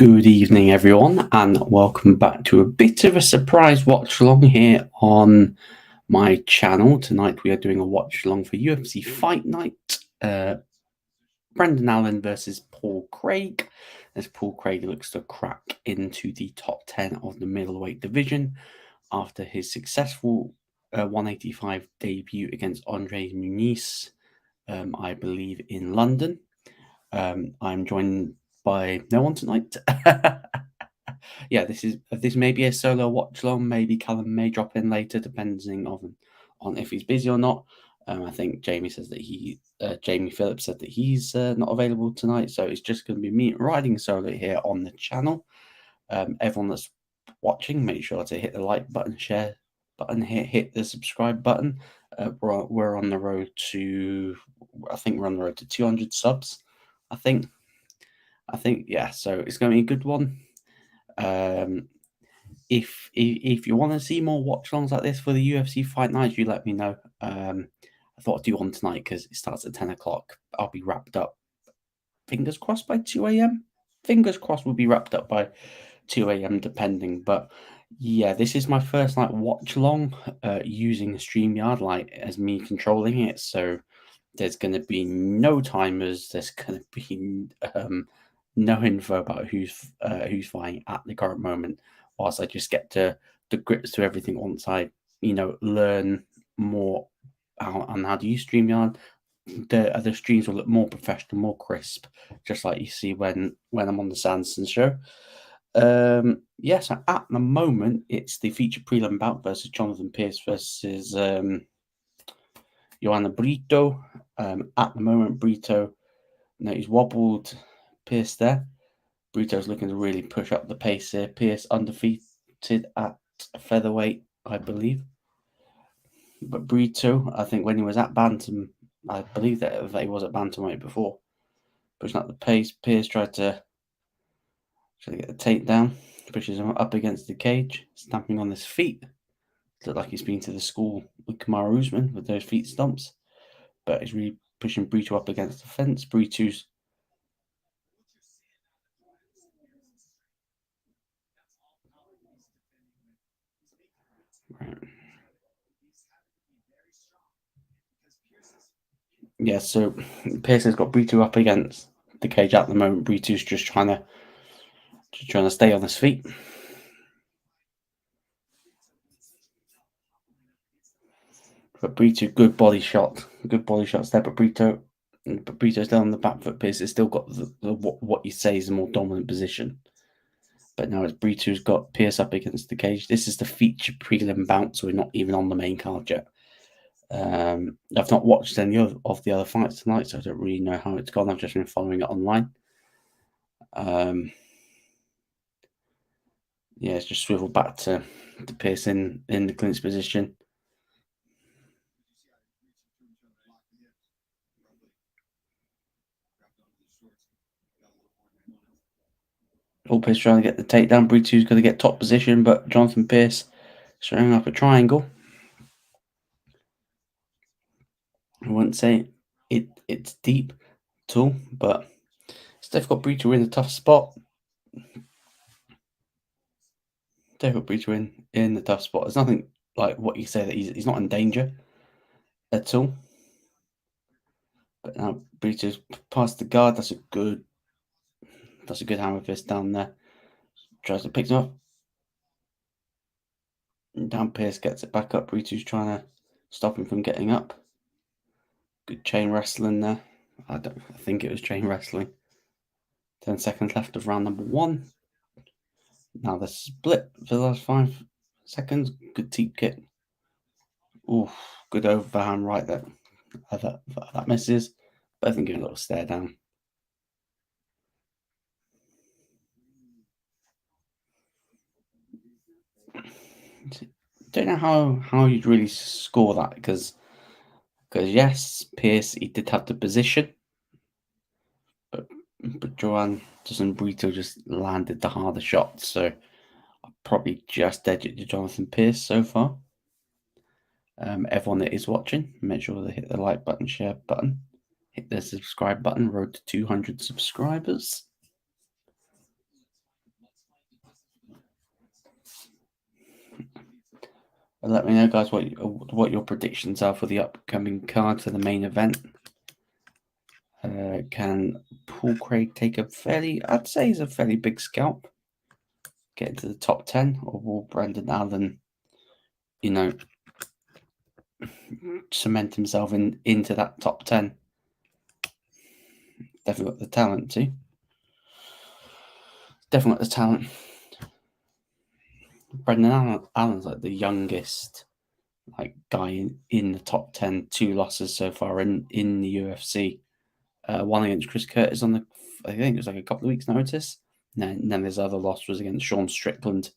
Good evening, everyone, and welcome back to a bit of a surprise watch along here on my channel. Tonight we are doing a watch along for UFC Fight Night. Brendan Allen versus Paul Craig, as Paul Craig looks to crack into the top 10 of the middleweight division after his successful 185 debut against Andre Muniz, I believe, in London. I'm joined by no one tonight. Yeah, this may be a solo watch along. Maybe Callum may drop in later, depending on if he's busy or not. I think Jamie Phillips said that he's not available tonight, so it's just going to be me riding solo here on the channel. Everyone that's watching, make sure to hit the like button, share button, hit the subscribe button. We're on the road to, I think we're on the road to 200 subs. I think, yeah. So it's going to be a good one. If you want to see more watch alongs like this for the UFC Fight Nights, you let me know. I thought I'd do one tonight because it starts at 10 o'clock. I'll be wrapped up, fingers crossed, by 2 a.m. Fingers crossed we'll be wrapped up by 2 a.m. depending. But yeah, this is my first watch along using StreamYard as me controlling it. So there's going to be no timers. There's going to be no info about who's fighting at the current moment, whilst I just get to the grips to everything once I learn more on how to use StreamYard. The other streams will look more professional, more crisp, just like you see when I'm on the Sanderson Show. Yeah, so at the moment it's the feature prelim bout versus Jonathan Pearce versus Joanna Brito. At the moment, Brito, he's wobbled Pearce there. Brito's looking to really push up the pace here. Pearce undefeated at featherweight, I believe. But Brito, I think when he was at bantam, I believe that he was at bantamweight before, pushing up the pace. Pearce tried to get the takedown, pushes him up against the cage, stamping on his feet. Looked like he's been to the school with Kamaru Usman with those feet stomps, but he's really pushing Brito up against the fence. Brito's right. Yeah, so Pearce has got Brito up against the cage at the moment. Brito's just trying to stay on his feet. But Brito, good body shots there. But Brito's still on the back foot. Pearce has still got what you say is a more dominant position. But now it's Brito's got Pearce up against the cage. This is the feature prelim bout, so we're not even on the main card yet. I've not watched any of the other fights tonight, so I don't really know how it's gone. I've just been following it online. Yeah, it's just swivel back to Pearce in the clinch position. All Pearce trying to get the takedown. Brito's going to get top position, but Jonathan Pearce showing up a triangle. I wouldn't say it's deep at all, but Steph got Brito in a tough spot. Brito in the tough spot. There's nothing like what you say that he's not in danger at all. But now Brito's past the guard. That's a good hammer fist down there. Tries to pick him up. And down Pearce gets it back up. Brito's trying to stop him from getting up. Good chain wrestling there. I think it was chain wrestling. 10 seconds left of round number 1. Now the split for the last 5 seconds. Good teep kick. Ooh, good overhand right there. That misses. But I think give a little stare down. Don't know how you'd really score that because yes, Pearce, he did have the position, but Joanne Brito just landed the harder shot, so I'll probably just edge it to Jonathan Pearce so far. Everyone that is watching, make sure to hit the like button, share button, hit the subscribe button. Road to 200 subscribers. Let me know, guys, what your predictions are for the upcoming card for the main event. Can Paul Craig take I'd say he's a fairly big scalp, get into the top 10, or will Brendan Allen, cement himself into that top 10? Definitely got the talent too. Definitely got the talent. Brendan Allen's like the youngest guy in the top 10, 2 losses so far in the UFC. One against Chris Curtis I think it was like a couple of weeks' notice. And then his other loss was against Sean Strickland.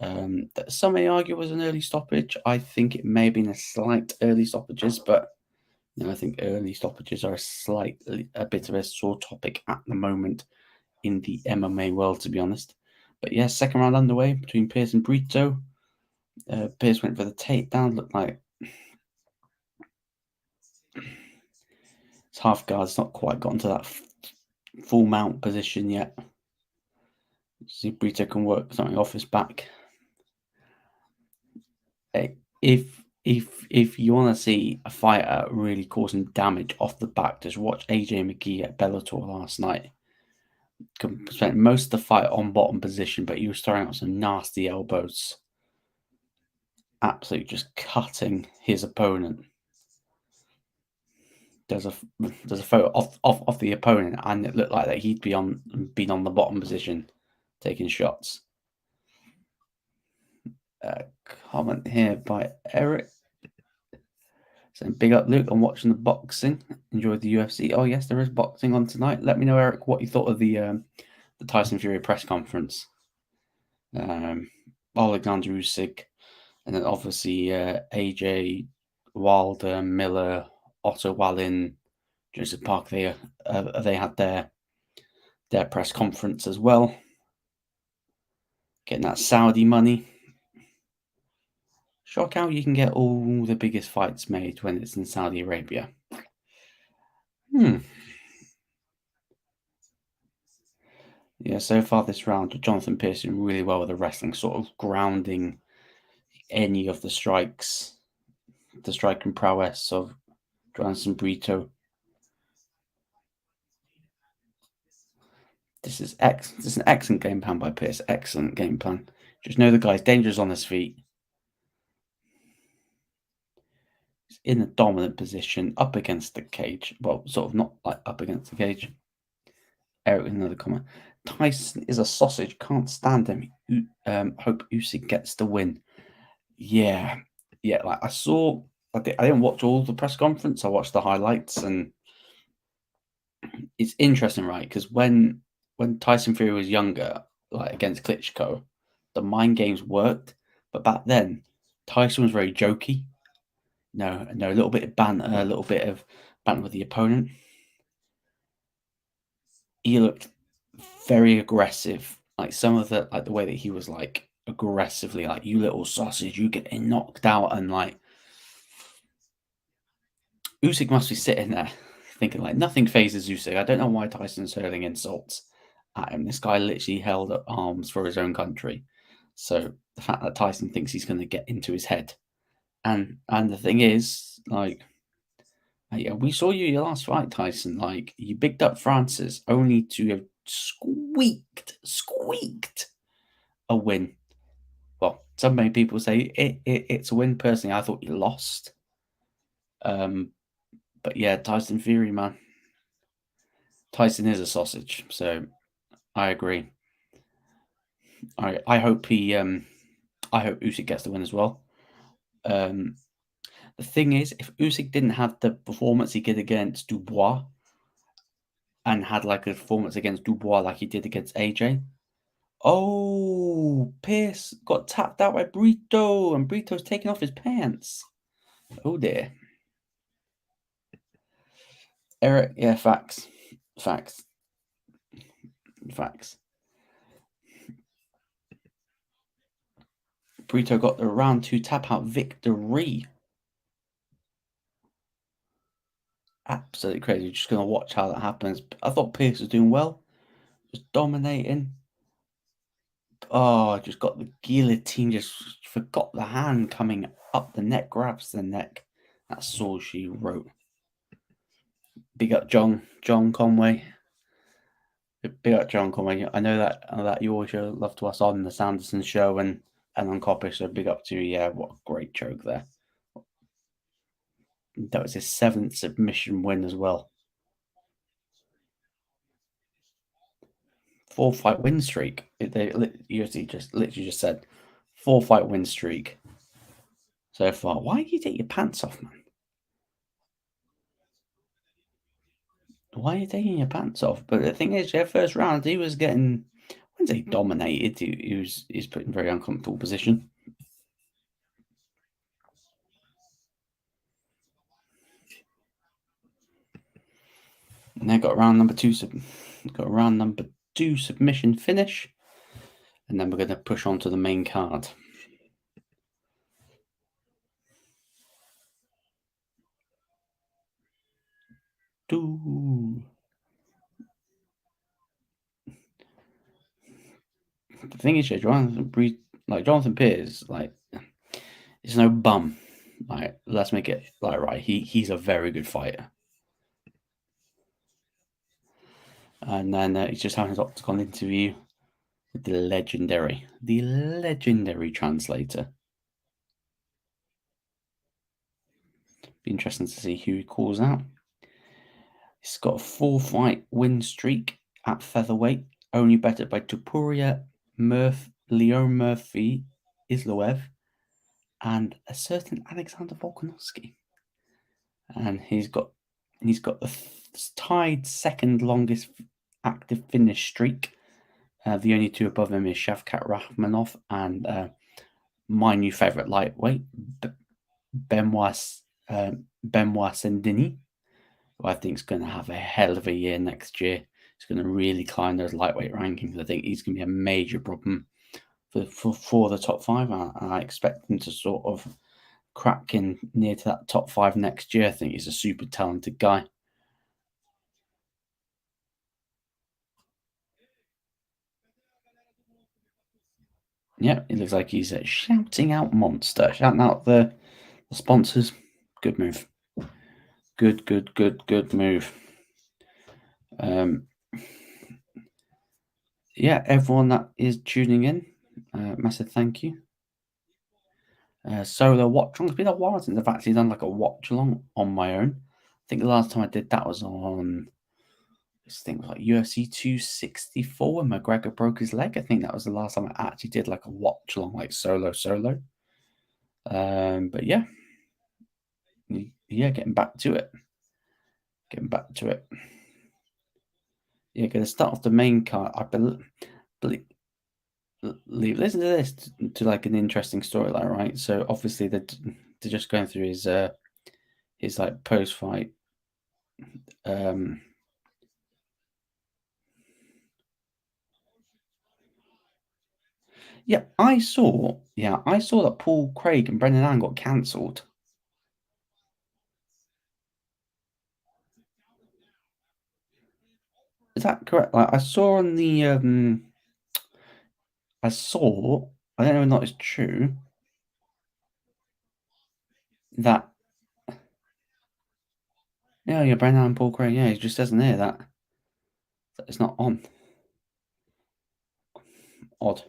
That some may argue was an early stoppage. I think it may have been a slight early stoppages, but I think early stoppages are a bit of a sore topic at the moment in the MMA world, to be honest. But yeah, second round underway between Pearce and Brito. Pearce went for the takedown. Looked like his half guard's not quite gotten to that full mount position yet. See if Brito can work something off his back. If you want to see a fighter really causing damage off the back, just watch AJ McGee at Bellator last night. Spent most of the fight on bottom position, but he was throwing out some nasty elbows. Absolutely just cutting his opponent. There's a photo of the opponent, and it looked like that he'd been on the bottom position, taking shots. Comment here by Eric saying, "Big up, Luke. I'm watching the boxing. Enjoyed the UFC. Oh yes, there is boxing on tonight. Let me know, Eric, what you thought of the Tyson Fury press conference. Alexander Usyk, and then obviously AJ, Wilder, Miller, Otto Wallin, Joseph Park. They had their press conference as well, getting that Saudi money. Shock how you can get all the biggest fights made when it's in Saudi Arabia. Yeah, so far this round, Jonathan Pearce doing really well with the wrestling, sort of grounding any of the strikes, the striking prowess of Jonathan Brito. This is an excellent game plan by Pearce. Excellent game plan. Just know the guy's dangerous on his feet. He's in a dominant position, up against the cage. Well, sort of not like up against the cage. Eric with another comment. Tyson is a sausage. Can't stand him. Hope Usyk gets the win. Yeah. Like I didn't watch all the press conference. I watched the highlights, and it's interesting, right? Because when Tyson Fury was younger, like against Klitschko, the mind games worked. But back then, Tyson was very jokey. No, a little bit of banter, a little bit of banter with the opponent. He looked very aggressive. Like some of the way that he was like aggressively, like, you little sausage, you getting knocked out, and like Usyk must be sitting there thinking like nothing phases Usyk. I don't know why Tyson's hurling insults at him. This guy literally held up arms for his own country. So the fact that Tyson thinks he's going to get into his head, and the thing is, like, yeah, we saw you your last fight, Tyson. Like, you bigged up Francis only to have squeaked a win. Well, some many people say it's a win. Personally, I thought you lost. But yeah, Tyson Fury, man. Tyson is a sausage, so I agree. I hope Usyk gets the win as well. The thing is, if Usyk didn't have the performance he did against Dubois, and had like a performance against Dubois like he did against AJ, Pearce got tapped out by Brito, and Brito's taking off his pants. Oh dear. Eric, yeah, facts. Brito got the round 2 tap out victory. Absolutely crazy. Just going to watch how that happens. I thought Pearce was doing well, just dominating. just got the guillotine, just forgot the hand coming up the neck, grabs the neck. That's all she wrote. Big up John Conway. Big up John Conway. I know that you always show love to us on the Sanderson Show and on Coppish, so big up to you. Yeah, what a great choke there. That was his 7th submission win as well. 4-fight win streak. They UFC literally just said 4-fight win streak so far. Why do you take your pants off, man? Why are you taking your pants off? But the thing is, first round he was getting, I wouldn't say dominated. He's put in a very uncomfortable position. And then got round number two submission finish, and then we're going to push on to the main card. The thing is, Jonathan Pierce, he's no bum. Let's make it right. He's a very good fighter. And then he's just having his octagon interview with the legendary translator. Be interesting to see who he calls out. He's got a 4-fight win streak at featherweight, only bettered by Tupuria, Leon Murphy, Isloev, and a certain Alexander Volkanovski. And he's got the tied second longest active finish streak. The only two above him is Shavkat Rakhmonov and my new favourite lightweight, Benoit Sendini, who I think is going to have a hell of a year next year. He's going to really climb those lightweight rankings. I think he's going to be a major problem for the top 5. And I expect him to sort of crack in near to that top 5 next year. I think he's a super talented guy. Yeah, it looks like he's shouting out Monster, shouting out the sponsors. Good move. Good move. Yeah, everyone that is tuning in, massive thank you. Solo watch along. It's been a while since I've actually done like a watch along on my own. I think the last time I did that was on, this thing was like UFC 264 when McGregor broke his leg. I think that was the last time I actually did like a watch along, like solo. But yeah, getting back to it. Yeah, going to start off the main card. I believe. Listen to this to like an interesting storyline, right? So obviously they're just going through his like post fight. Yeah, I saw that Paul Craig and Brendan Allen got cancelled. Is that correct? Like I saw on the I don't know if that is true, that yeah, Brendan Allen, Paul Craig, yeah, he just doesn't hear that it's not on. Odd.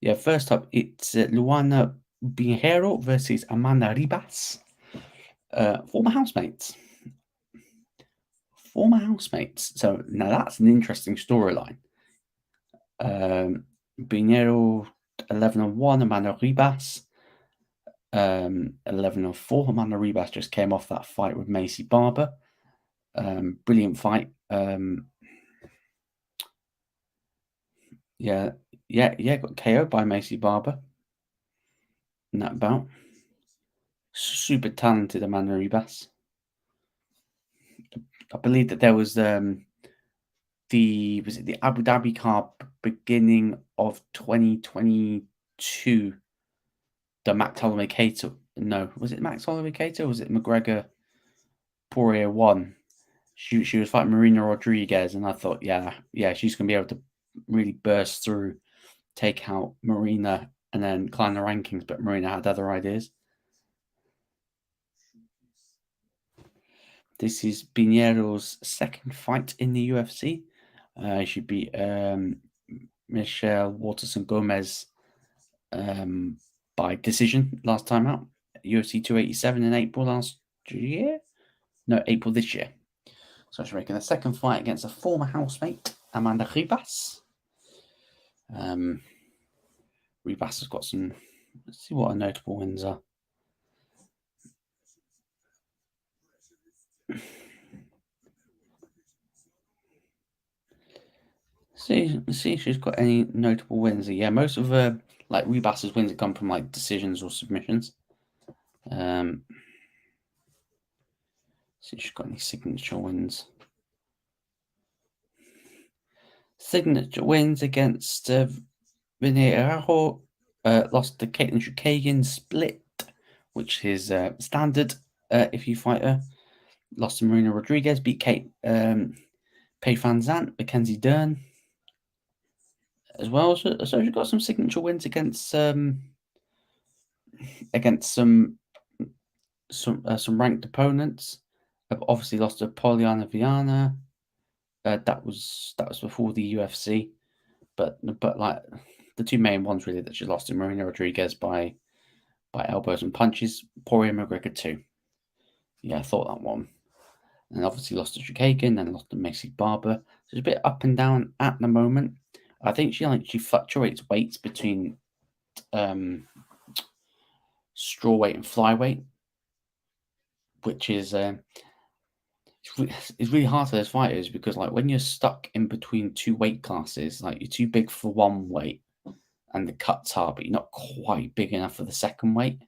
Yeah, first up, it's Luana Pinheiro versus Amanda Ribas. Former housemates. So now that's an interesting storyline. Pinheiro 11-1, Amanda Ribas 11-4. Amanda Ribas just came off that fight with Macy Barber. Brilliant fight. Got KO'd by Macy Barber in that bout. Super talented Amanda Ribas. I believe that there was the Abu Dhabi card beginning of 2022. The Max Holloway Cater. No, was it Max Holloway Cater or was it McGregor Poirier 1? She was fighting Marina Rodriguez, and I thought, yeah, she's gonna be able to really burst through take out Marina and then climb the rankings, but Marina had other ideas. This is Pinero's second fight in the UFC. She beat Michelle Waterson Gomez by decision last time out. UFC 287 in April last year. No, April this year. So she's making a second fight against a former housemate, Amanda Ribas. Ribas has got some. Let's see what her notable wins are. See if she's got any notable wins. Yeah, most of her Ribas's wins have come from decisions or submissions. See if she's got any signature wins. Signature wins against Vinay Arajo, lost to Caitlin Chukagian split, which is standard if you fight her. Lost to Marina Rodriguez, beat Kate Pei Van Zandt, Mackenzie Dern as well. So she's got some signature wins against some ranked opponents. Obviously lost to Poliana Viana. That was before the UFC, but like the two main ones really that she lost to Marina Rodriguez by elbows and punches. Poirier McGregor too. Yeah, I thought that one. And obviously lost to Chukagian, then lost to Macy Barber. So it's a bit up and down at the moment. I think she fluctuates weights between straw weight and flyweight, which is it's really hard for those fighters because when you're stuck in between two weight classes, you're too big for one weight and the cut's hard, but you're not quite big enough for the second weight.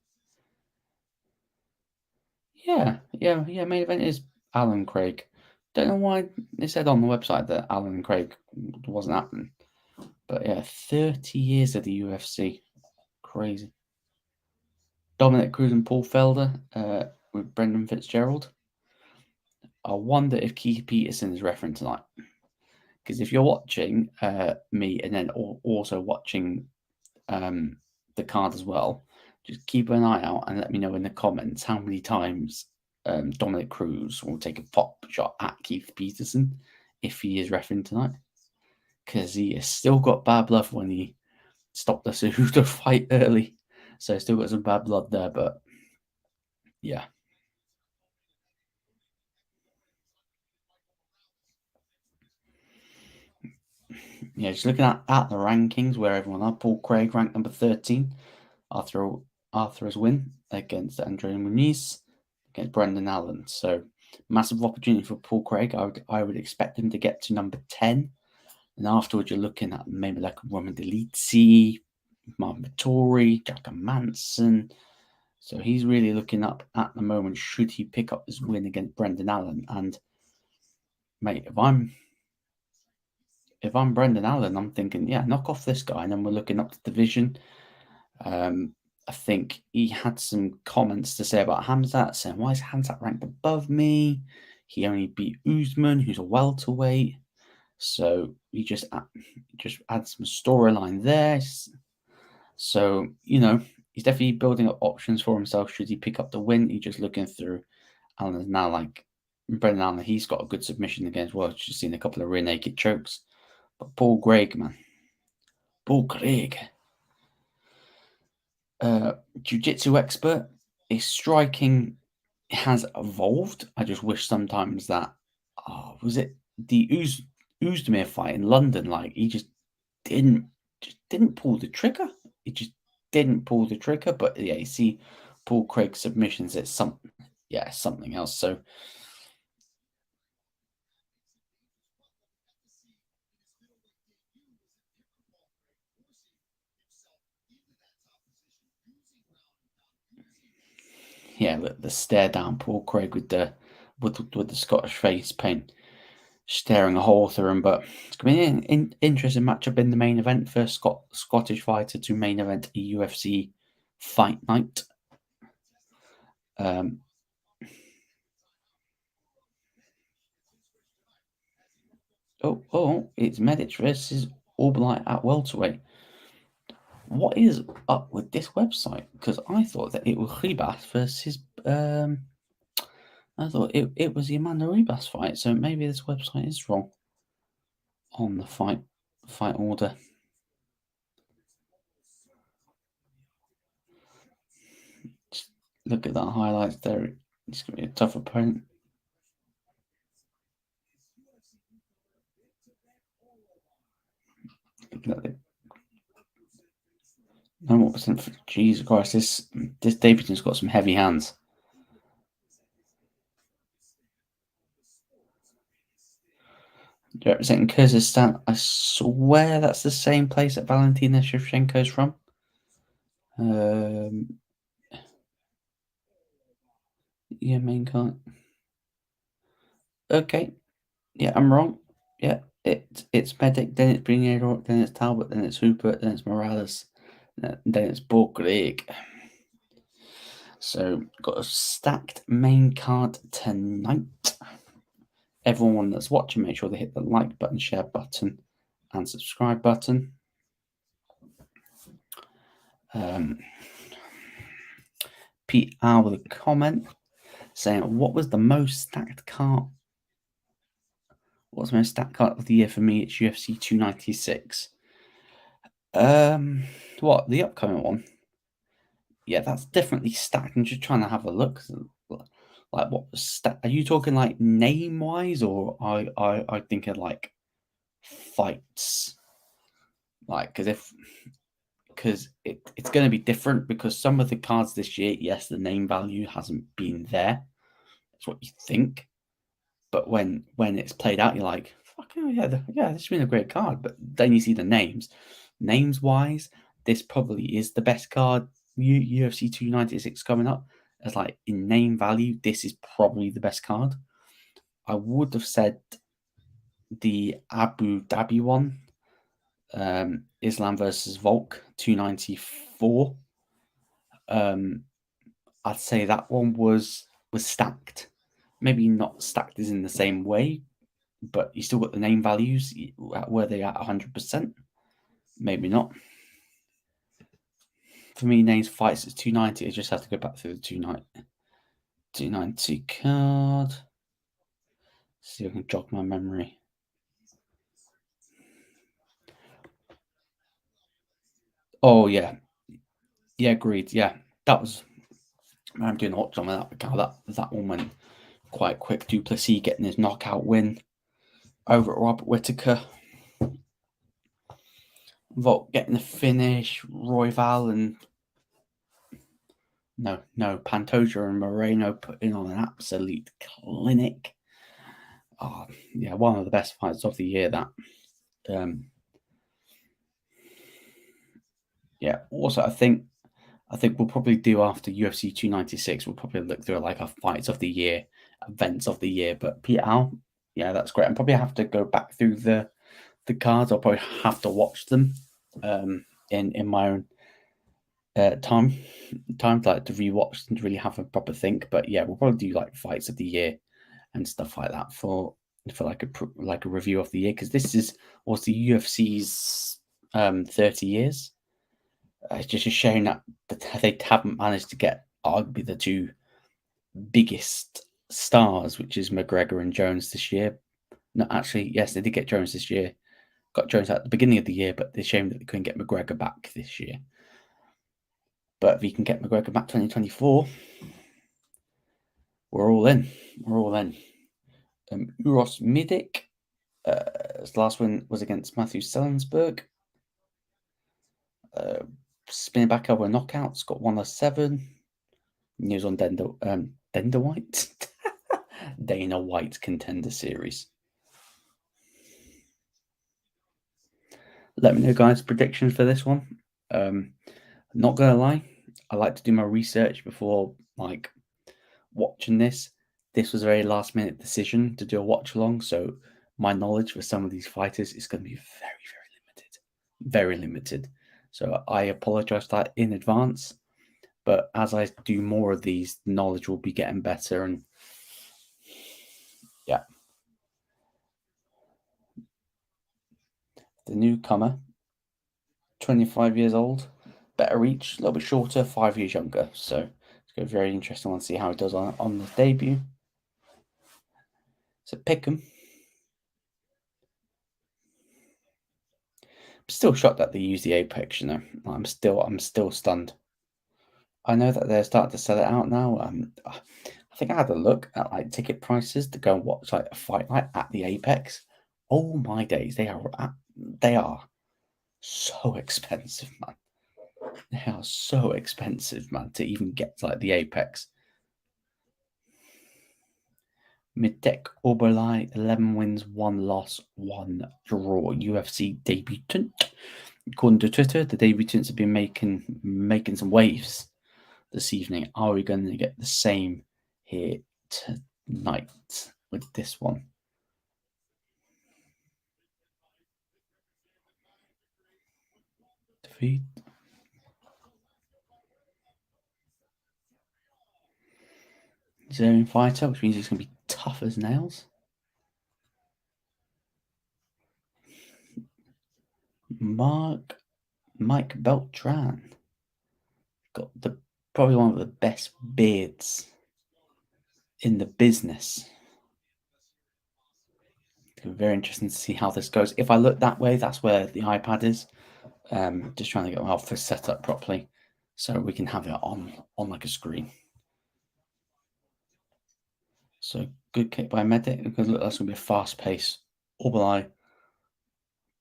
Yeah. Main event is Alan Craig. Don't know why they said on the website that Alan Craig wasn't happening. But yeah, 30 years of the UFC. Crazy. Dominic Cruz and Paul Felder with Brendan Fitzgerald. I wonder if Keith Peterson is referenced tonight. Because if you're watching me and then also watching the card as well, just keep an eye out and let me know in the comments how many times Dominic Cruz will take a pop shot at Keith Peterson if he is referenced tonight. Because he has still got bad blood when he stopped the Cejudo fight early. So still got some bad blood there, but yeah. Yeah, just looking at the rankings where everyone are. Paul Craig ranked number 13 after his win against Andre Muniz against Brendan Allen. So massive opportunity for Paul Craig. I would expect him to get to number 10. And afterwards, you're looking at maybe like Roman Delizzi, Marvin Vittori, Jack Manson. So he's really looking up at the moment. Should he pick up this win against Brendan Allen? And mate, if I'm Brendan Allen, I'm thinking, yeah, knock off this guy, and then we're looking up the division. I think he had some comments to say about Hamzat, saying, why is Hamzat ranked above me? He only beat Usman, who's a welterweight. So he just adds some storyline there. So, he's definitely building up options for himself. Should he pick up the win? He's just looking through Allen now, Brendan Allen, he's got a good submission against well. Just seen a couple of rear naked chokes. But Paul Craig, man. Paul Craig. Jiu-jitsu expert. His striking has evolved. I just wish sometimes that was it the Uzdemir fight in London? He just didn't pull the trigger. He just didn't pull the trigger. But yeah, you see Paul Craig's submissions. It's something else. So yeah, the stare down Paul Craig with the Scottish face paint staring a hole through him. But it's going to be an interesting matchup in the main event. First Scottish fighter to main event a UFC fight night. It's Medic versus Albright at welterweight. What is up with this website? Because I thought that it was Ribas versus I thought it was the Amanda Ribas fight, so maybe this website is wrong on the fight order. Just look at that highlights there. It's going to be a tough opponent. No more percent for Jesus Christ. This Davidson's got some heavy hands. Representing Kyrgyzstan, I swear that's the same place that Valentina Shevchenko's from. Yeah, main card. Okay, yeah, I'm wrong. Yeah, it's Medic, then it's Briniero, then it's Talbot, then it's Hooper, then it's Morales, then it's Borgrig. So got a stacked main card tonight. Everyone that's watching, make sure they hit the like button, share button, and subscribe button. Pete R with a comment saying, "What was the most stacked card? What's the most stacked card of the year for me? It's UFC 296. What, the upcoming one? Yeah, that's definitely stacked. I'm just trying to have a look. Like, what was stacked? Are you talking like name wise, or I thinking like fights? Like, because it's going to be different because some of the cards this year, yes, the name value hasn't been there. That's what you think, but when it's played out, you're like, fucking yeah, this has been a great card. But then you see the names. Names wise, this probably is the best card. UFC 296 coming up. As like in name value, this is probably the best card. I would have said the Abu Dhabi one, Islam versus Volk 294. I'd say that one was stacked. Maybe not stacked as in the same way, but you still got the name values. Were they at 100%? Maybe not. For me, names fights is 290. I just have to go back through the 290 card. See if I can jog my memory. Oh yeah, agreed. Yeah, that was. I'm doing a hot job on that one went quite quick. Duplessis getting his knockout win over at Robert Whittaker. Volk getting the finish. Royval and Pantoja and Moreno putting on an absolute clinic. Oh yeah, one of the best fights of the year. That. Yeah. Also, I think we'll probably do after UFC 296. We'll probably look through like our fights of the year, events of the year. But Peter, yeah, that's great. And probably have to go back through the cards. I'll probably have to watch them in my own time like to rewatch and to really have a proper think. But yeah, we'll probably do like fights of the year and stuff like that for like a review of the year, because this is also the UFC's 30 years. It's just a shame that they haven't managed to get arguably the two biggest stars, which is McGregor and Jones this year. No, actually, yes, they did get Jones this year. Got Jones at the beginning of the year, but it's a shame that they couldn't get McGregor back this year. But if you can get McGregor back 2024, we're all in. We're all in. Uros Midic, his last win was against Matthew Selensberg. Spinning back over knockouts, got 107. News on Dana White. Dana White Contender Series. Let me know, guys, predictions for this one. Not gonna lie, I like to do my research before like watching this. This was a very last minute decision to do a watch along, so my knowledge for some of these fighters is going to be very, very limited. Very limited. So I apologize for that in advance. But as I do more of these, knowledge will be getting better. And yeah. The newcomer, 25 years old, better reach, a little bit shorter, 5 years younger. So it's going to be very interesting to see how he does on the debut. So pick him. I'm still shocked that they use the Apex. I'm still stunned. I know that they're starting to sell it out now. I think I had a look at like ticket prices to go and watch like a fight night at the Apex. Oh my days, they are so expensive, man. They are so expensive, man, to even get to like the Apex. Midek Oberlai, 11 wins, 1 loss, 1 draw. UFC debutant. According to Twitter, the debutants have been making some waves this evening. Are we going to get the same here tonight with this one? Defeat. He's an own fighter, which means he's going to be tough as nails. Mike Beltran. Got probably one of the best beards in the business. Very interesting to see how this goes. If I look that way, that's where the iPad is. Just trying to get my office set up properly so we can have it on like a screen. So good kick by Medic. Because look, that's going to be a fast pace. Orbelai.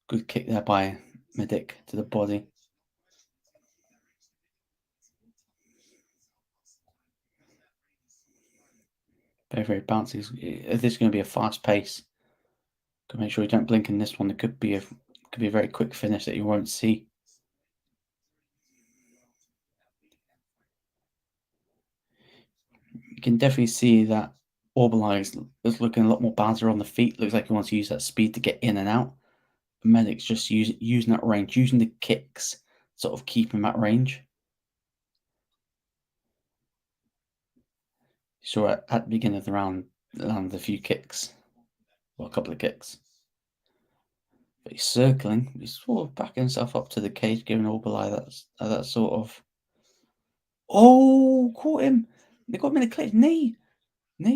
Good kick there by Medic to the body. Very, very bouncy. If this is going to be a fast pace, got to make sure you don't blink in this one. It could be a very quick finish that you won't see. You can definitely see that Orbelai is looking a lot more bouncer on the feet. Looks like he wants to use that speed to get in and out. Medic's just using that range, using the kicks, sort of keep him at range. You saw at the beginning of the round, landed a few kicks, well, a couple of kicks. But he's circling. He's sort of backing himself up to the cage, giving Orbelai that sort of. Oh, caught him! They got him in a clinch. Knee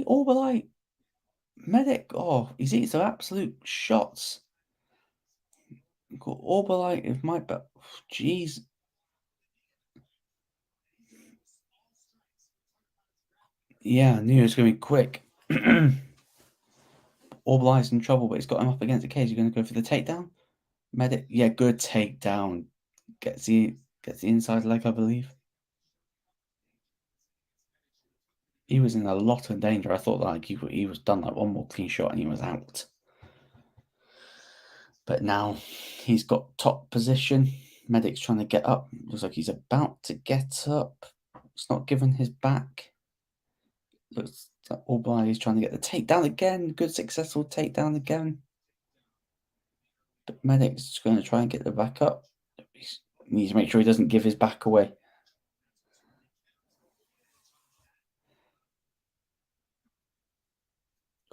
Orbelai, Medic. Oh, he's eating some absolute shots. Got Orbelai if my belt. Jeez. Yeah, I knew it was going to be quick. Orbelai's in trouble, but he's got him up against the cage. You're going to go for the takedown? Medic, yeah, good takedown. Gets the inside leg, I believe. He was in a lot of danger. I thought like he was done like one more clean shot and he was out. But now he's got top position. Medic's trying to get up. Looks like he's about to get up. It's not giving his back. Looks like Orbelai is trying to get the takedown again. Good successful takedown again. But Medic's going to try and get the back up. He needs to make sure he doesn't give his back away.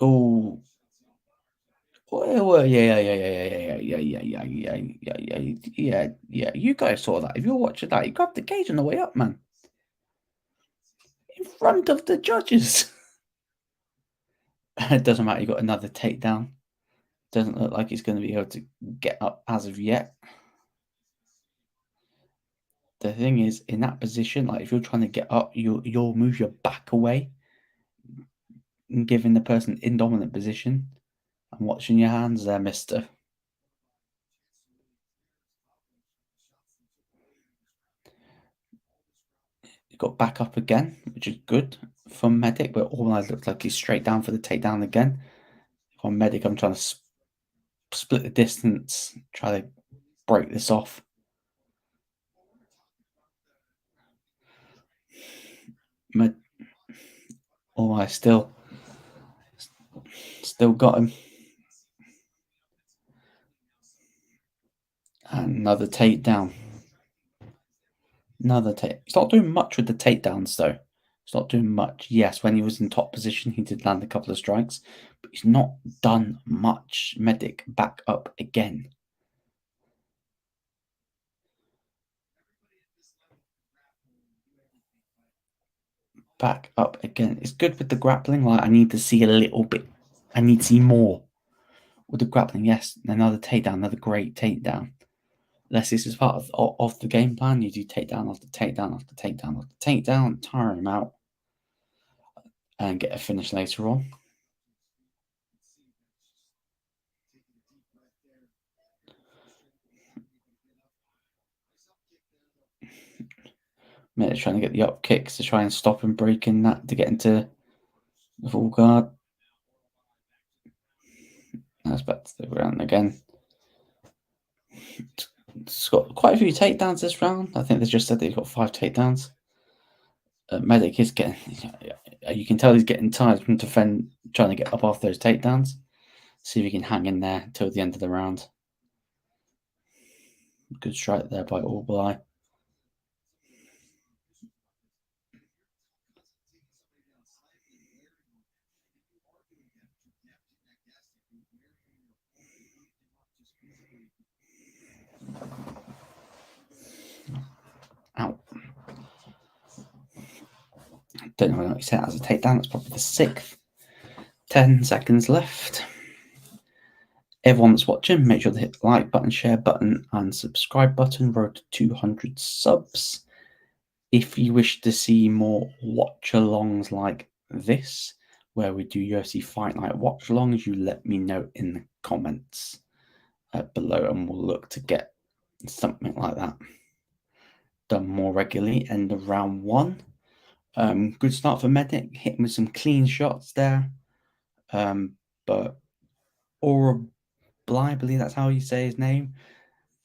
Oh, well, yeah. You guys saw that. If you're watching that, you grabbed the cage on the way up, man, in front of the judges. It doesn't matter. You got another takedown. Doesn't look like he's going to be able to get up as of yet. The thing is, in that position, like if you're trying to get up, you'll move your back away, and giving the person in dominant position. I'm watching your hands there, mister. He got back up again, which is good for Medic, but Organized looks like he's straight down for the takedown again. On Medic, I'm trying to split the distance, try to break this off. I still got him. Another takedown. He's not doing much with the takedowns, though. He's not doing much. Yes, when he was in top position, he did land a couple of strikes, but he's not done much. Medic back up again. back up again. It's good with the grappling. Like I need to see a little bit. I need to see more with the grappling. Yes, another takedown, another great takedown. Unless this is part of the game plan, you do takedown after takedown after takedown after takedown, tire him out, and get a finish later on. Minute trying to get the up kicks to try and stop him breaking that to get into the full guard. That's back to the ground again. It's got quite a few takedowns this round. I think they just said that he's got 5 takedowns. Medic is getting, you can tell he's getting tired from trying to get up off those takedowns. See if he can hang in there till the end of the round. Good strike there by Allbly. Out. Don't know what he said as a takedown. That's probably the 6th. 10 seconds left. Everyone that's watching, make sure to hit the like button, share button, and subscribe button. Road to 200 subs. If you wish to see more watch-alongs like this, where we do UFC Fight Night watch-alongs, you let me know in the comments below, and we'll look to get something like that done more regularly. End of round 1. Good start for Medic, hitting with some clean shots there. But Aura Bly, I believe that's how you say his name,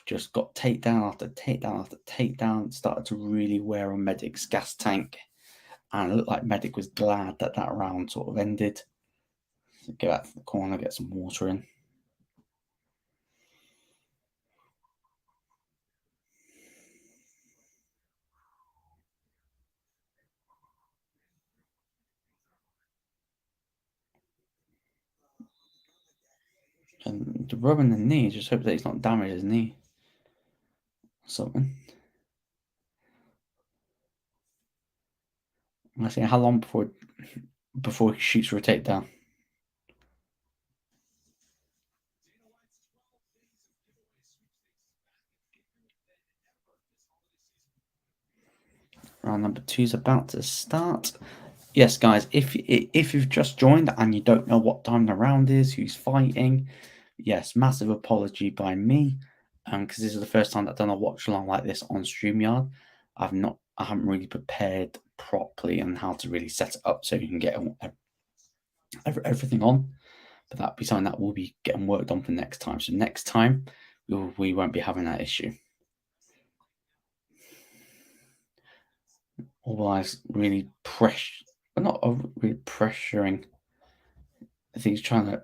just got takedown after takedown after takedown, started to really wear on Medic's gas tank, and it looked like Medic was glad that that round sort of ended. So go out to the corner, get some water in. And the rub in the knee, just hope that he's not damaged his knee or something. I see how long before he shoots for a takedown. Round number 2 is about to start. Yes, guys, if you've just joined and you don't know what time the round is, who's fighting, yes, massive apology by me, because this is the first time that I've done a watch along like this on StreamYard. I haven't really prepared properly on how to really set it up so you can get everything on. But that'll be something that will be getting worked on for next time. So next time we won't be having that issue. Otherwise, really not really pressuring. I think he's trying to.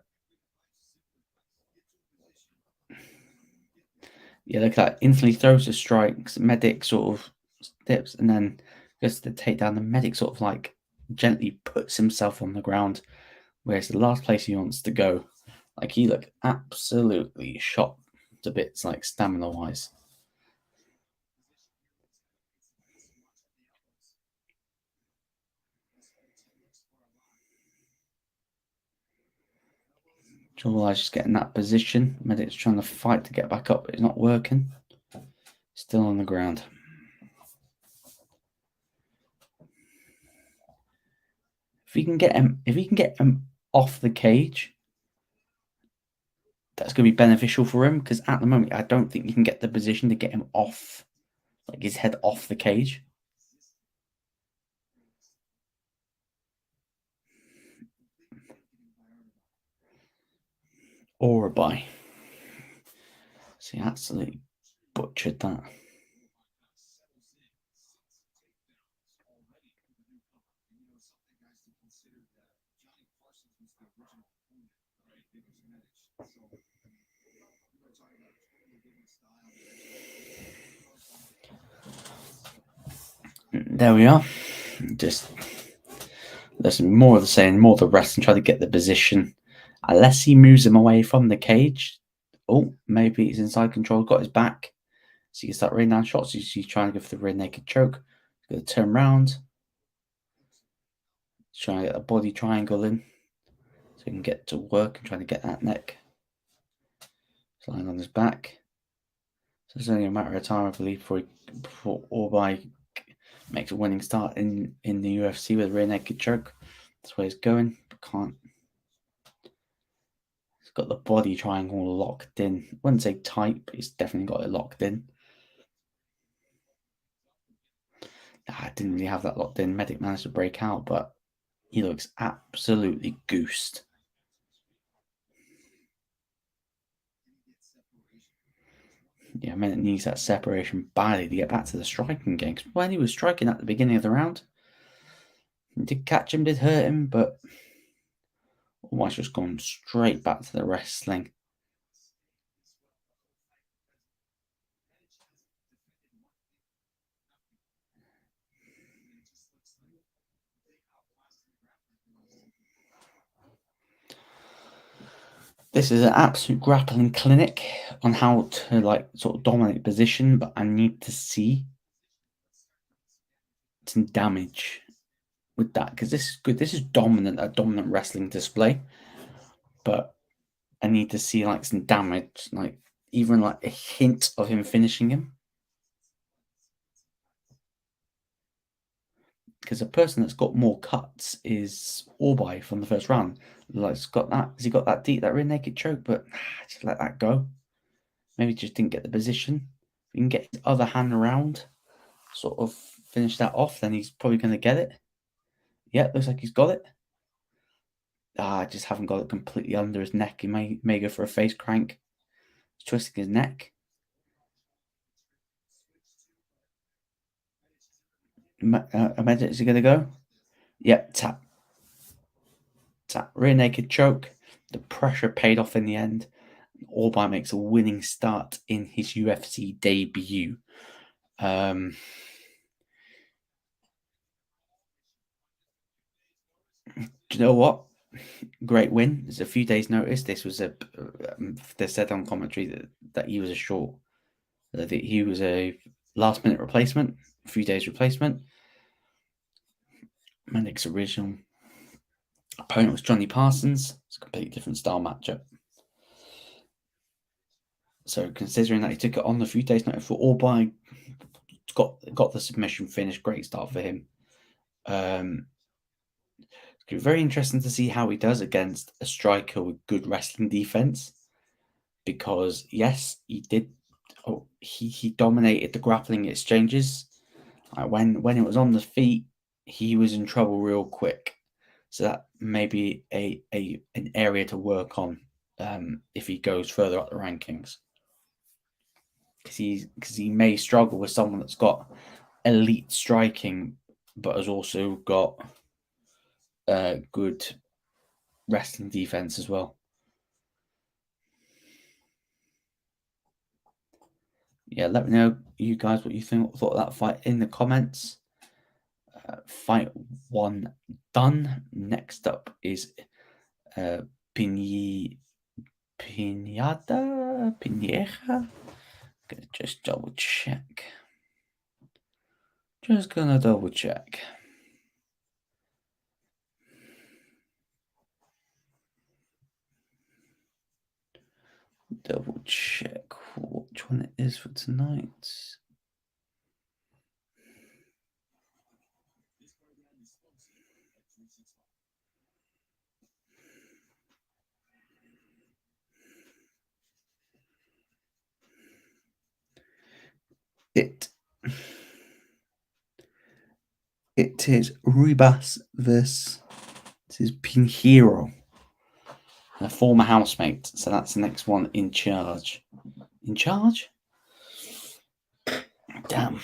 Yeah, look at that. Instantly throws the strikes. Medic sort of steps and then goes to take down. The Medic sort of like gently puts himself on the ground, whereas the last place he wants to go. Like he looked absolutely shot to bits, like stamina wise. Otherwise, just getting that position. Medic's trying to fight to get back up, but it's not working. Still on the ground. If he can get him off the cage, that's going to be beneficial for him, because at the moment I don't think you can get the position to get him off, like his head off the cage. Or a buy. See, absolutely butchered that. There we are. Just listen, more of the same, more of the rest, and try to get the position. Unless he moves him away from the cage. Oh, maybe he's inside control, got his back. So you can start raining down shots. He's trying to go for the rear naked choke. He's going to turn around. trying to get a body triangle in so he can get to work and trying to get that neck. He's lying on his back. So it's only a matter of time, I believe, before Orbai makes a winning start in the UFC with a rear naked choke. That's where he's going, but can't. He's got the body triangle locked in. I wouldn't say tight, but he's definitely got it locked in. I didn't really have that locked in. Medic managed to break out, but he looks absolutely goosed. Yeah, Medic needs that separation badly to get back to the striking game. Because when he was striking at the beginning of the round, he did catch him, did hurt him, but almost just gone straight back to the wrestling. This is an absolute grappling clinic on how to sort of dominate position, but I need to see some damage with that because this is good. This is a dominant wrestling display, but I need to see some damage, even a hint of him finishing him. Because the person that's got more cuts is Orbai from the first round. Has he got that deep, that rear naked choke? But just let that go. Maybe just didn't get the position. If he can get his other hand around, sort of finish that off, then he's probably going to get it. Yeah, looks like he's got it. I just haven't got it completely under his neck. He may go for a face crank. He's twisting his neck. Is he going to go? Yep, tap. Rear naked choke. The pressure paid off in the end. Orbai makes a winning start in his UFC debut. Do you know what? Great win. It's a few days' notice. This was they said on commentary that he was he was a last-minute replacement, a few days replacement. Manic's original opponent was Johnny Parsons. It's a completely different style matchup. So considering that he took it on a few days' notice for Orbai, got the submission finish. Great start for him. It's very interesting to see how he does against a striker with good wrestling defense. Because yes, he did. He dominated the grappling exchanges. When it was on the feet, he was in trouble real quick. So that may be an area to work on if he goes further up the rankings. Because he may struggle with someone that's got elite striking, but has also got good wrestling defense as well. Yeah, let me know, you guys, what you thought of that fight in the comments. Fight one done. Next up is Pineja. Gonna just double check. Just gonna double check. Double check which one it is for tonight. It is Ribas versus Pinheiro, a former housemate. So that's the next one in charge. In charge? Damn.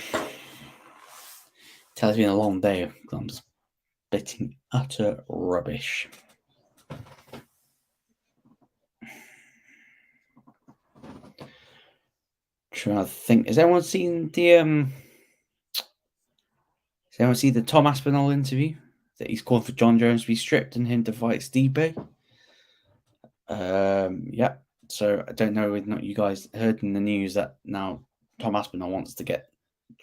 Tells me a long day. I'm spitting utter rubbish. Trying to think. Has anyone seen the Tom Aspinall interview that he's called for John Jones to be stripped and him to fight Stipe? Yeah. So I don't know whether or not you guys heard in the news that now Tom Aspinall wants to get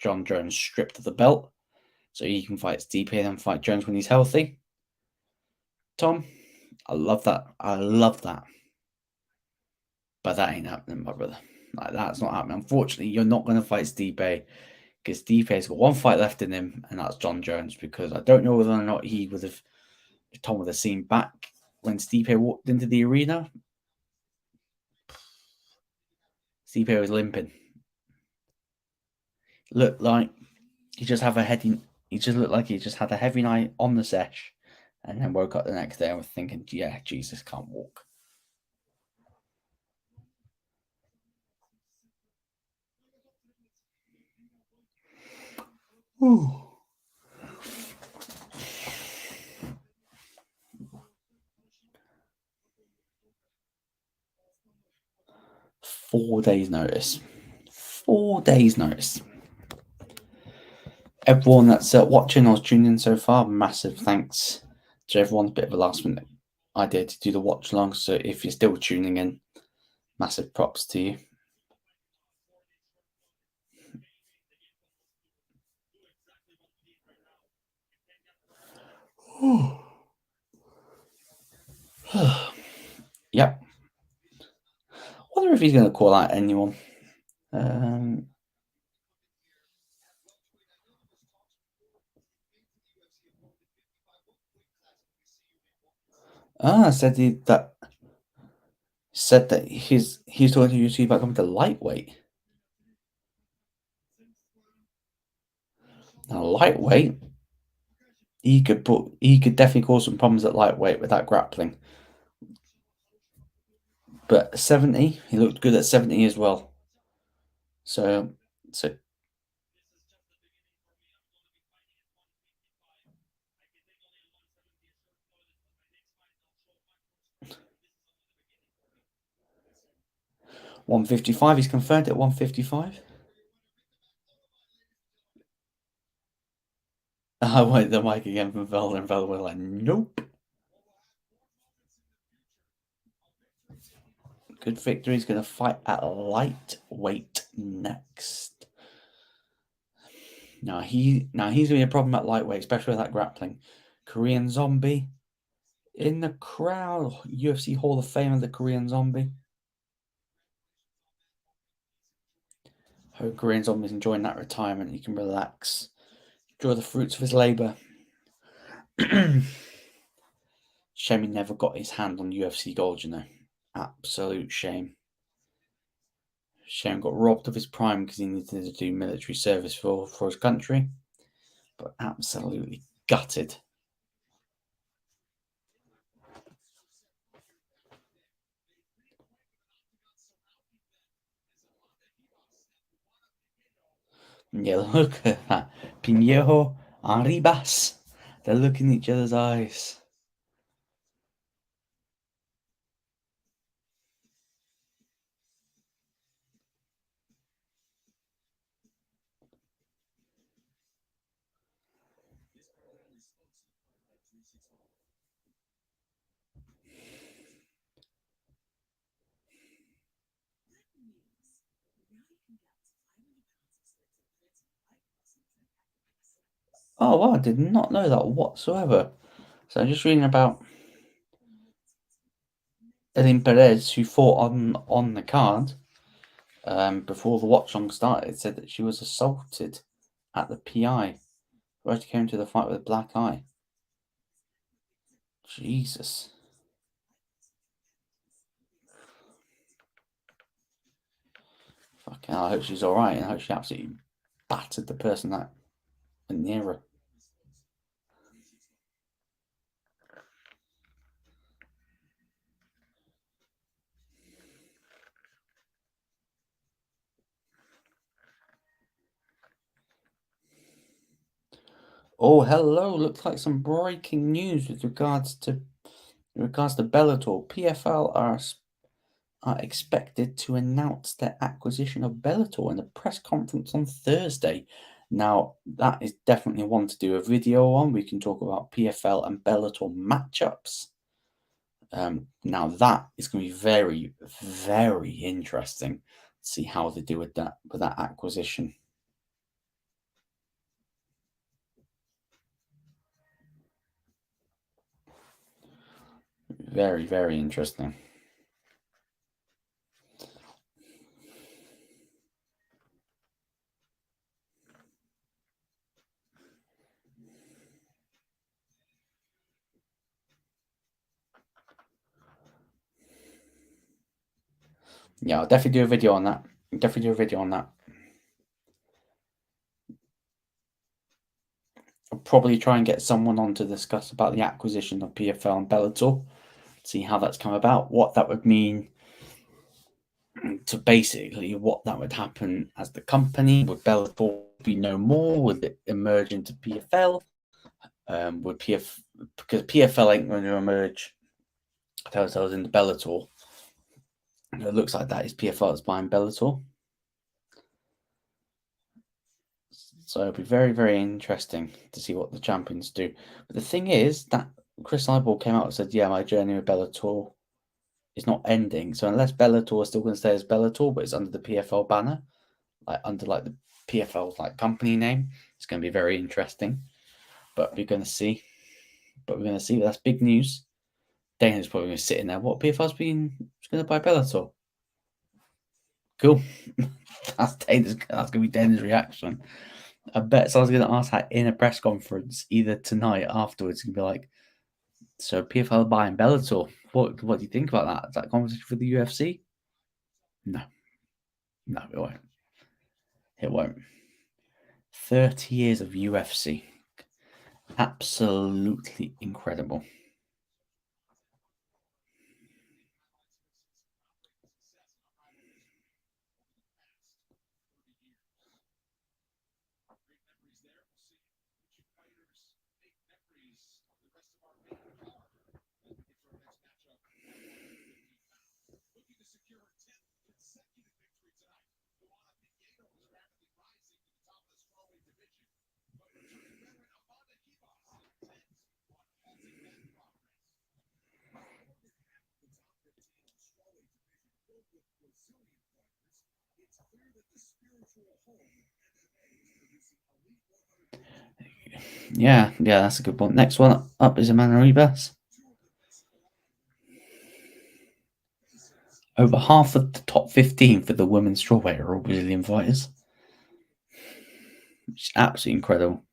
John Jones stripped of the belt so he can fight Stipe and then fight Jones when he's healthy. Tom, I love that. I love that. But that ain't happening, my brother. Like, that's not happening. Unfortunately, you're not going to fight Stipe because Stipe's got one fight left in him, and that's John Jones. Because I don't know whether or not he would have, Tom would have seen back when Stipe walked into the arena. Stipe was limping. Looked like he just have a heady. He just looked like he just had a heavy night on the sesh, and then woke up the next day and was thinking, "Yeah, Jesus, can't walk." Ooh. 4 days notice. 4 days notice. Everyone that's watching or tuning in so far, massive thanks to everyone. A bit of a last minute idea to do the watch along. So if you're still tuning in, massive props to you. Yep. Wonder if he's going to call out anyone. Said that he's talking to UFC about coming to lightweight. Now lightweight, he could definitely cause some problems at lightweight with that grappling. But 70, he looked good at 70 as well. So 155, he's confirmed at 155. I went the mic again from Velda, and Velda was like, nope. Good victory. He's going to fight at lightweight next. Now he's going to be a problem at lightweight, especially with that grappling. Korean Zombie in the crowd. UFC Hall of Famer, the Korean Zombie. Hope Korean Zombie's enjoying that retirement. He can relax, enjoy the fruits of his labour. Shame he never got his hand on UFC gold, you know. Absolute shame. Shane got robbed of his prime because he needed to do military service for his country, but absolutely gutted. Yeah, look at that. Pinheiro, Arribas. They're looking in each other's eyes. Oh, wow, I did not know that whatsoever. So I'm just reading about Elin Perez, who fought on the card before the watch long started, said that she was assaulted at the PI. Right, came to the fight with a black eye. Jesus. Fucking hell, I hope she's alright, and I hope she absolutely battered the person that went near her. Oh, hello! Looks like some breaking news with regards to Bellator. PFL are expected to announce their acquisition of Bellator in a press conference on Thursday. Now, that is definitely one to do a video on. We can talk about PFL and Bellator matchups. Now, that is going to be very, very interesting to see how they do with that acquisition. Very, very interesting. Yeah, I'll definitely do a video on that. I'll probably try and get someone on to discuss about the acquisition of PFL and Bellator, see how that's come about, what that would mean to basically what that would happen as the company. Would Bellator be no more? Would it emerge into PFL? Because PFL ain't going to emerge themselves into Bellator. It looks like that is PFL that's buying Bellator. So it'll be very, very interesting to see what the champions do. But the thing is that Chris Cyborg came out and said, yeah, my journey with Bellator is not ending. So unless Bellator is still going to stay as Bellator, but it's under the PFL banner, like under like the PFL like company name, it's going to be very interesting. But we're going to see. That's big news. Dana's probably going to sit in there. What PFL's going to buy Bellator? Cool. That's going to be Dana's reaction. I bet someone's going to ask that in a press conference either tonight afterwards and be like, so PFL buying Bellator. What do you think about that? Is that competition for the UFC? No, it won't. It won't. 30 years of UFC. Absolutely incredible. Yeah, that's a good one. Next one up is Emmanuel Ribas. Over half of the top 15 for the women's strawweight are all Brazilian fighters. It's absolutely incredible.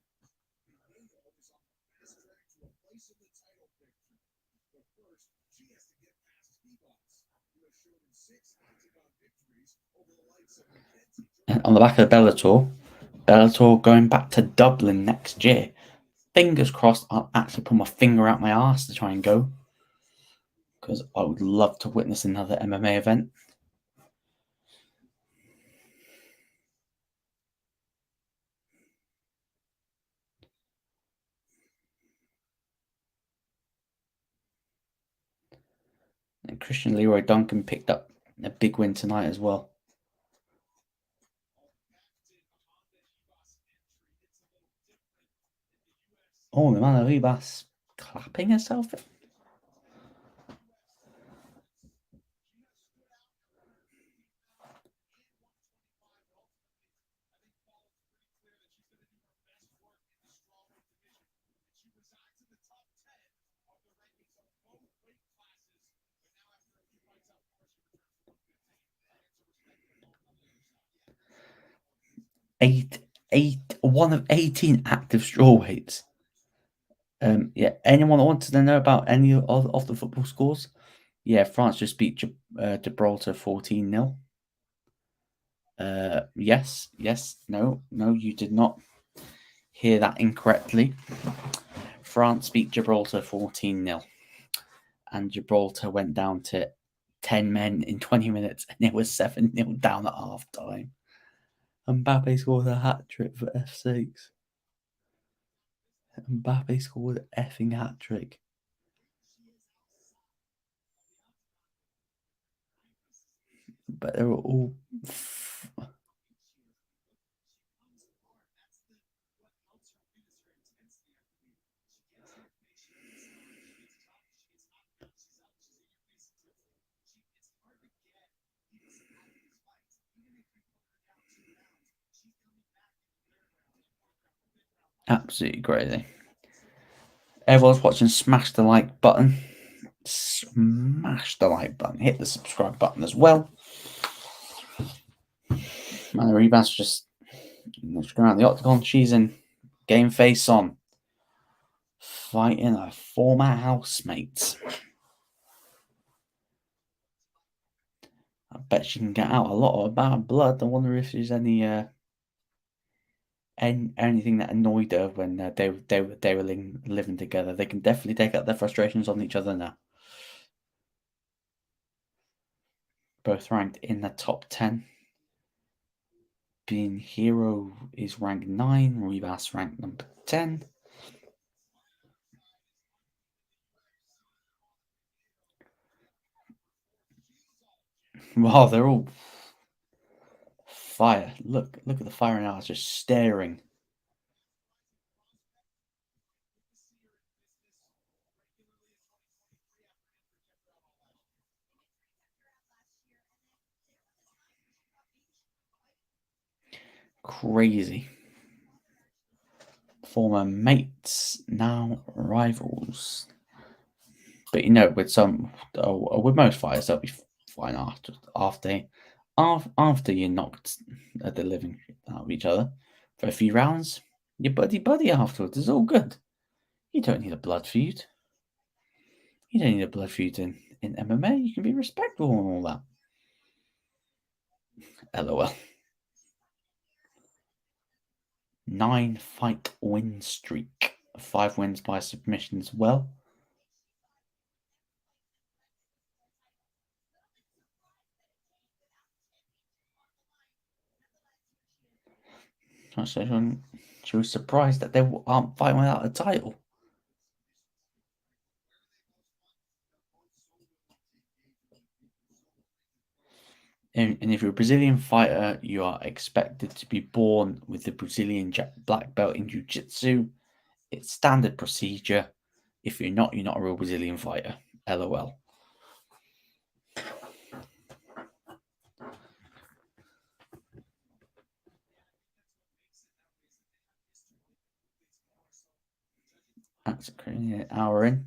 And on the back of the Bellator going back to Dublin next year. Fingers crossed, I'll actually put my finger out my arse to try and go. Because I would love to witness another MMA event. And Christian Leroy Duncan picked up a big win tonight as well. Oh, Emmanuel Ribas clapping herself. One of 18 active strawweights. Yeah, anyone that wanted to know about any of the football scores? Yeah, France just beat Gibraltar 14-0. Yes, no, you did not hear that incorrectly. France beat Gibraltar 14-0. And Gibraltar went down to 10 men in 20 minutes, and it was 7-0 down at half time. Mbappe scored a hat trick for F6. Mbappe scored an effing hat trick. But they were all. Absolutely crazy. Everyone's watching, smash the like button. smash the like button, hit the subscribe button as well. Man, Rebus just going around the octagon. She's in game face on, fighting a former housemate. I bet she can get out a lot of bad blood. I wonder if there's anything that annoyed her when they were living together. They can definitely take out their frustrations on each other now. Both ranked in the top 10. Being Hero is ranked 9, Rebus ranked number 10. Wow, they're all fire. Look at the fire now. It's just staring. Crazy. Former mates, now rivals. But with with most fighters, they'll be fine after you knocked the living out of each other for a few rounds. You're buddy afterwards. It's all good. You don't need a blood feud. You don't need a blood feud in MMA. You can be respectful and all that. LOL. 9-fight win streak. 5 wins by submission as well. She was surprised that they aren't fighting without a title. And if you're a Brazilian fighter, you are expected to be born with the Brazilian black belt in Jiu-Jitsu. It's standard procedure. If you're not a real Brazilian fighter. LOL. That's an hour in.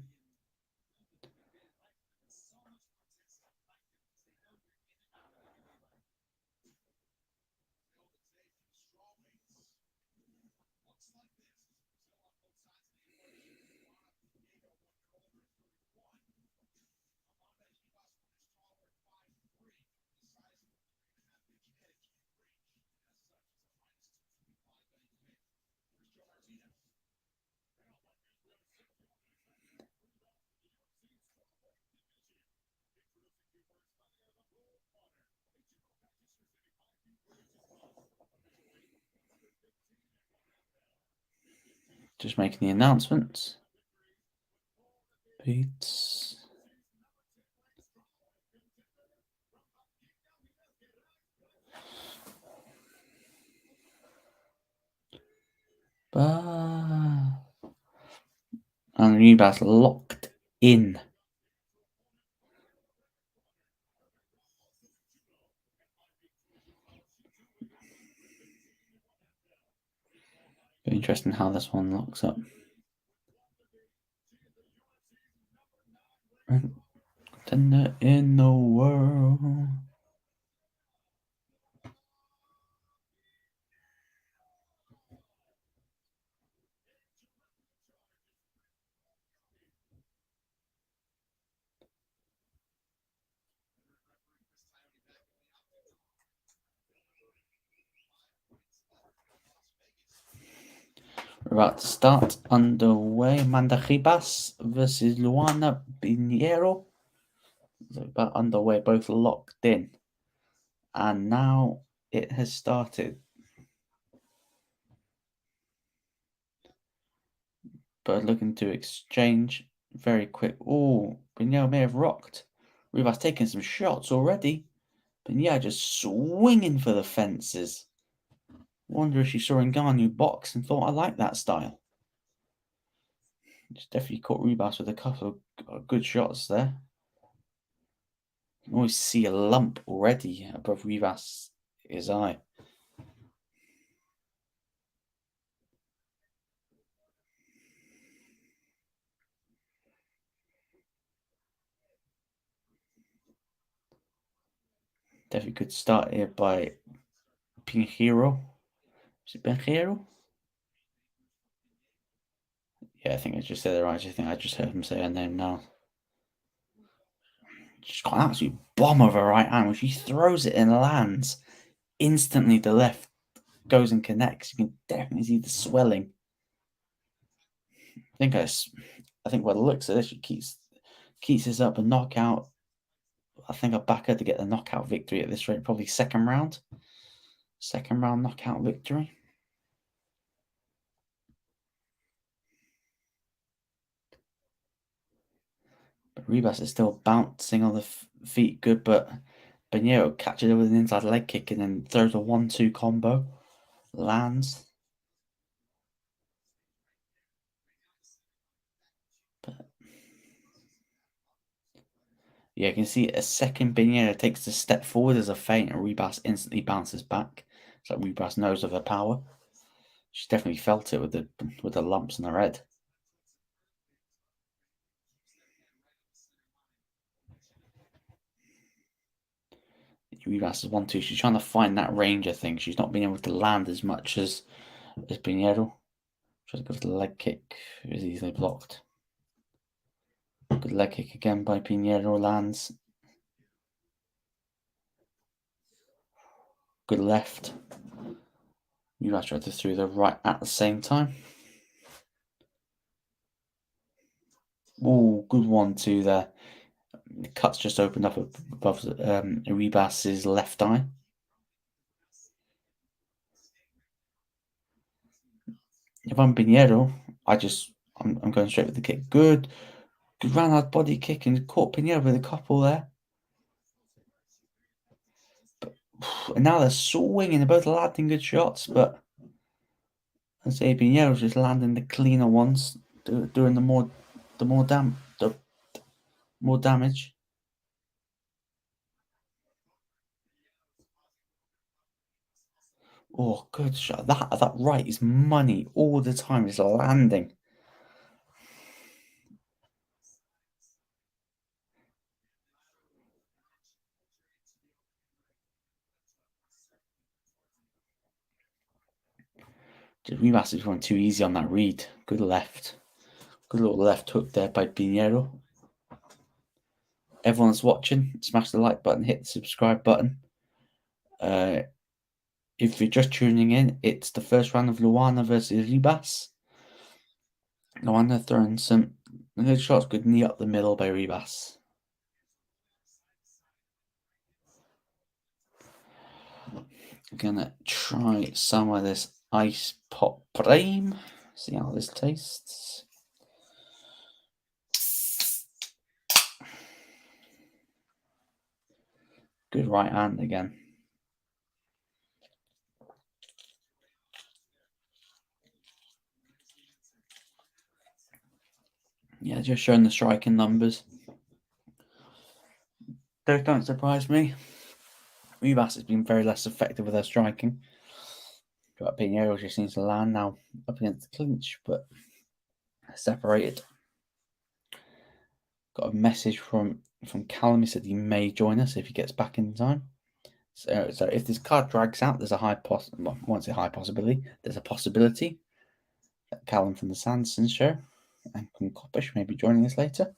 Just making the announcements. Beats. And Rebus locked in. Be interesting how this one locks up. Contender in the world. We're about to start underway. Amanda Ribas versus Luana Pinheiro. So about underway, both locked in. And now it has started. But looking to exchange very quick. Oh, Pinheiro may have rocked. Ribas taking some shots already. Pinheiro just swinging for the fences. Wonder if she saw Ngannou box and thought, I like that style. Just definitely caught Ribas with a couple of good shots there. You can always see a lump already above Ribas' eye. Definitely good start here by Pinheiro. Is it Pinheiro? Yeah, I think I just said it right. I think I just heard him say her name now. She's got an absolute bomb of a right hand. When she throws it and lands, instantly the left goes and connects. You can definitely see the swelling. I think by the looks of this, she keeps this up a knockout. I think I'll back her to get the knockout victory at this rate. Probably second round knockout victory. But Ribas is still bouncing on the feet good, but Pinheiro catches it with an inside leg kick and then throws a 1-2 combo. Lands. But yeah, you can see a second Pinheiro takes a step forward as a feint and Ribas instantly bounces back. So Ribas knows of her power. She's definitely felt it with the lumps in her head. Ribas is 1-2. She's trying to find that range, I think. She's not being able to land as much as Pinheiro. Tries to go for the leg kick. It was easily blocked. Good leg kick again by Pinheiro. Lands. Good left. Ribas tried to throw the right at the same time. Oh, good 1-2 there. The cut's just opened up above Ribas's left eye. If I'm Pinheiro, I'm going straight with the kick. Good round body kick and caught Pinheiro with a couple there. And now they're swinging. They're both landing good shots, but I say Pinheiro's just landing the cleaner ones, doing the more damage. Oh, good shot! That right is money all the time. It's landing. Just Ribas is going too easy on that read. Good left. Good little left hook there by Pinheiro. Everyone's watching. Smash the like button, hit the subscribe button. If you're just tuning in, it's the first round of Luana versus Ribas. Luana throwing some good shots, good knee up the middle by Ribas. I'm gonna try some of this Ice Pop Prime. See how this tastes. Good right hand again. Yeah, just showing the striking numbers. Those don't surprise me. Ribas has been very less effective with her striking. But Pinheiro just needs to land now up against the clinch, but separated. Got a message from Callum. He said he may join us if he gets back in time. So if this card drags out, there's a high possibility. There's a possibility that Callum from the Sanderson Show and Coppish may be joining us later.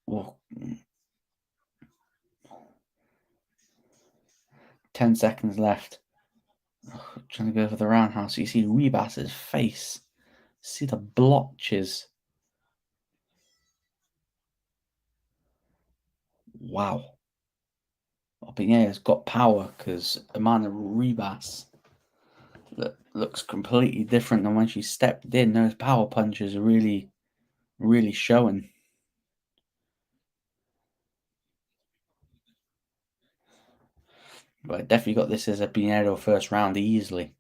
Oh, 10 seconds left. Oh, trying to go for the roundhouse. You see Ribas's face. See the blotches. Wow. Pinheiro's got power because Amanda Ribas looks completely different than when she stepped in. Those power punches are really, really showing. But I definitely got this as a Pinheiro first round easily.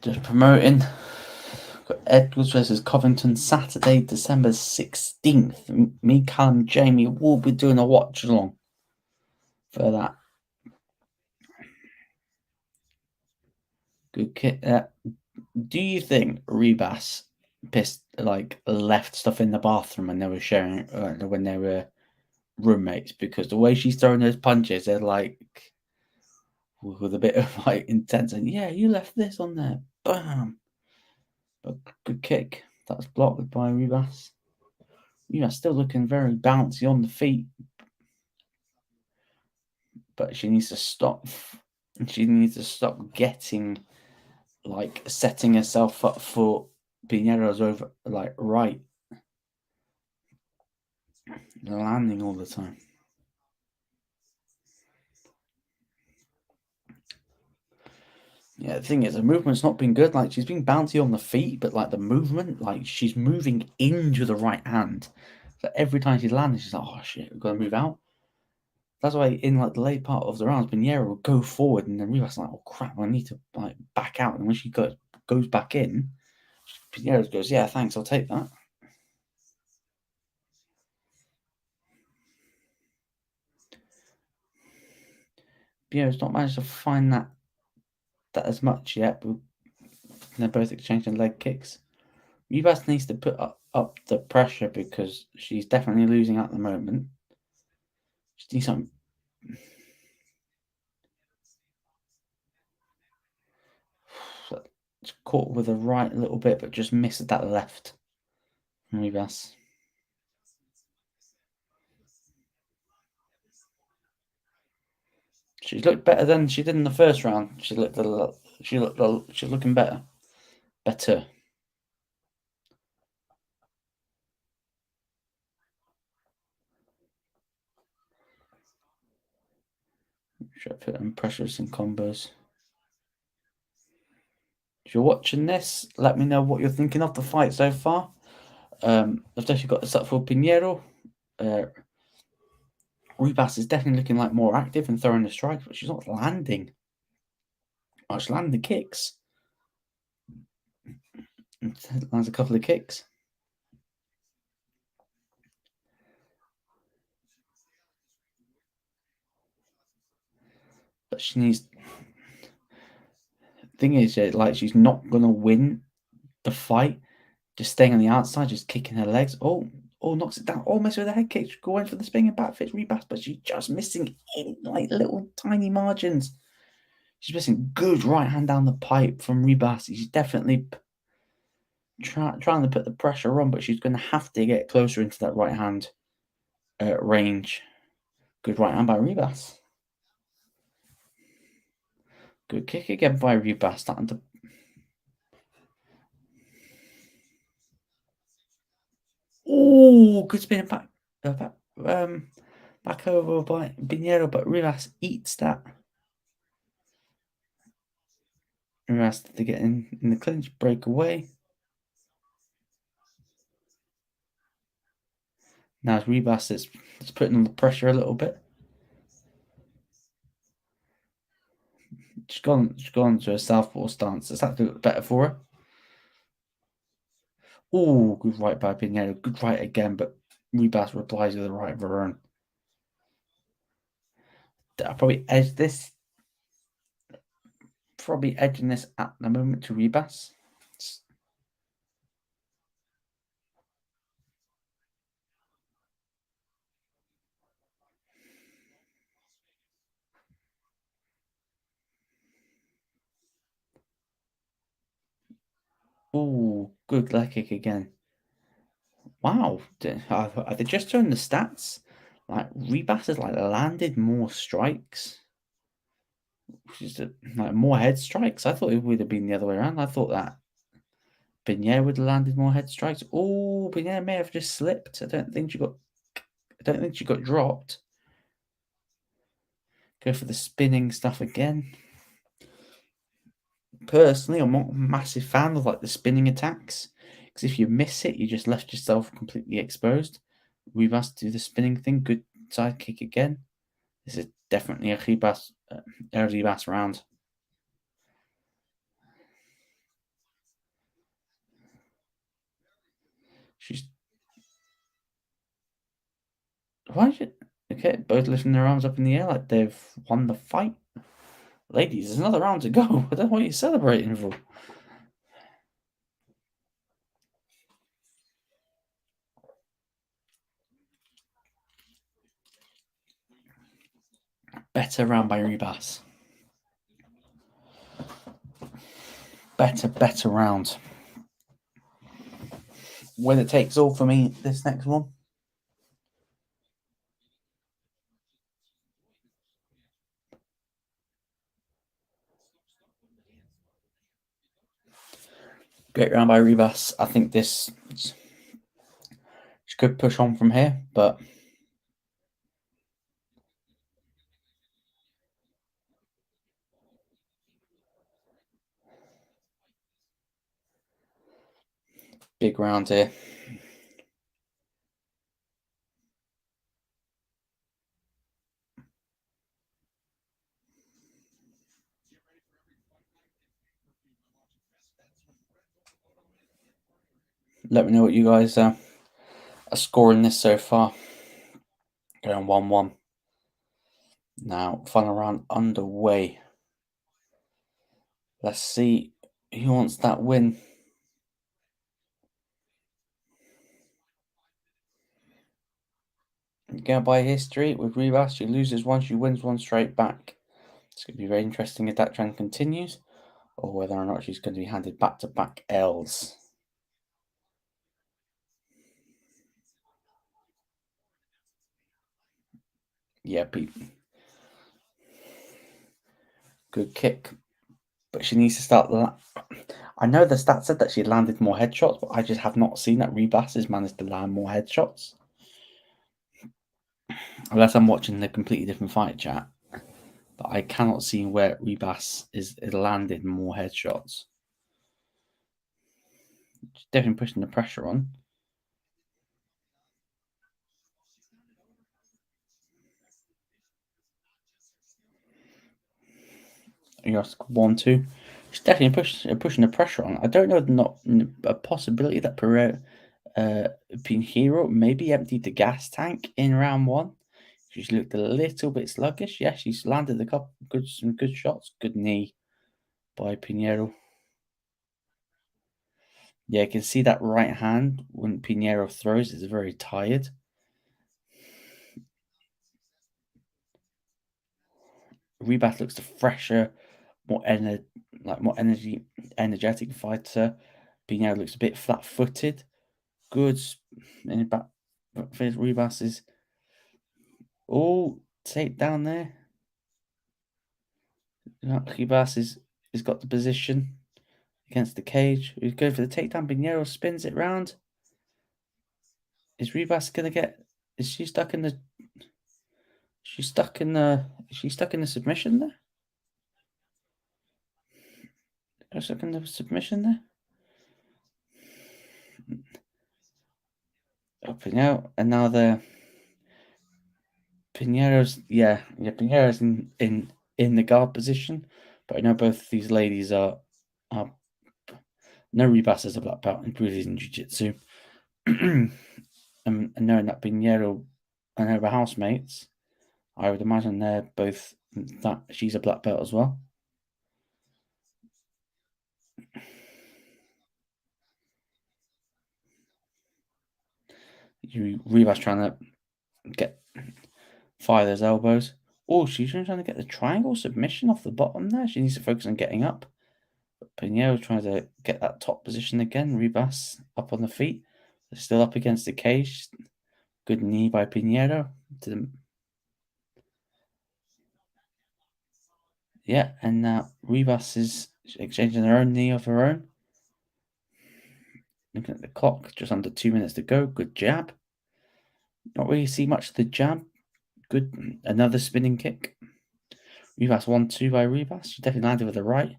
Just promoting. Got Edwards versus Covington Saturday, December 16th. Me, Callum, Jamie will be doing a watch along for that. Good kit. Do you think Rebus left stuff in the bathroom when they were sharing when they were roommates? Because the way she's throwing those punches, they're like with a bit of like intense. And yeah, you left this on there. Bam. But good kick. That was blocked by Rebus. Rebus still looking very bouncy on the feet, but she needs to stop. She needs to stop getting setting herself up for Pinheiro's over right landing all the time. Yeah, the thing is, the movement's not been good. Like, she's been bouncy on the feet, but the movement, she's moving into the right hand. So every time she's landing, she's like, "Oh shit, we've got to move out." That's why in the late part of the rounds, Pinheiro will go forward, and then Rivas like, "Oh crap, I need to back out." And when she goes back in, Pinheiro goes, "Yeah, thanks, I'll take that." Pinheiro's not managed to find that as much yet, but they're both exchanging leg kicks. Rivas needs to put up the pressure because she's definitely losing at the moment. She needs something. It's caught with a right a little bit, but just missed that left. Rivas. She's looked better than she did in the first round. She's looking better. Better. Should I put in pressures and combos? If you're watching this, let me know what you're thinking of the fight so far. I've definitely got this up for Pinheiro. Ribas is definitely looking like more active and throwing the strikes, but she's not landing. Oh, she's landing the kicks. Lands a couple of kicks. But she needs. Thing is, she's not gonna win the fight. Just staying on the outside, just kicking her legs. Oh, knocks it down. Almost with a head kick. Going for the spinning back fits Rebus, but she's just missing in little tiny margins. She's missing good right hand down the pipe from Rebus. She's definitely trying to put the pressure on, but she's going to have to get closer into that right hand range. Good right hand by Rebus. Good kick again by Rebus. Starting to. Oh, good spinning back. Back over by Pinheiro, but Rivas eats that. Rivas to get in the clinch, break away. Now it's Rivas that's putting on the pressure a little bit. She's gone to a southpaw stance. Does that look better for her? Oh, good right by Pinheiro. Good right again, but Ribas replies with a right of her own. I'll probably edge this. Probably edging this at the moment to Rebus. Oh, good leg kick again. Wow. Are they just showing the stats? Rebus has landed more strikes. Which is more head strikes. I thought it would have been the other way around. I thought that Pinheiro would have landed more head strikes. Oh, Pinheiro may have just slipped. I don't think she got dropped. Go for the spinning stuff again. Personally, I'm not a massive fan of like the spinning attacks, because if you miss it, you just left yourself completely exposed. Ribas do the spinning thing. Good side kick again. This is definitely a Ribas round. Why is it? Okay, both lifting their arms up in the air like they've won the fight. Ladies, there's another round to go. I don't know what you're celebrating for. Better round by Ribas. Better round. Winner takes all for me, this next one. Great round by Ribas. I think this she could push on from here, but big round here. Let me know what you guys are scoring this so far. Going 1-1. Now, final round underway. Let's see who wants that win. Go by history with Ribas. She loses one, she wins one straight back. It's going to be very interesting if that trend continues, or whether or not she's going to be handed back-to-back L's. Yeah, Pete. Good kick. But she needs to start I know the stat said that she landed more headshots, but I just have not seen that Ribas has managed to land more headshots. Unless I'm watching the completely different fight chat. But I cannot see where Ribas is landed more headshots. She's definitely pushing the pressure on. You ask 1-2. She's definitely pushing the pressure on. I don't know, not a possibility that Pinheiro maybe emptied the gas tank in round 1. She's looked a little bit sluggish. Yeah, she's landed some good shots. Good knee by Pinheiro. Yeah, you can see that right hand when Pinheiro throws is very tired. Ribas looks the fresher, more energetic fighter. Pinheiro looks a bit flat-footed. Good in the back. Ribas is take down there. Ribas has got the position against the cage. He's going for the takedown. Pinheiro spins it round. Is Ribas gonna get? Is she stuck in the? She's stuck in the. Is she stuck in the submission there? Stuck in the submission there. Up and out, and now the Pinheiro's Pinheiro's in the guard position, but I know both these ladies are no Ribas has a black belt in Brazilian Jiu-Jitsu. And knowing that Pinheiro and her housemates, I would imagine they're both that she's a black belt as well. Ribas trying to fire those elbows. Oh, she's trying to get the triangle submission off the bottom there. She needs to focus on getting up. But Pinheiro trying to get that top position again. Ribas up on the feet. They're still up against the cage. Good knee by Pinheiro. Yeah, and now Ribas is exchanging her own knee of her own. Looking at the clock, just under 2 minutes to go. Good jab. Not really see much of the jab. Good. Another spinning kick. Rivas 1-2 by Rivas. She definitely landed with the right.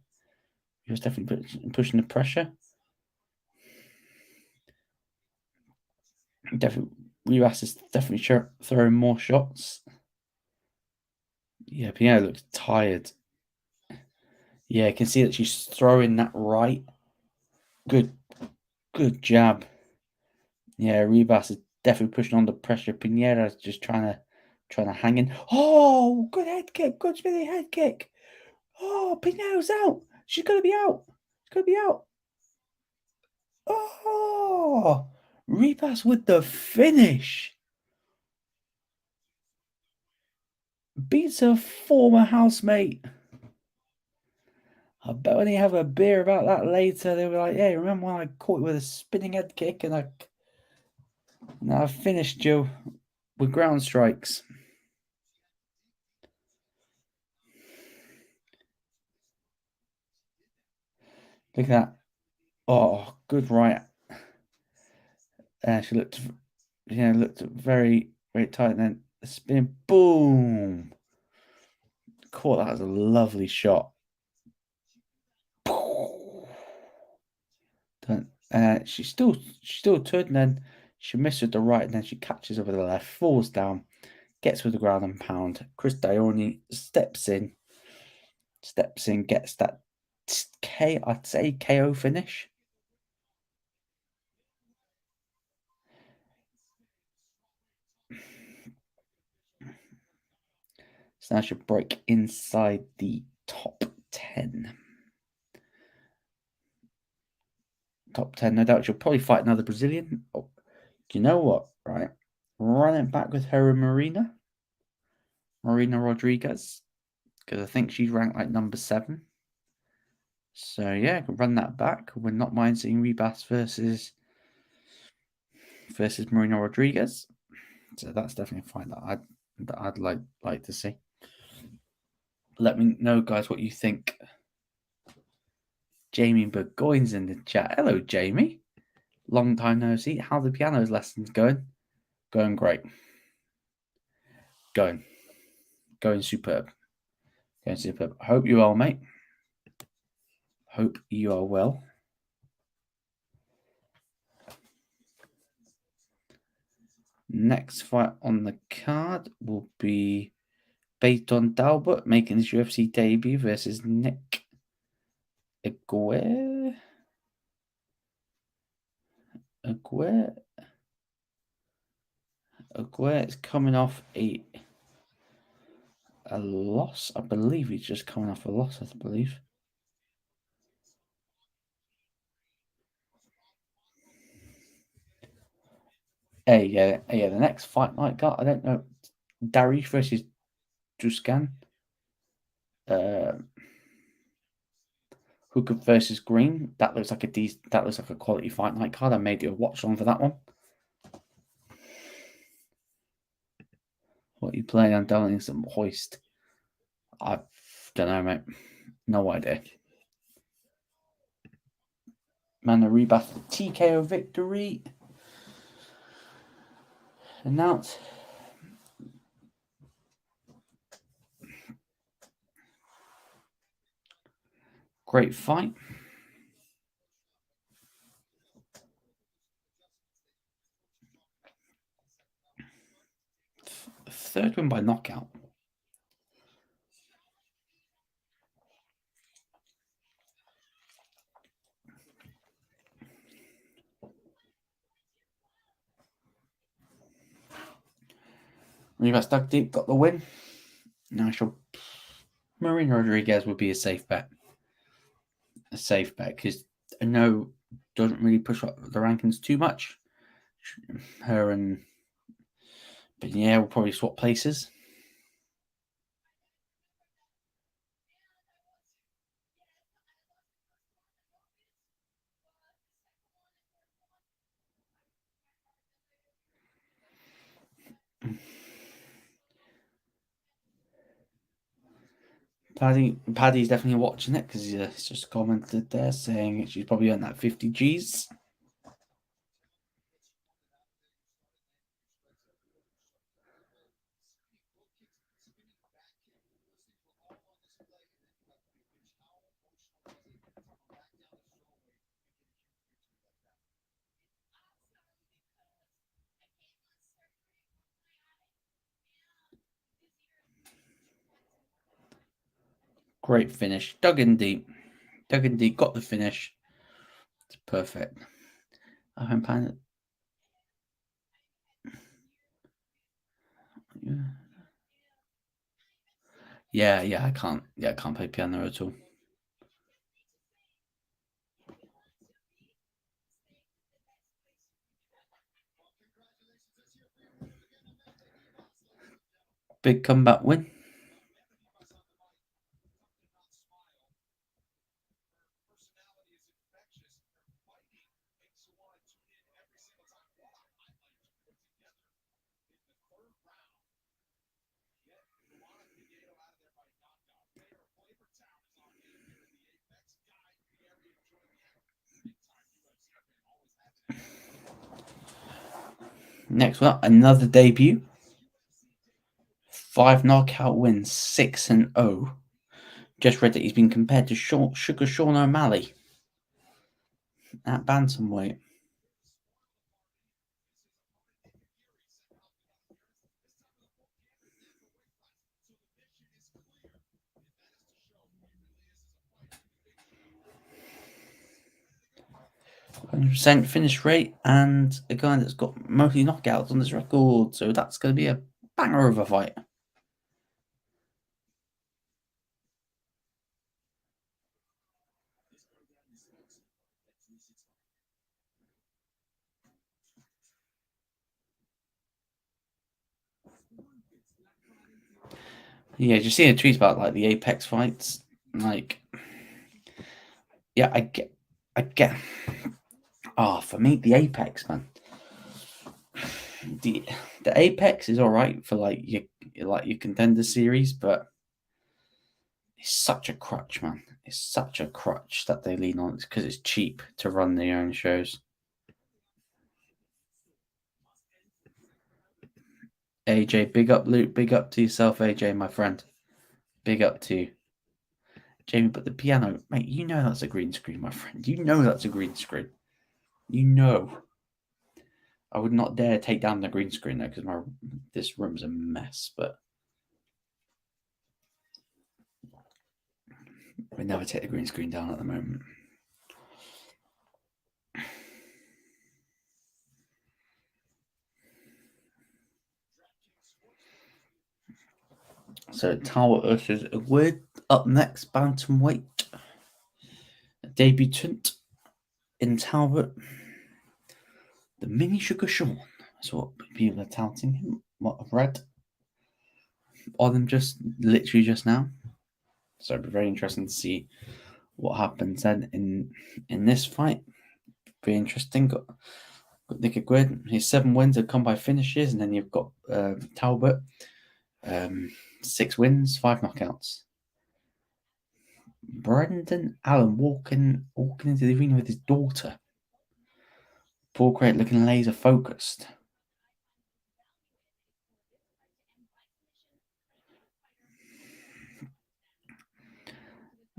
He was definitely pushing the pressure. Rivas is definitely throwing more shots. Yeah, Pinheiro looks tired. Yeah, I can see that she's throwing that right. Good jab. Yeah, Rivas is definitely pushing on the pressure. Pinheiro is just trying to hang in. Oh, good head kick. Good spinning head kick. Oh, Pinheiro's out. She's gonna be out. She's gonna be out. Oh, Rivas with the finish. Beats her former housemate. I bet when they have a beer about that later, they were like, "Hey, remember when I caught you with a spinning head kick and I finished you with ground strikes?" Look at that. Oh, good right. She looked very, very tight. And then the spin, boom. Caught that as a lovely shot. She still turned, and then she missed with the right, and then she catches over the left, falls down, gets with the ground and pound. Chris Dione steps in, gets that I'd say KO finish. So now she'll break inside the top 10. Top 10, no doubt. She'll probably fight another Brazilian. Oh, do you know what? Right. Run it back with her and Marina Rodriguez. Because I think she's ranked like number 7. So yeah, I can run that back. Would not mind seeing Rebas versus Marina Rodriguez. So that's definitely a fight that I'd like to see. Let me know, guys, what you think. Jamie Burgoyne's in the chat. Hello, Jamie. Long time no see. How the piano's lessons going? Going great. Going superb. Going superb. Hope you are, mate. Hope you are well. Next fight on the card will be Peyton Talbot making his UFC debut versus Nick Aguirre. Aguirre is coming off a loss. I believe he's just coming off a loss, I believe. Yeah, the next fight night got, I don't know, Darish versus Juskan. Hooker versus Green. That looks like a quality fight night card. I made you a watch on for that one. What are you playing on Darlington Hoist? I don't know, mate. No idea. Mana Rebus TKO victory. Announced. Great fight. Third win by knockout. Rivas dug deep, got the win. Now Marina Rodriguez would be a safe bet. Because I know doesn't really push up the rankings too much. But yeah, we'll probably swap places. Paddy's definitely watching it because he's just commented there saying she's probably on that 50 Gs. Great finish. Dug in deep, got the finish. It's perfect. I'm planning. Yeah, I can't play piano at all. Big comeback win. Next one, another debut. 5 knockout wins, 6-0. Just read that he's been compared to Sugar Sean O'Malley at bantamweight. %, finish rate, and a guy that's got mostly knockouts on his record, so that's going to be a banger of a fight. Yeah, just seeing a tweet about like the Apex fights, like, yeah, I get. For me, the Apex, man. The Apex is all right for like your contender series, but it's such a crutch, man. It's such a crutch that they lean on. It's because it's cheap to run their own shows. AJ, big up, Luke. Big up to yourself, AJ, my friend. Big up to you. Jamie, but the piano, mate, you know that's a green screen, my friend. You know that's a green screen. You know. I would not dare take down the green screen though, because this room's a mess, but we never take the green screen down at the moment. So Tower versus Wood up next, bantamweight. A debutant in Talbot. The mini Sugar Sean. That's what people are touting him. What I've read on him literally just now. So it'll be very interesting to see what happens then in this fight. Very interesting. Got Nick Agüed. His 7 wins have come by finishes, and then you've got Talbot. 6 wins, 5 knockouts. Brendan Allen walking into the arena with his daughter. Paul Craig looking laser focused.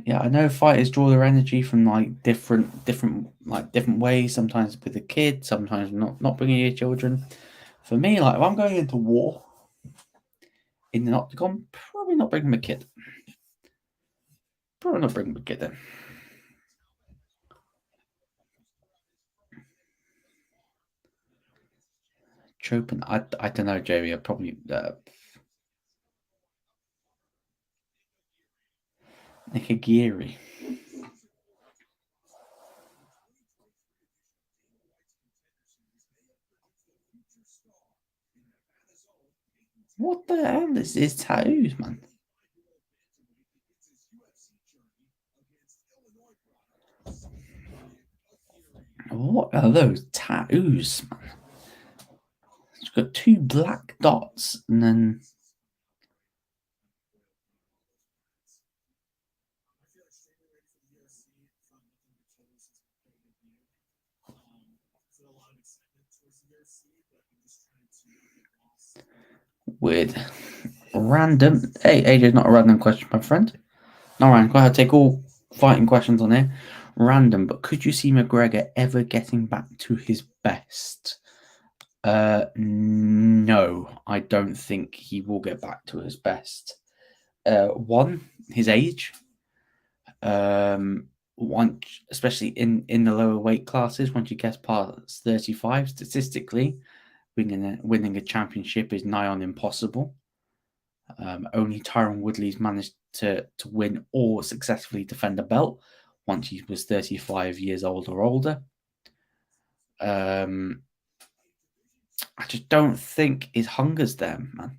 Yeah, I know fighters draw their energy from like different ways. Sometimes with a kid, sometimes not bringing your children. For me, like if I'm going into war in an octagon, probably not bringing my kid. Probably not bringing my kid in. Chopin, I don't know, Jamie. I probably Nikagiri. What the hell is his tattoos, man? What are those tattoos, man? It's got 2 black dots and then. Weird. Random. Hey, AJ's not a random question, my friend. No, Ryan, go ahead. Take all fighting questions on here. Random, but could you see McGregor ever getting back to his best? No, I don't think he will get back to his best. One, his age. Once, especially in the lower weight classes, once you get past 35, statistically, winning a championship is nigh on impossible. Only Tyron Woodley's managed to win or successfully defend a belt once he was 35 years old or older. I just don't think his hunger's there, man.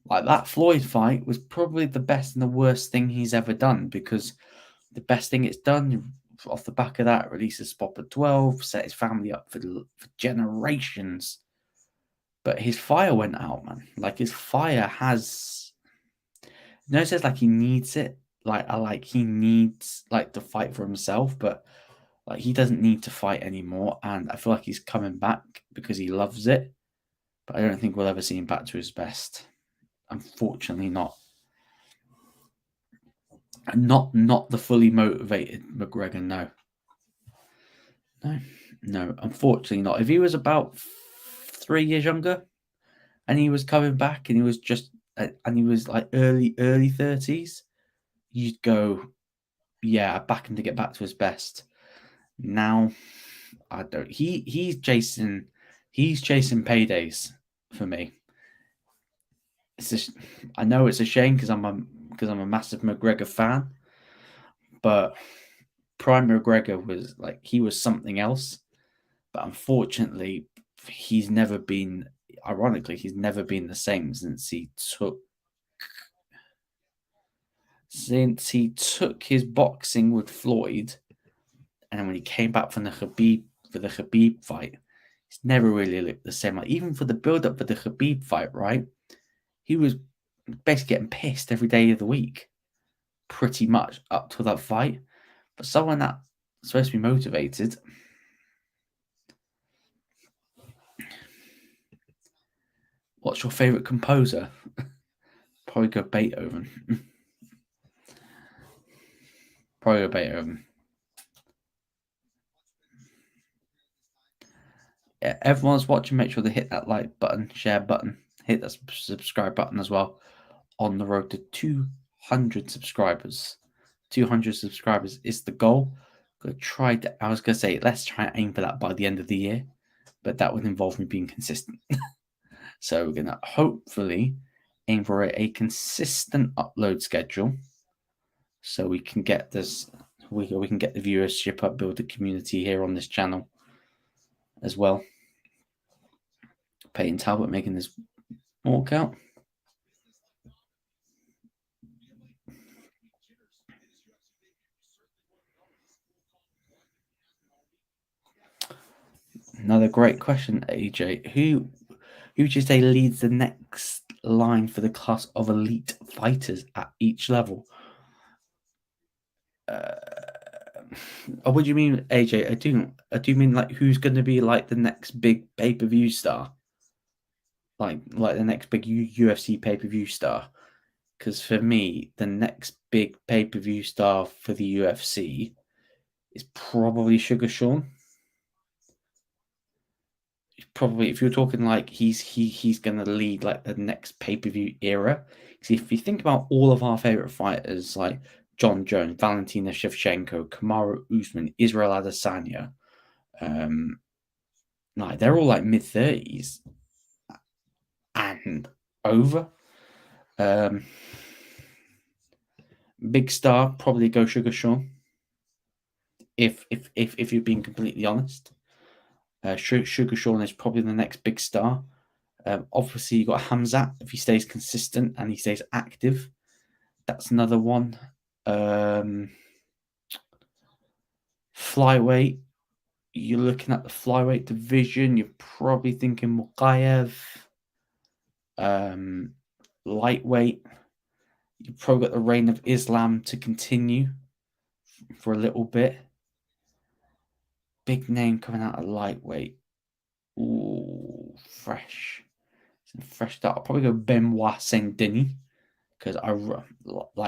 Like, that Floyd fight was probably the best and the worst thing he's ever done, because the best thing it's done off the back of that, release a spot at 12, set his family up for generations. But his fire went out, man. Like, his fire has. No, it says like he needs it. Like he needs like to fight for himself, but like he doesn't need to fight anymore. And I feel like he's coming back because he loves it. But I don't think we'll ever see him back to his best. Unfortunately, not. Not the fully motivated McGregor. No. Unfortunately, not. If he was about 3 years younger, and he was coming back, and he was and he was like early 30s, you'd go, yeah, back him to get back to his best. Now, I don't. He's chasing paydays for me. It's just, I know it's a shame because I'm a massive McGregor fan, but Prime McGregor was like, he was something else. But unfortunately, he's never been. Ironically, he's never been the same since he took his boxing with Floyd, and when he came back from the Khabib fight, he's never really looked the same. Like, even for the build up for the Khabib fight, right? He was basically getting pissed every day of the week, pretty much up to that fight. But someone that's supposed to be motivated. What's your favorite composer? Probably go Beethoven. Yeah, everyone's watching. Make sure they hit that like button, share button, hit that subscribe button as well. On the road to 200 subscribers. 200 subscribers is the goal. I was gonna say, let's try and aim for that by the end of the year, but that would involve me being consistent. So we're gonna hopefully aim for a consistent upload schedule, so we can get this. We can get the viewership up, build the community here on this channel as well. Peyton Talbot making this walkout. Another great question, AJ. Who would you say leads the next line for the class of elite fighters at each level? What do you mean, AJ? I do mean like who's going to be like the next big pay-per-view star, like the next big UFC pay-per-view star. Because for me, the next big pay-per-view star for the UFC is probably Sugar Sean. Probably, if you're talking like he's going to lead like the next pay-per-view era. Because if you think about all of our favorite fighters like John Jones, Valentina Shevchenko, Kamaru Usman, Israel Adesanya, like they're all like mid-30s and over. Big star, probably go Sugar Sean. If you're being completely honest, Sugar Sean is probably the next big star. Obviously, you got Hamzat. If he stays consistent and he stays active, that's another one. Flyweight. You're looking at the flyweight division. You're probably thinking Mukayev. Lightweight. You've probably got the reign of Islam to continue for a little bit. Big name coming out of lightweight. Ooh, fresh start. I'll probably go Benoit Saint-Denis, because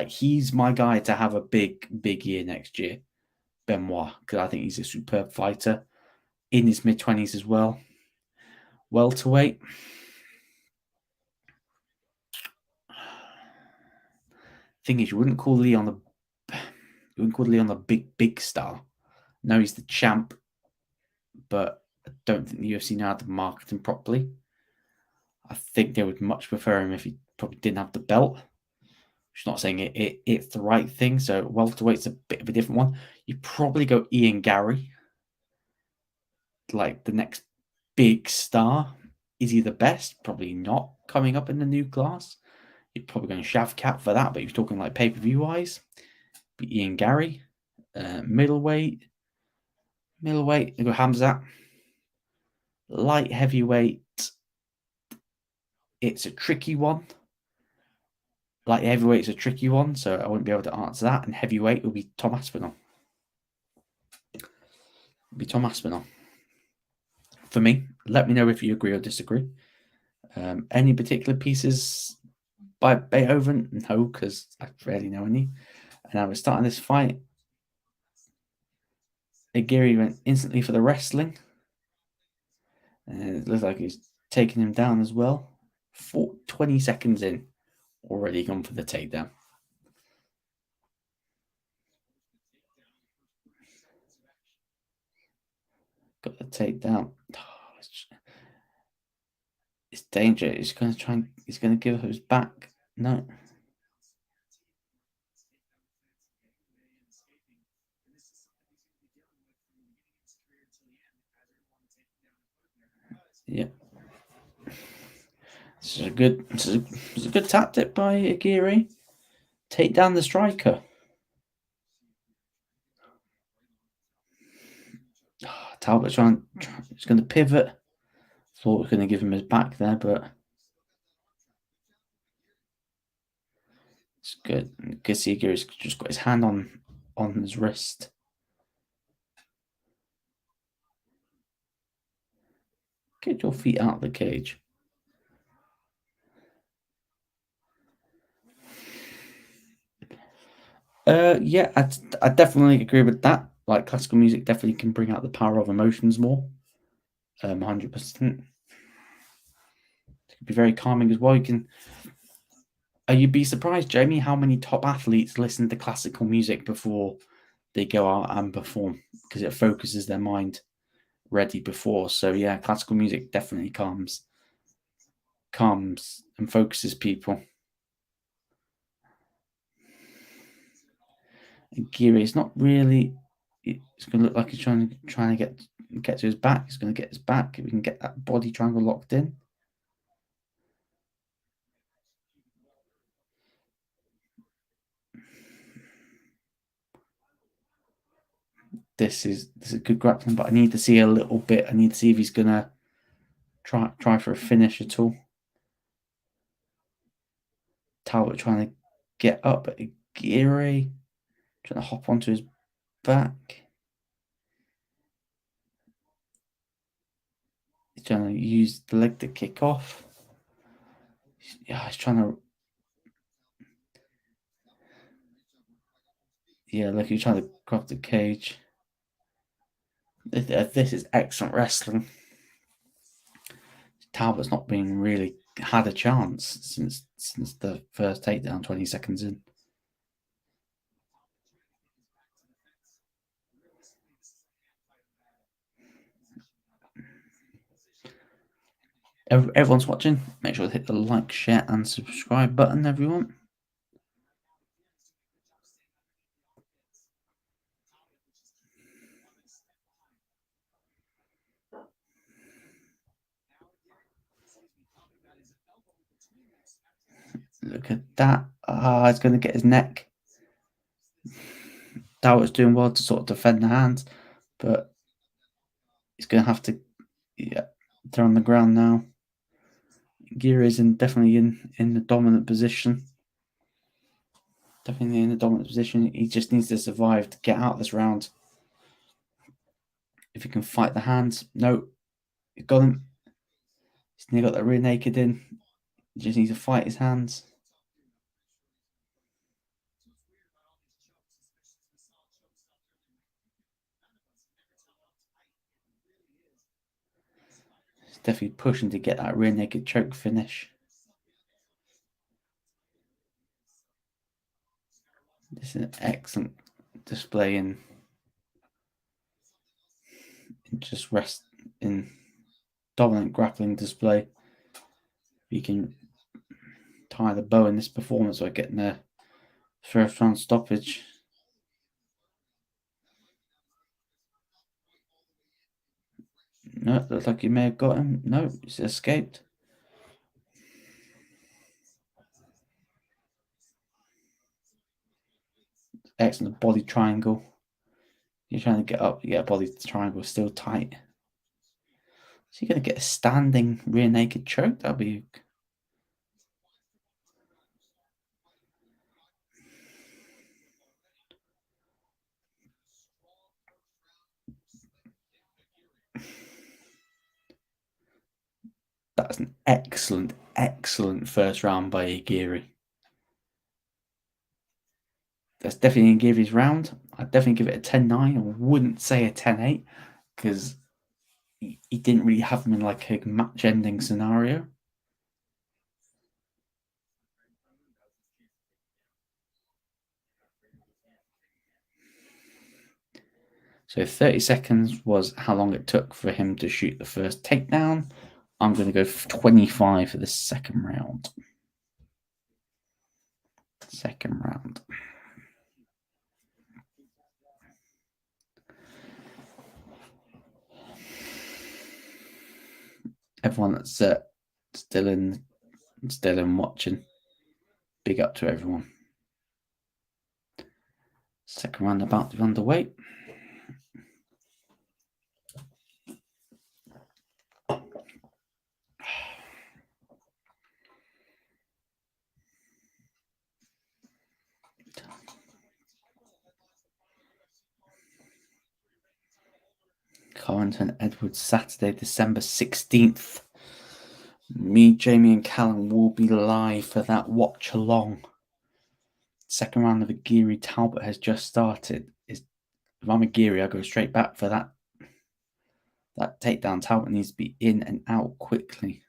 he's my guy to have a big year next year. Benoit, because I think he's a superb fighter in his mid-20s as well. Welterweight. Thing is, you wouldn't call Leon called Leon a big star. No, he's the champ, but I don't think the UFC know how to market him properly. I think they would much prefer him if he probably didn't have the belt. Which is not saying it's the right thing. So welterweight's a bit of a different one. You probably go Ian Gary, like the next big star. Is he the best? Probably not. Coming up in the new class, you're probably going to Shavkat for that. But if you're talking like pay-per-view wise, be Ian Gary. Middleweight, you go Hamzat. Light heavyweight, it's a tricky one. Light heavyweight's a tricky one, so I wouldn't be able to answer that. And heavyweight will be Tom Aspinall. For me, let me know if you agree or disagree. Any particular pieces by Beethoven? No, because I rarely know any. And I was starting this fight. Aguirre went instantly for the wrestling. And it looks like he's taking him down as well. 20 seconds in, already gone for the takedown. Got the takedown. Oh, it's danger. He's going to try. He's going to give his back. No. Yeah. This is a good tactic by Aguirre. Take down the striker. Oh, Talbot's he's going to pivot. Thought was going to give him his back there, but it's good. You can see Aguirre's just got his hand on his wrist. Get your feet out of the cage. Yeah, I definitely agree with that. Like classical music definitely can bring out the power of emotions more. 100%. It could be very calming as well. You'd be surprised, Jamie, how many top athletes listen to classical music before they go out and perform because it focuses their mind ready before. So yeah, classical music definitely calms and focuses people. And Geary is not really. It's going to look like he's trying to get to his back. He's going to get his back. If we can get that body triangle locked in. This is a good grappling, but I need to see a little bit. I need to see if he's going to try for a finish at all. Talbot trying to get up at Aguirre, trying to hop onto his back. He's trying to use the leg to kick off. Yeah, he's trying to. Yeah, look, he's trying to grab the cage. This is excellent wrestling. Talbot's not been really had a chance since the first takedown 20 seconds in. Everyone's watching. Make sure to hit the like, share, and subscribe button, everyone. Look at that. He's going to get his neck. Talbot's doing well to sort of defend the hands, but he's going to have to. Yeah, they're on the ground now. Gear is definitely in the dominant position. Definitely in the dominant position. He just needs to survive to get out of this round. If he can fight the hands. No, he's got him. He's nearly got that rear naked in. He just needs to fight his hands. He's definitely pushing to get that rear naked choke finish. This is an excellent display in just rest in dominant grappling display. You can tie the bow in this performance by getting a first round stoppage. No, it looks like he may have got him. No, he's escaped. Excellent body triangle. You're trying to get up, you get a body triangle still tight. So you're going to get a standing rear naked choke. That'll be... That's an excellent, excellent first round by Aguirre. That's definitely Aguirre's round. I'd definitely give it a 10-9. I wouldn't say a 10-8 because he didn't really have him in like a match-ending scenario. So 30 seconds was how long it took for him to shoot the first takedown. I'm going to go for 25 for the second round. Second round. Everyone that's still in watching, big up to everyone. Second round about to be underway. Carrington Edwards, Saturday, December 16th. Me, Jamie, and Callum will be live for that watch along. Second round of Aguirre Talbot has just started. If I'm Aguirre, I go straight back for that takedown. Talbot needs to be in and out quickly.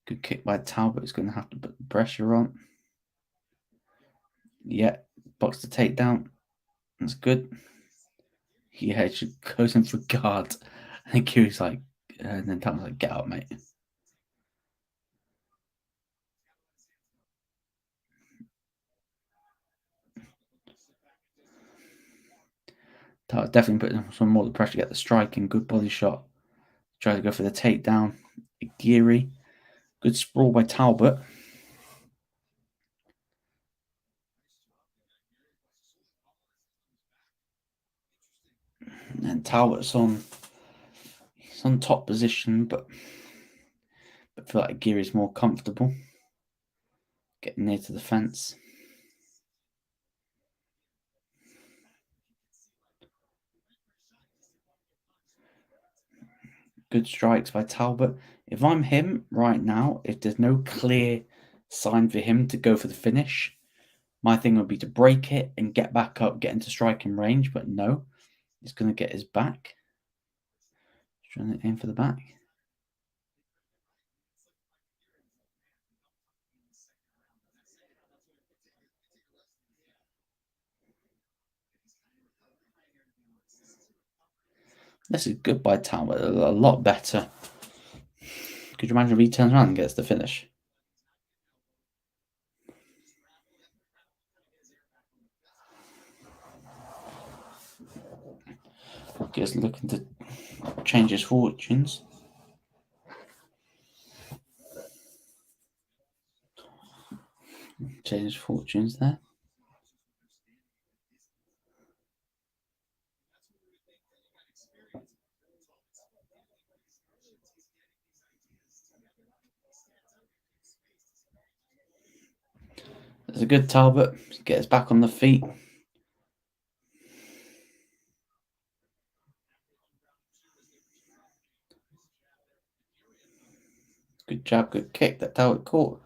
Good kick by Talbot. He's going to have to put the pressure on. Yeah, box the takedown. That's good. Yeah, it should goes in for guard. I think he was like, and then Talbot's like, get out, mate. Talbot definitely putting some more of the pressure to get the strike and good body shot. Try to go for the takedown. Aguirre. Good sprawl by Talbot. And Talbot's on top position, but I feel like Aguirre's more comfortable. Getting near to the fence. Good strikes by Talbot. If I'm him right now, if there's no clear sign for him to go for the finish, my thing would be to break it and get back up, get into striking range, but no. He's going to get his back. He's trying to aim for the back. This is good by Talbot, a lot better. Could you imagine if he turns around and gets the finish? Just looking to change his fortunes. Change his fortunes there. There's a good Talbot. Gets back on the feet. Good jab, good kick that Talbot caught.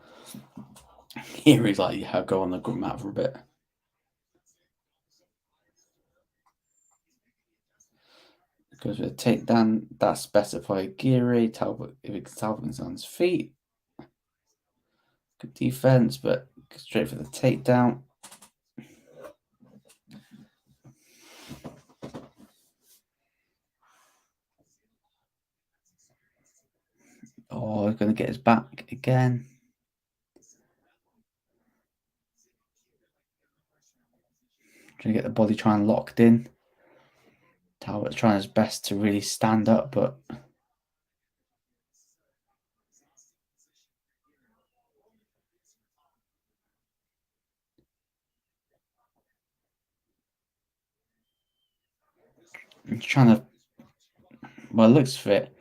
Here he's like, yeah, go on the good mat for a bit. Goes with a takedown. That's better for Aguirre. Talbot, if Talbot's on his feet. Good defense, but Straight for the takedown. Oh, he's going to get his back again. Trying to get the body trying locked in. Talbot's trying his best to really stand up, but he's trying to, well, it looks fit.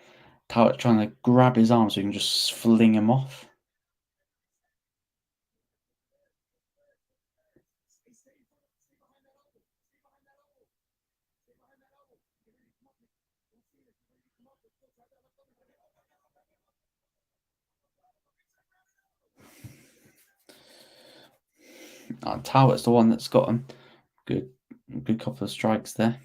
Talbot's trying to grab his arm so he can just fling him off. Talbot's the one that's got him. Good couple of strikes there.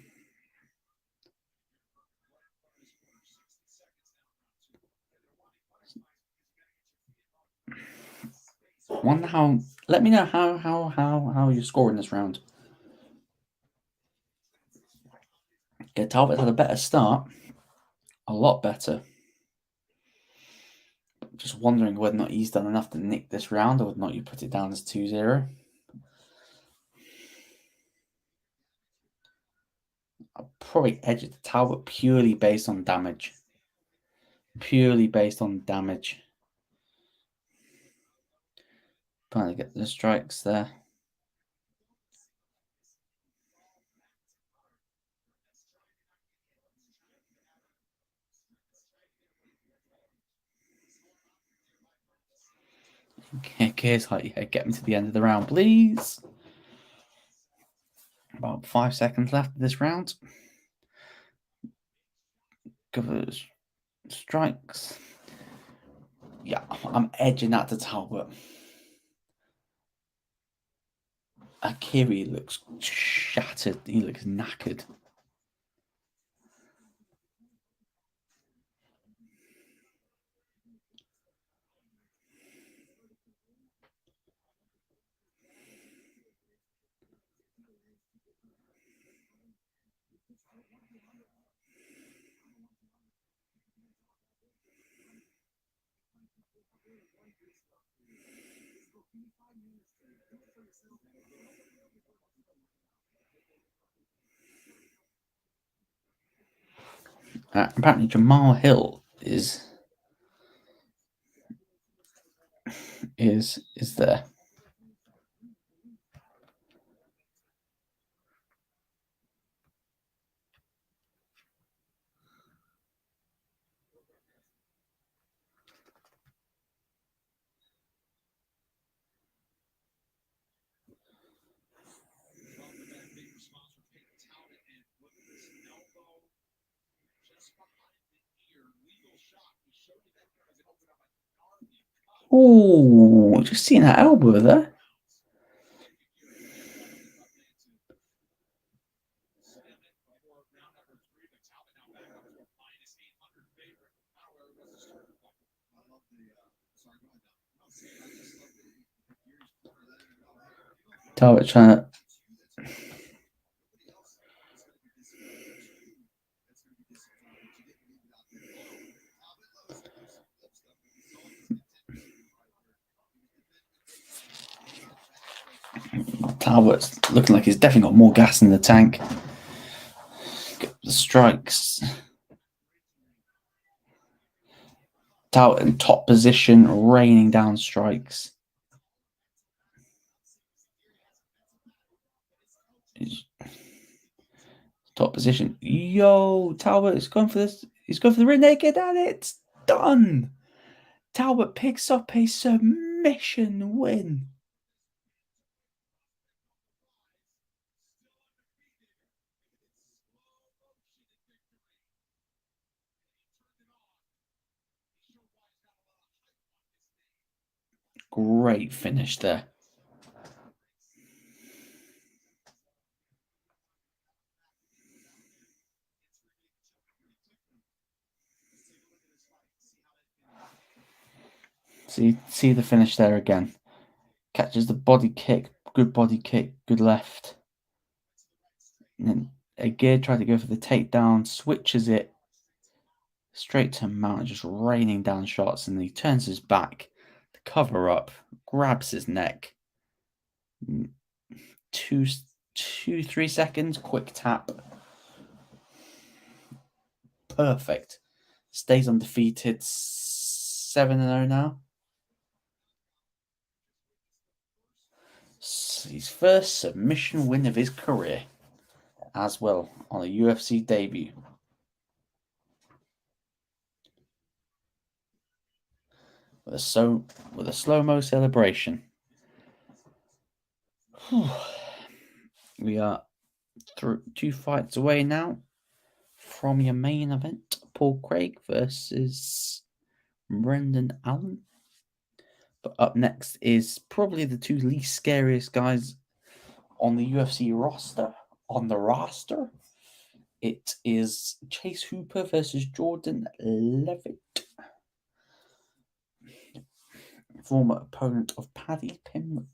Wonder how. Let me know how you're scoring this round. Yeah, Talbot had a better start, a lot better. Just wondering whether or not he's done enough to nick this round, or whether or not you put it down as 2-0. I'll probably edge it to Talbot purely based on damage. Trying to get the strikes there. Okay, it's like, yeah, get me to the end of the round, please. About 5 seconds left of this round. Cover strikes. Yeah, I'm edging that to Talbot. Akiri looks shattered. He looks knackered. Apparently, Jamal Hill is there. Oh, just seeing that elbow there. Talbot trying to. Talbot's looking like he's definitely got more gas in the tank. Get the strikes. Talbot in top position, raining down strikes. Top position. Yo, Talbot is going for this. He's going for the rear naked, and it's done. Talbot picks up a submission win. Great finish there. See the finish there again. Catches the body kick, good left. And then again, tried to go for the takedown, switches it straight to Mount, just raining down shots, and he turns his back to cover up, grabs his neck. 3 seconds, quick tap. Perfect. Stays undefeated, 7-0 now. His first submission win of his career, as well, on a UFC debut. With a slow-mo celebration. We are 2 fights away now from your main event. Paul Craig versus Brendan Allen. But up next is probably the 2 least scariest guys on the UFC roster. It is Chase Hooper versus Jordan Levitt. Former opponent of Paddy Pimblett.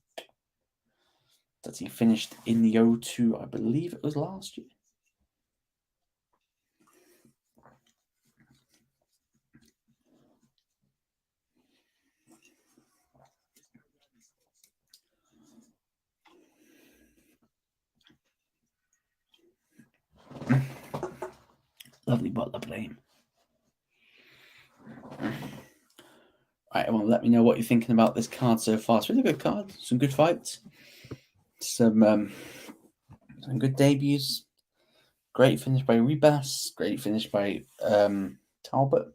That he finished in the O2, I believe it was last year. Lovely butler blame. Right, everyone, let me know what you're thinking about this card so far. It's a really good card. Some good fights. Some good debuts. Great finish by Rebus. Great finish by Talbot.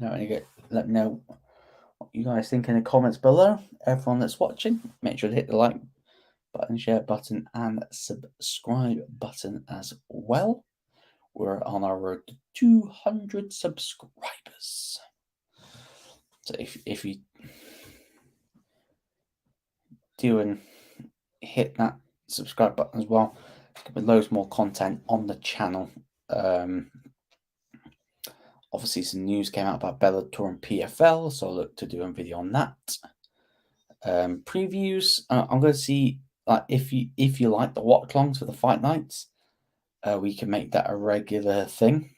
Let me know what you guys think in the comments below. Everyone that's watching, make sure to hit the like button, share button, and subscribe button as well. We're on our road to 200 subscribers. So if you do and hit that subscribe button as well, there'll be loads more content on the channel. Obviously, some news came out about Bellator and PFL, so I'll look to do a video on that. Previews. I'm going to see if you like the watch-alongs for the fight nights, we can make that a regular thing.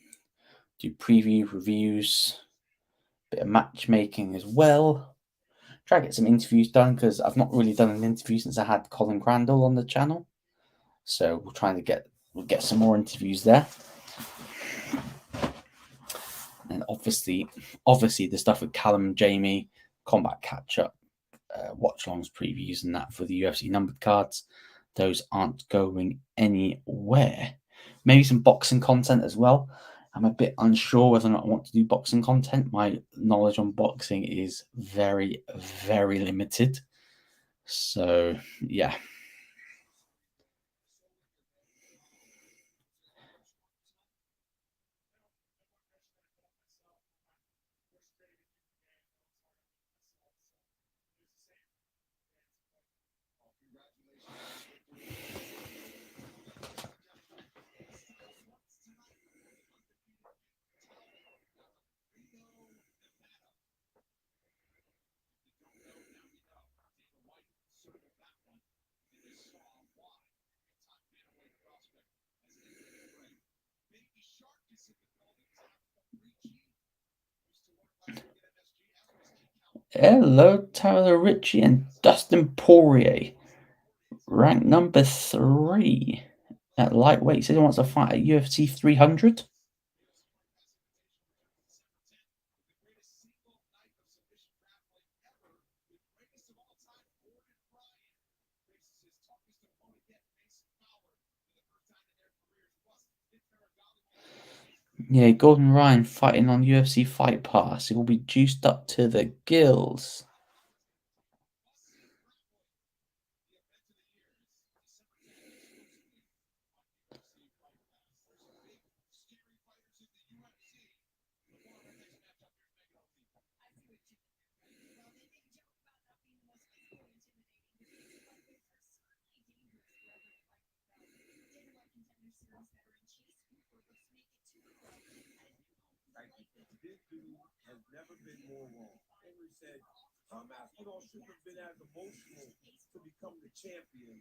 Do preview reviews, bit of matchmaking as well. Try to get some interviews done because I've not really done an interview since I had Colin Crandall on the channel. So we're trying to get some more interviews there. And obviously the stuff with Callum, Jamie, combat catch-up, watch-alongs, previews, and that for the UFC numbered cards. Those aren't going anywhere. Maybe some boxing content as well. I'm a bit unsure whether or not I want to do boxing content. My knowledge on boxing is very, very limited. So, yeah. Hello, Tyler Ritchie and Dustin Poirier. Ranked number 3 at lightweight. Says he wants to fight at UFC 300. Yeah, Gordon Ryan fighting on UFC Fight Pass. He will be juiced up to the gills. Tom Aspinall should have been as emotional to become the champion.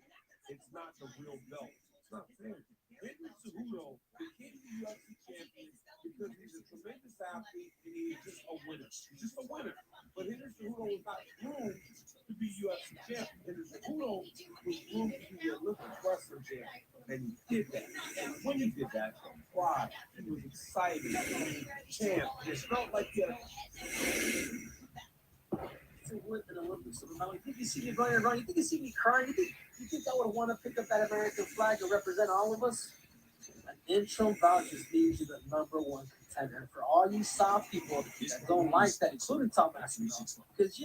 It's not the real belt. It's not fair. Henry Cejudo became the UFC champion because he's a tremendous athlete and he's just a winner. He's just a winner. But Henry Cejudo was not groomed to be UFC champion. Henry Cejudo was groomed to be the Olympic wrestling champion. And he did that. And when he did that, pride, he was excited. Champ. It felt like he had to win an Olympics silver medal. You think you see me running around? You think you see me crying? You think I would want to pick up that American flag and represent all of us? An interim bout just means you're the number one contender. And for all you South people that don't like that, including Tom Aspinall, because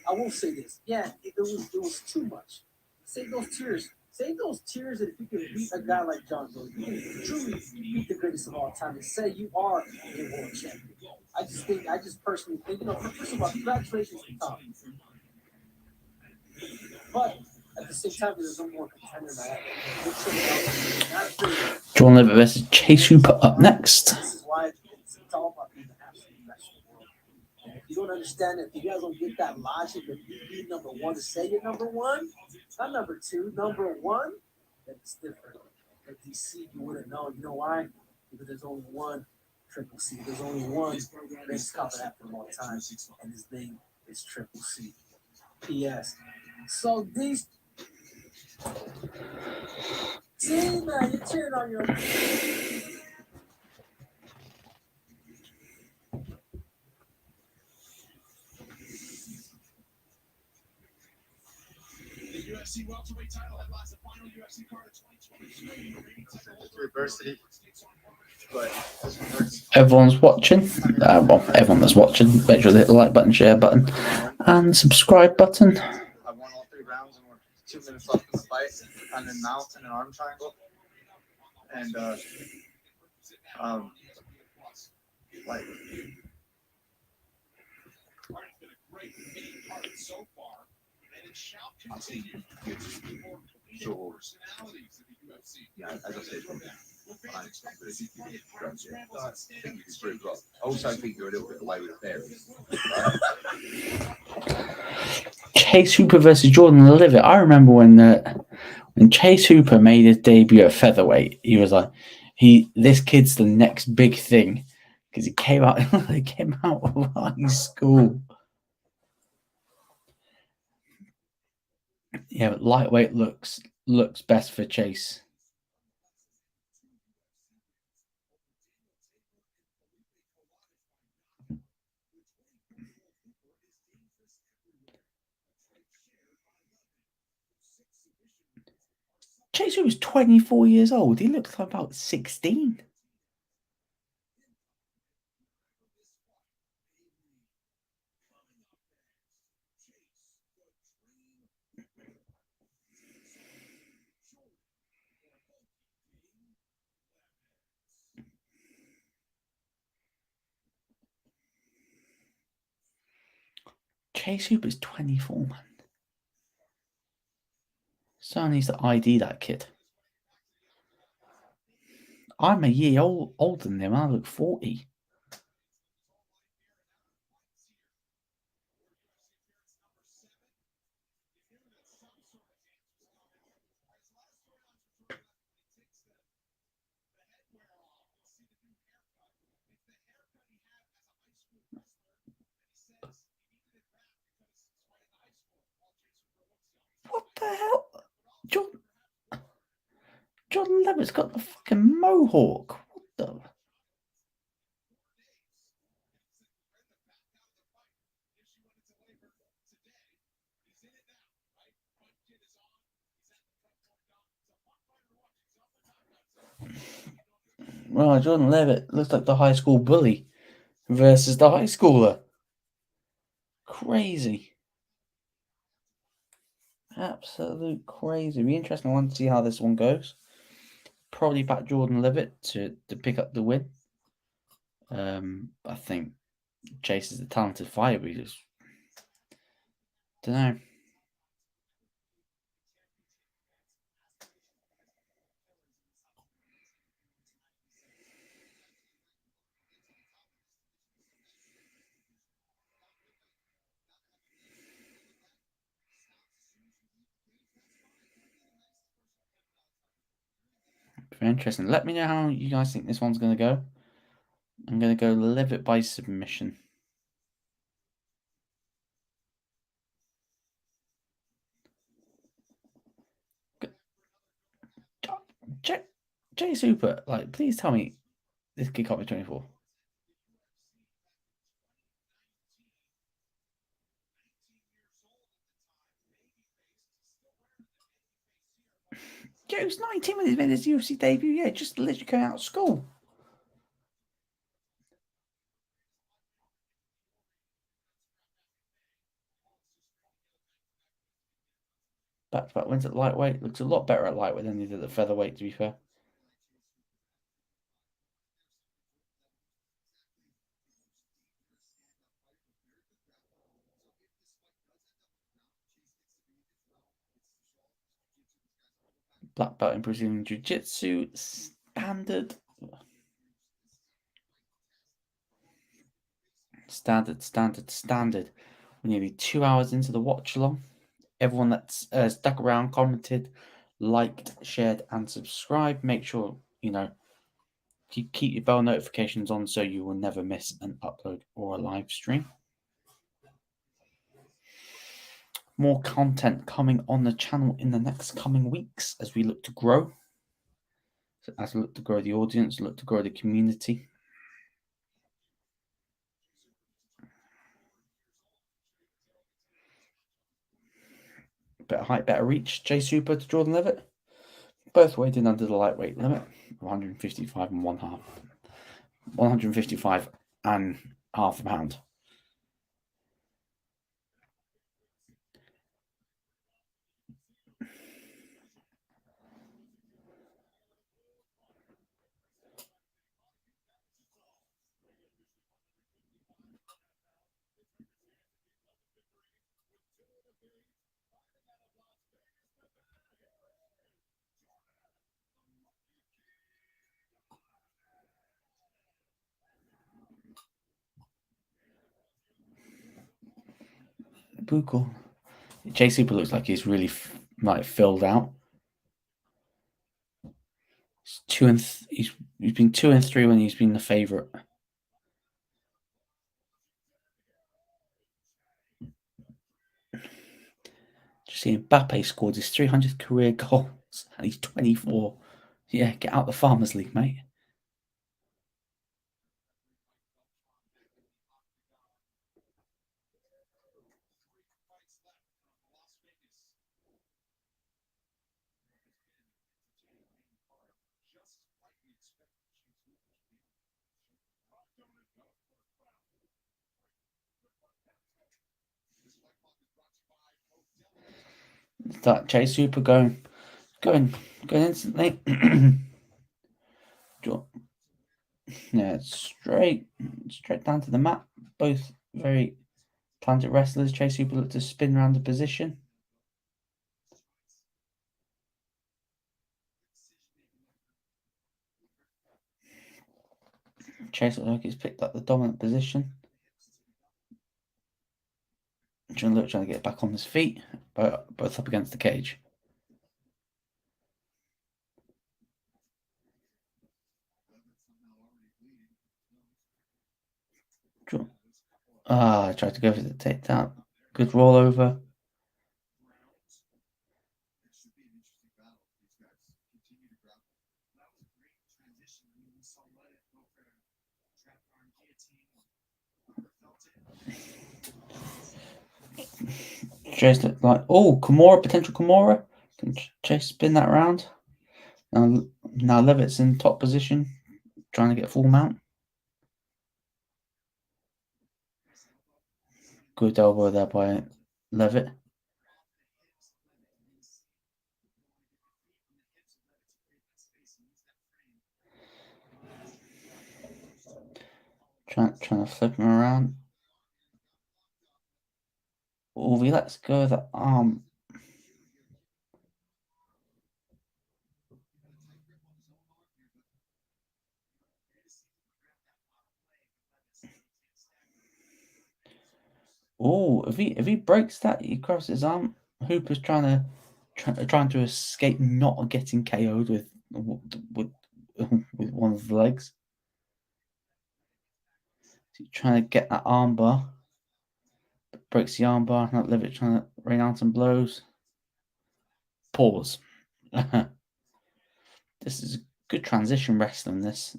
I will say this. Yeah, it was too much. Save those tears. Save those tears, and if you can beat a guy like John Jones, you can truly beat the greatest of all time and say you are a world champion. I just personally think, first of all, congratulations to Tom. But at the same time, there's no more contender than that. Jordan Levitt versus Chase Hooper up next. This is why it's all about being the absolute best in the world. And if you don't understand it, if you guys don't get that logic of you being number one to say you're number one, not number two, number one, then it's different. At DC, you wouldn't know. You know why? Because there's only one Triple C. There's only one greatest combat after all time, and his name is Triple C. P.S. So these. See, man, you're cheering on your. UFC welterweight title headlines the final UFC card of 2023. Adversity, but everyone's watching. Well, everyone that's watching, make sure to hit the like button, share button, and subscribe button. I won all 3 rounds and we're 2 minutes left in the fight. And then mount and an arm triangle. And like. So far, and it shall continue. So, yeah, as I said, I think it's very well. I also think you're a little bit away with the fairies. Chase Hooper versus Jordan Levitt. I remember when Chase Hooper made his debut at featherweight, he was like, this kid's the next big thing because he came out of high school. Yeah, but lightweight looks best for Chase. Chase was 24 years old. He looks like about 16. Chase Hooper's 24, man. Someone needs to ID that kid. I'm a year older than him. I look 40. What the hell? Jordan Levitt's got the fucking mohawk. What the? Well, Jordan Levitt looks like the high school bully versus the high schooler. Crazy. Absolute crazy. It'll be interesting one to see how this one goes. Probably back Jordan Levitt to pick up the win. I think Chase is a talented fighter, but he just don't know. Very interesting. Let me know how you guys think this one's going to go. I'm going to go live it by submission. Jay Super, like, please tell me this kid can't be 24. Yeah, he was 19 when he made his UFC debut. Yeah, just literally coming out of school. Back-to-back wins at lightweight. Looks a lot better at lightweight than he did at featherweight, to be fair. Black belt in Brazilian Jiu-Jitsu. Standard. We're nearly 2 hours into the watch along. Everyone that's stuck around, commented, liked, shared, and subscribed. Make sure, keep your bell notifications on so you will never miss an upload or a live stream. More content coming on the channel in the next coming weeks as we look to grow. So as we look to grow the audience, look to grow the community. Better height, better reach. Jay Super to Jordan Levitt. Both weighed in under the lightweight limit, 155 and 1/2. 155 and half a pound. Buko. Jay Super looks like he's really filled out. He's been 2 and 3 when he's been the favourite. Just see Mbappe scored his 300th career goals and he's 24. Yeah, get out the Farmers League, mate. That Jay Super going instantly. Yeah, straight down to the mat. Both very talented wrestlers. Jay Super looked to spin around the position. Chase looked like he's picked up the dominant position. Trying to get back on his feet, both up against the cage. Tried to go for the takedown. Good rollover. Chase looked like, potential Kimura. Can Chase spin that around? Now Levitt's in top position, trying to get full mount. Good elbow there by Levitt. Trying to flip him around. Oh, he lets go of the arm. Oh, if he breaks that, he grabs his arm. Hooper's trying to escape not getting KO'd with with one of the legs. So he's trying to get that armbar. Breaks the armbar, not Levitt trying to rain out some blows. Pause. This is good transition wrestling, this.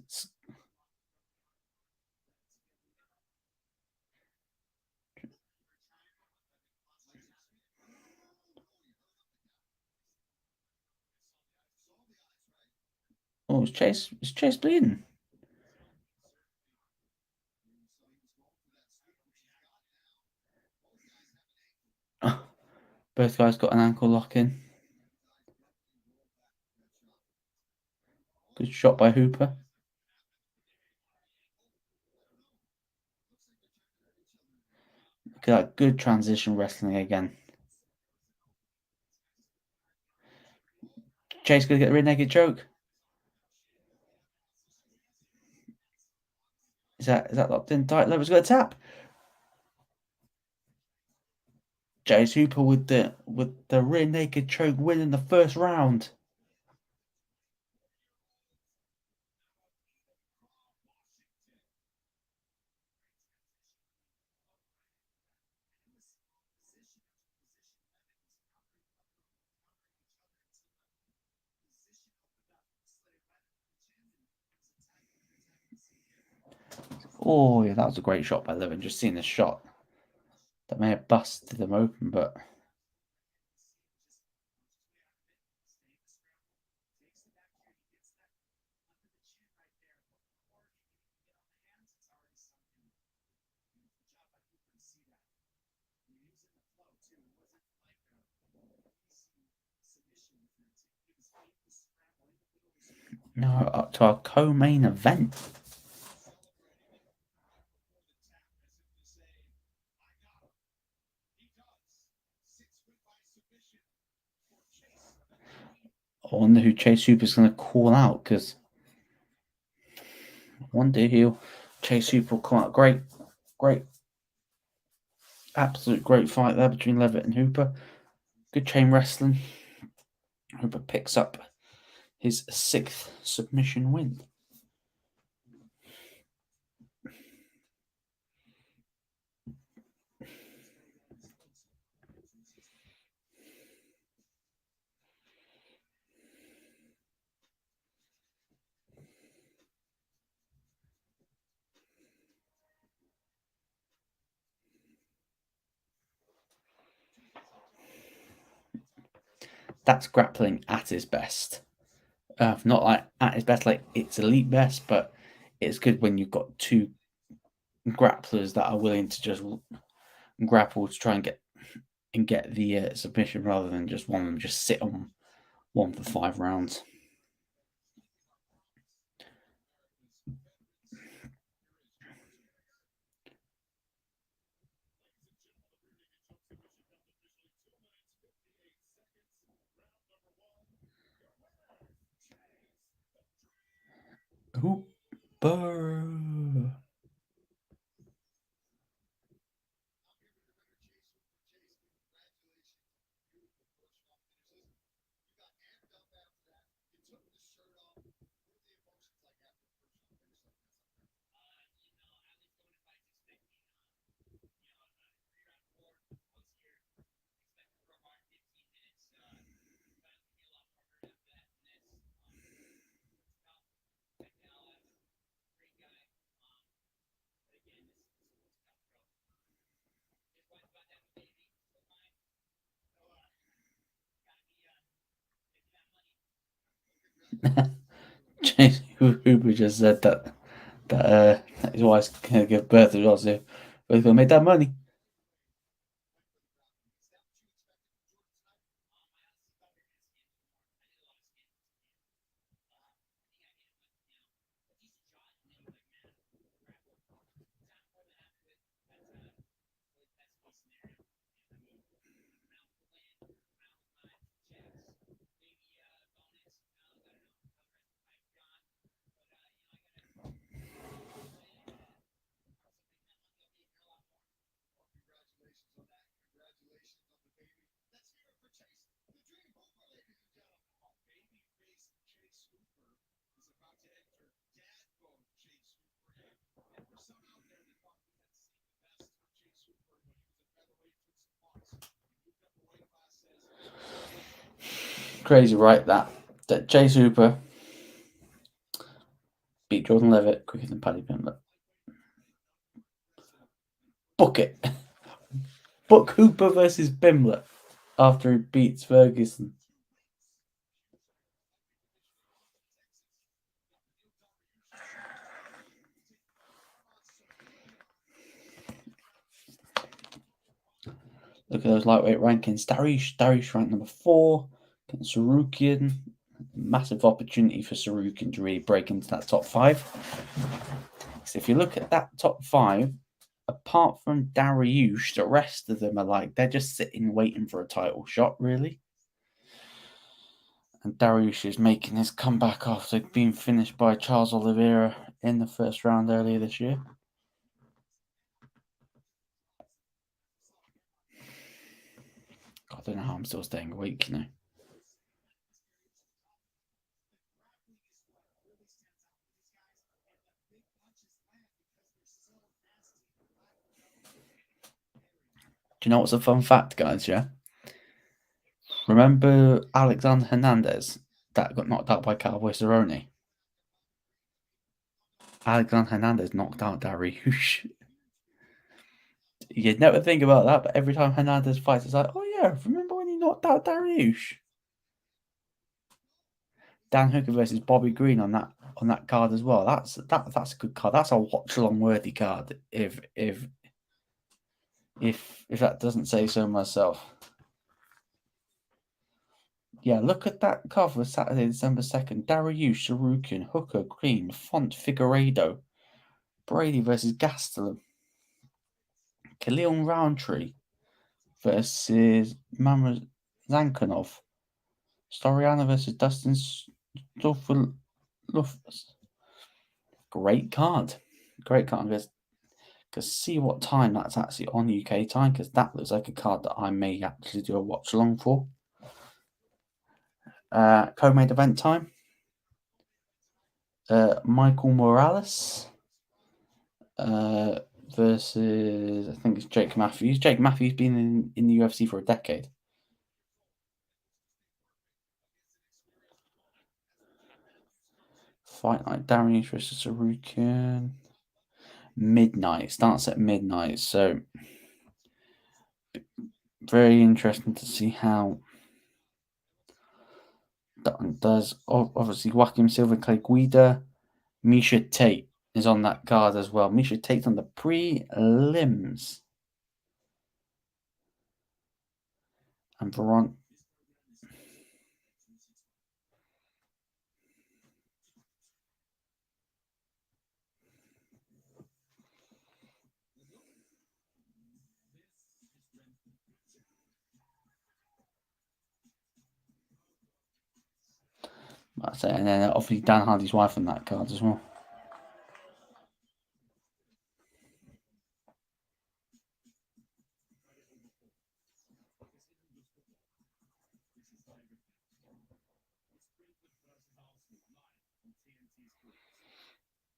Oh, is Chase bleeding? Both guys got an ankle lock in. Good shot by Hooper. Look at that good transition wrestling again. Chase gonna get the rear naked choke. Is that locked in tight? Lever's got a tap. Chase Hooper with the rear naked choke winning the first round. Oh yeah, that was a great shot by Levin. Just seeing the shot. That may have busted them open, but now up to our co-main event. I wonder who Chase Hooper's going to call out, because I wonder who Chase Hooper will call out. Great, absolute great fight there between Levitt and Hooper. Good chain wrestling. Hooper picks up his 6th submission win. That's grappling at his best. Not like at his best, like it's elite best, but it's good when you've got two grapplers that are willing to just grapple to try and get the submission, rather than just one of them just sit on one for 5 rounds. Hooper. Chase Hooper just said that his wife's gonna give birth as well, so both gonna make that money. crazy, right? That Chase Hooper beat Jordan Levitt quicker than Paddy Pimblett. Book it. Book Hooper versus Pimblett after he beats Ferguson. Look at those lightweight rankings. Dariush ranked number 4 against Sarukian. Massive opportunity for Sarukian to really break into that top 5. So if you look at that top 5, apart from Dariush, the rest of them are they're just sitting waiting for a title shot, really. And Dariush is making his comeback after being finished by Charles Oliveira in the first round earlier this year. I don't know how I'm still staying awake, Do you know what's a fun fact, guys? Yeah? Remember Alexander Hernandez that got knocked out by Cowboy Cerrone? Alexander Hernandez knocked out Dariush. You'd never think about that, but every time Hernandez fights, it's like, oh yeah, remember when he knocked out Dariush? Dan Hooker versus Bobby Green on that card as well. That's a good card. That's a watch along worthy card. If that doesn't say so myself. Yeah, look at that cover Saturday, December 2nd. Dariush, Sarukian, Hooker, Green, Font, Figueiredo, Brady versus Gastelum, Khalil Roundtree versus Mamra Zankanov, Storiano versus Dustin Stoffel. Great card. Because see what time that's actually on UK time, because that looks like a card that I may actually do a watch along for. Co-main event time. Michael Morales versus, I think it's Jake Matthews. Jake Matthews been in the UFC for a decade. Fight Night Dariush versus Sarukian. Midnight. Starts at midnight. So very interesting to see how that does. Obviously, Joaquim Silva, Clay Guida, Misha Tate is on that card as well. Misha Tate's on the prelims. And Veron. That's it. And then obviously Dan Hardy's wife on that card as well.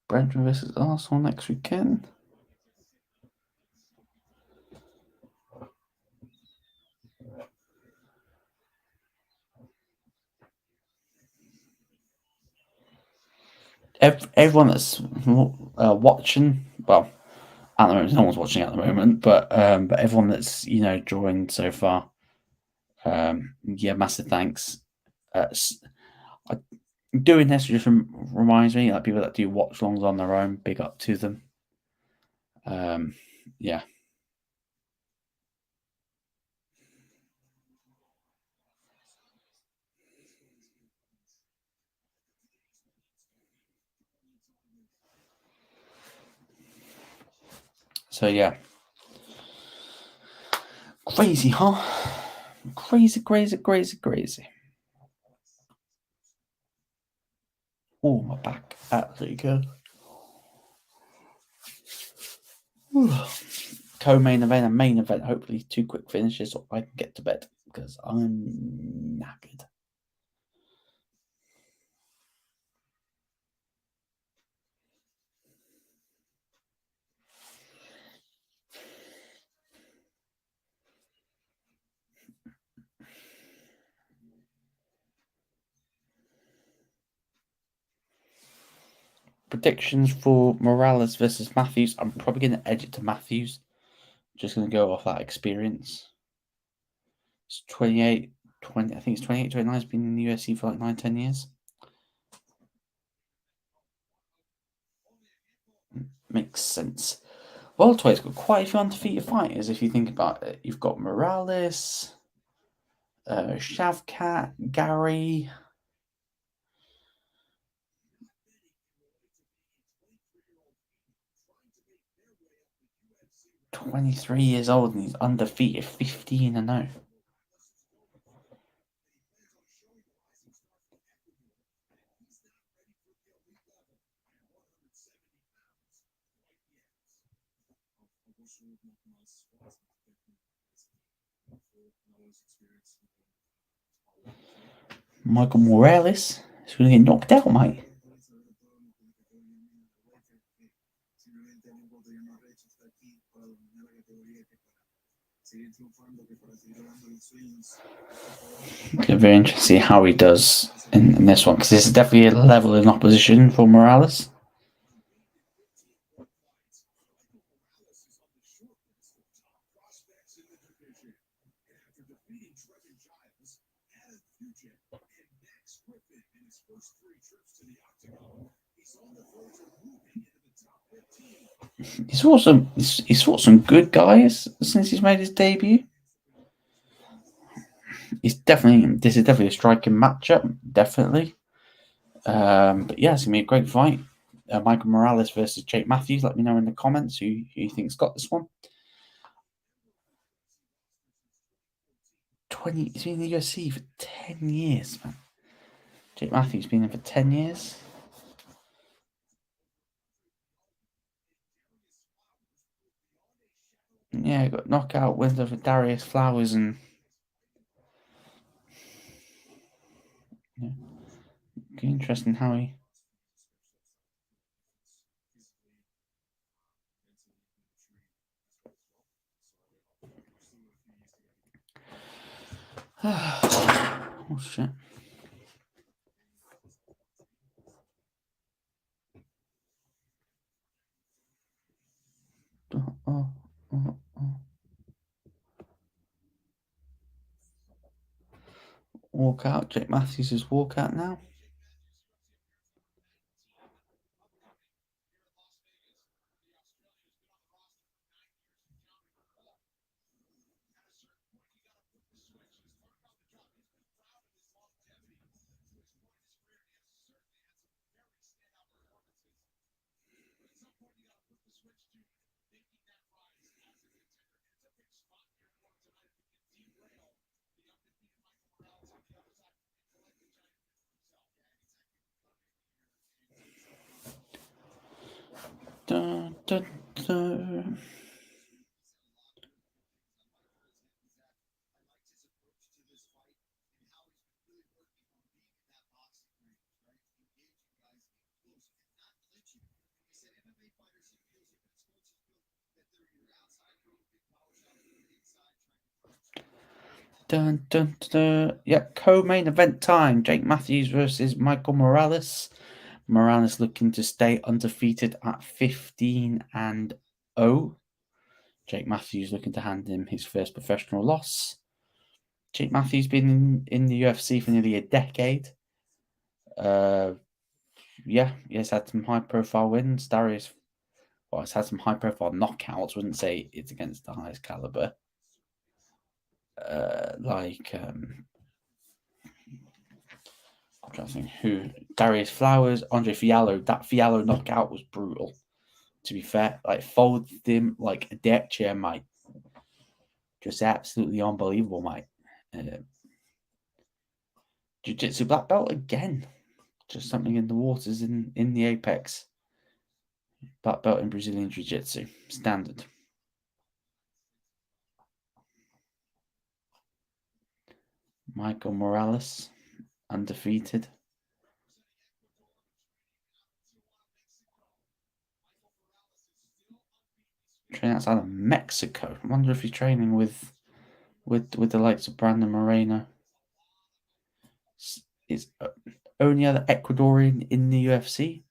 Brentford versus Arsenal next weekend. Everyone that's watching, well, at the moment, no one's watching at the moment, but everyone that's joined so far, massive thanks. Doing this just reminds me, like people that do watch longs on their own, big up to them. Yeah. So yeah. Crazy, huh? Crazy. Oh, my back. Absolutely good. Co-main event and main event. Hopefully 2 quick finishes so I can get to bed because I'm knackered. predictions for Morales versus Matthews. I'm probably going to edge it to Matthews. Just going to go off that experience. It's 28, 20. I think it's 28, 29. He's been in the UFC for like 9-10 years. Makes sense. Welterweight's got quite a few undefeated fighters. If you think about it, you've got Morales, Shavkat, Gary. 23 years old and he's undefeated, 15-0. Michael Morales is going to get knocked out, mate. It'll be very interesting to see how he does in this one, because this is definitely a level in opposition for Morales. He's fought some good guys since he's made his debut. This is definitely a striking matchup, definitely. But yeah, it's gonna be a great fight. Michael Morales versus Jake Matthews. Let me know in the comments who you think's got this one. He's been in the UFC for 10 years, man. Jake Matthews been in for 10 years. Yeah, got knockout wins over Darius Flowers and yeah. Interesting how he. Oh shit. Walkout. Jake Matthews is walkout now. Dun, dun, dun. Dun, dun, dun. Yeah, co-main event time. Jake Matthews versus Michael Morales. Morales looking to stay undefeated at 15-0. Jake Matthews looking to hand him his first professional loss. Jake Matthews been in the UFC for nearly a decade. Yeah, he's had some high-profile wins. He's had some high-profile knockouts. Wouldn't say it's against the highest caliber. I'm trying to think who. Darius Flowers, Andre Fiallo. That Fiallo knockout was brutal. To be fair, like folded him like a deck chair, mate. Just absolutely unbelievable, mate. Jiu-Jitsu black belt again. Just something in the waters in the apex. Black belt in Brazilian Jiu-Jitsu. Standard. Michael Morales, undefeated. Training outside of Mexico. I wonder if he's training with the likes of Brandon Moreno. It's only other Ecuadorian in the UFC.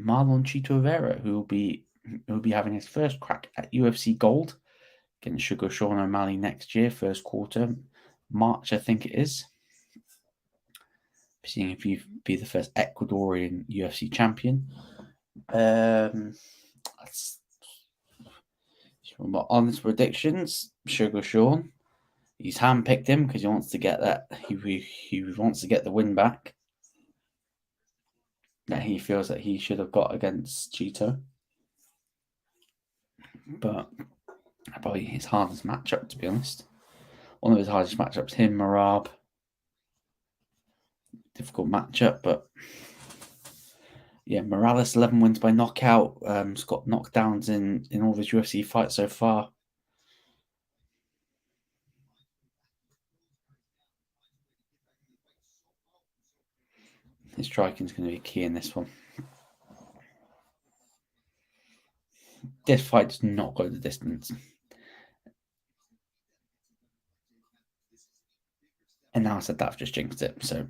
Marlon Chito Vera, who will be having his first crack at UFC Gold against Sugar Sean O'Malley next year, first quarter, March, I think it is. Seeing if you be the first Ecuadorian UFC champion. My honest predictions: Sugar Sean. He's handpicked him because he wants to get that. He wants to get the win back that he feels that he should have got against Cheeto. But probably his hardest matchup, to be honest. One of his hardest matchups, him, Marab. Difficult matchup, but yeah, Morales 11 wins by knockout. He's got knockdowns in all of his UFC fights so far. His striking is going to be key in this one. This fight does not go the distance. And now I said that, I've just jinxed it. So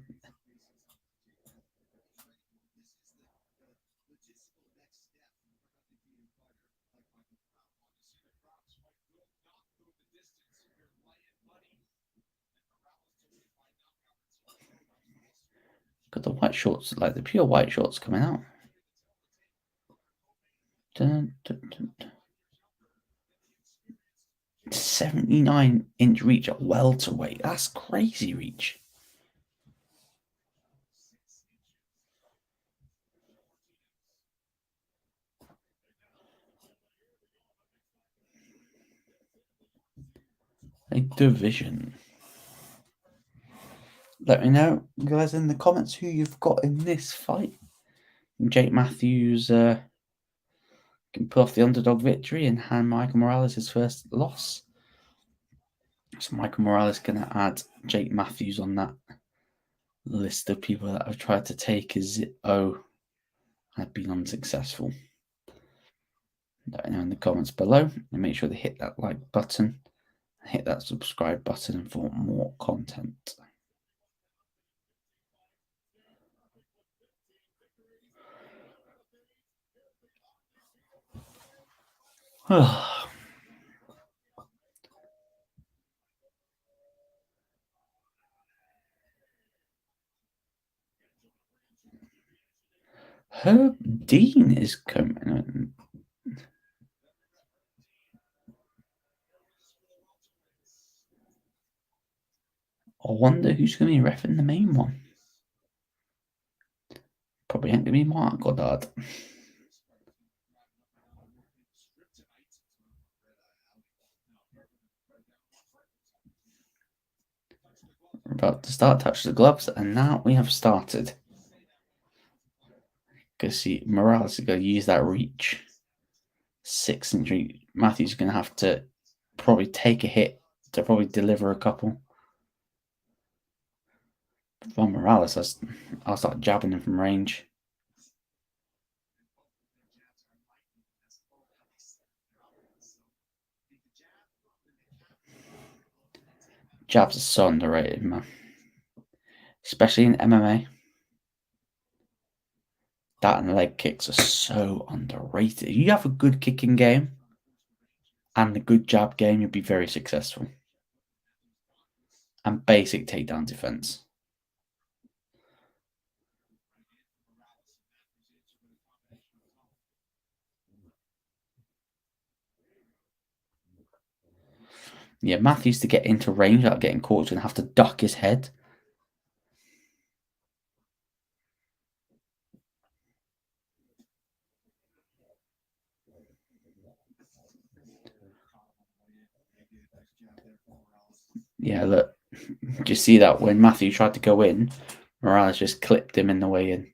got the white shorts, like the pure white shorts coming out. Dun, dun, dun, dun. 79-inch reach at welterweight. That's crazy reach. A division. Let me know, guys, in the comments who you've got in this fight. Jake Matthews can pull off the underdog victory and hand Michael Morales his first loss. So Michael Morales going to add Jake Matthews on that list of people that have tried to take his have been unsuccessful. Let me know in the comments below and make sure to hit that like button, hit that subscribe button for more content. Herb Dean is coming. I wonder who's going to be reffing the main one. Probably ain't going to be Mark Goddard. We're about to start, touch the gloves, and now we have started. Because see, Morales is going to use that reach. 6-inch reach. Matthews is going to have to probably take a hit to probably deliver a couple. For Morales, I'll start jabbing him from range. Jabs are so underrated, man. Especially in MMA. That and leg kicks are so underrated. If you have a good kicking game and a good jab game, you'll be very successful. And basic takedown defense. Yeah, Matthews to get into range without getting caught is going to have to duck his head. Yeah, look. Do you see that when Matthew tried to go in, Morales just clipped him in the way in.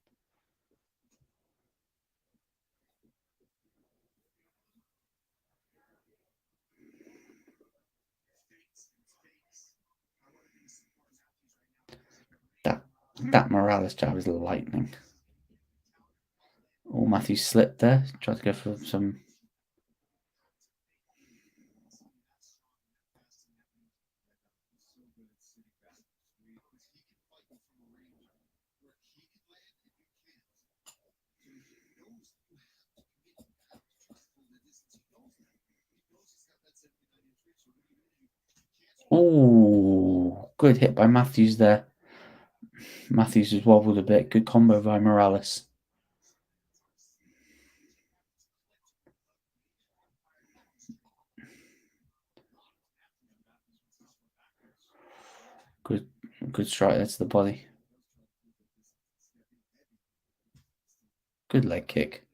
That Morales jab is lightning. Oh, Matthew slipped there. Tried to go for some. Oh, good hit by Matthews there. Matthews has wobbled a bit. Good combo by Morales. Good strike there to the body. Good leg kick.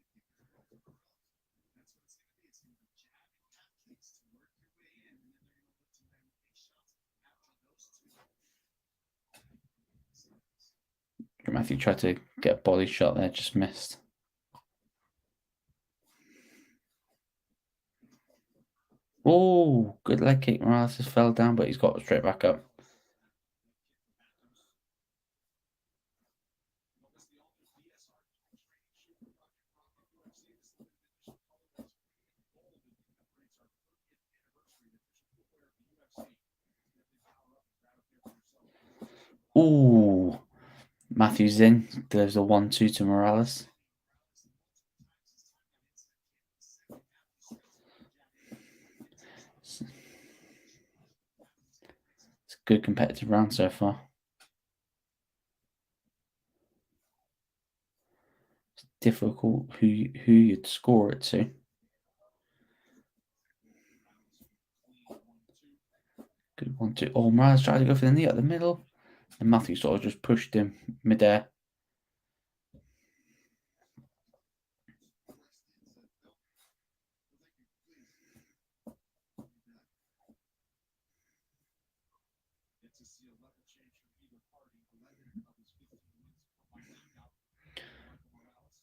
Matthew tried to get a body shot there, just missed. Oh, good leg kick. Morales just fell down, but he's got straight back up. Ooh, Matthews in. There's a 1-2 to Morales. It's a good competitive round so far. It's difficult who you'd score it to. Good 1-2. Oh, Morales tried to go for the knee at the middle, and Matthews sort of just pushed him midair.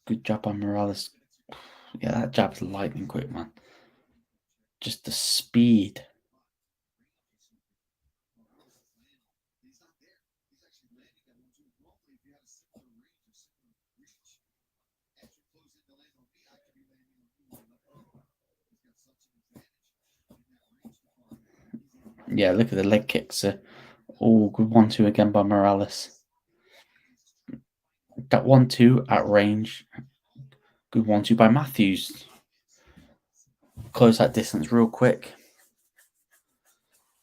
Good jab by Morales. Yeah, that jab's lightning quick, man. Just the speed. Yeah, look at the leg kicks. Oh, good 1-2 again by Morales. That 1-2 at range. Good 1-2 by Matthews. Close that distance real quick.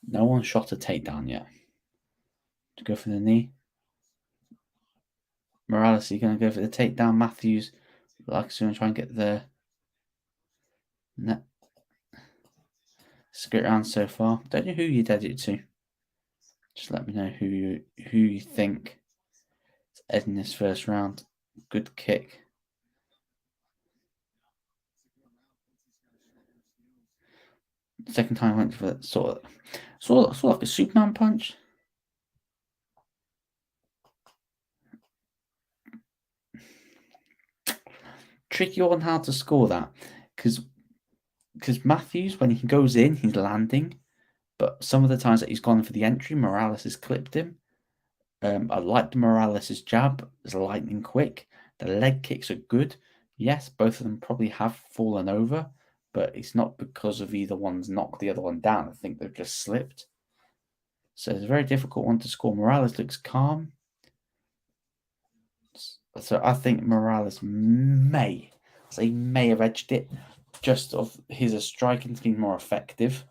No one shot a takedown yet. To go for the knee. Morales, you're going to go for the takedown. Matthews, like, going to try and get the net. It's a great round so far. Don't know who you did it to. Just let me know who you think is ending this first round. Good kick. Second time I went for that sort of like a Superman punch. Tricky on how to score that, because Matthews, when he goes in, he's landing, but some of the times that he's gone for the entry, Morales has clipped him. I liked Morales' jab. It's lightning quick. The leg kicks are good. Yes, both of them probably have fallen over, but it's not because of either one's knocked the other one down. I think they've just slipped. So it's a very difficult one to score. Morales looks calm. So I think Morales may have edged it. Just of his striking's been more effective.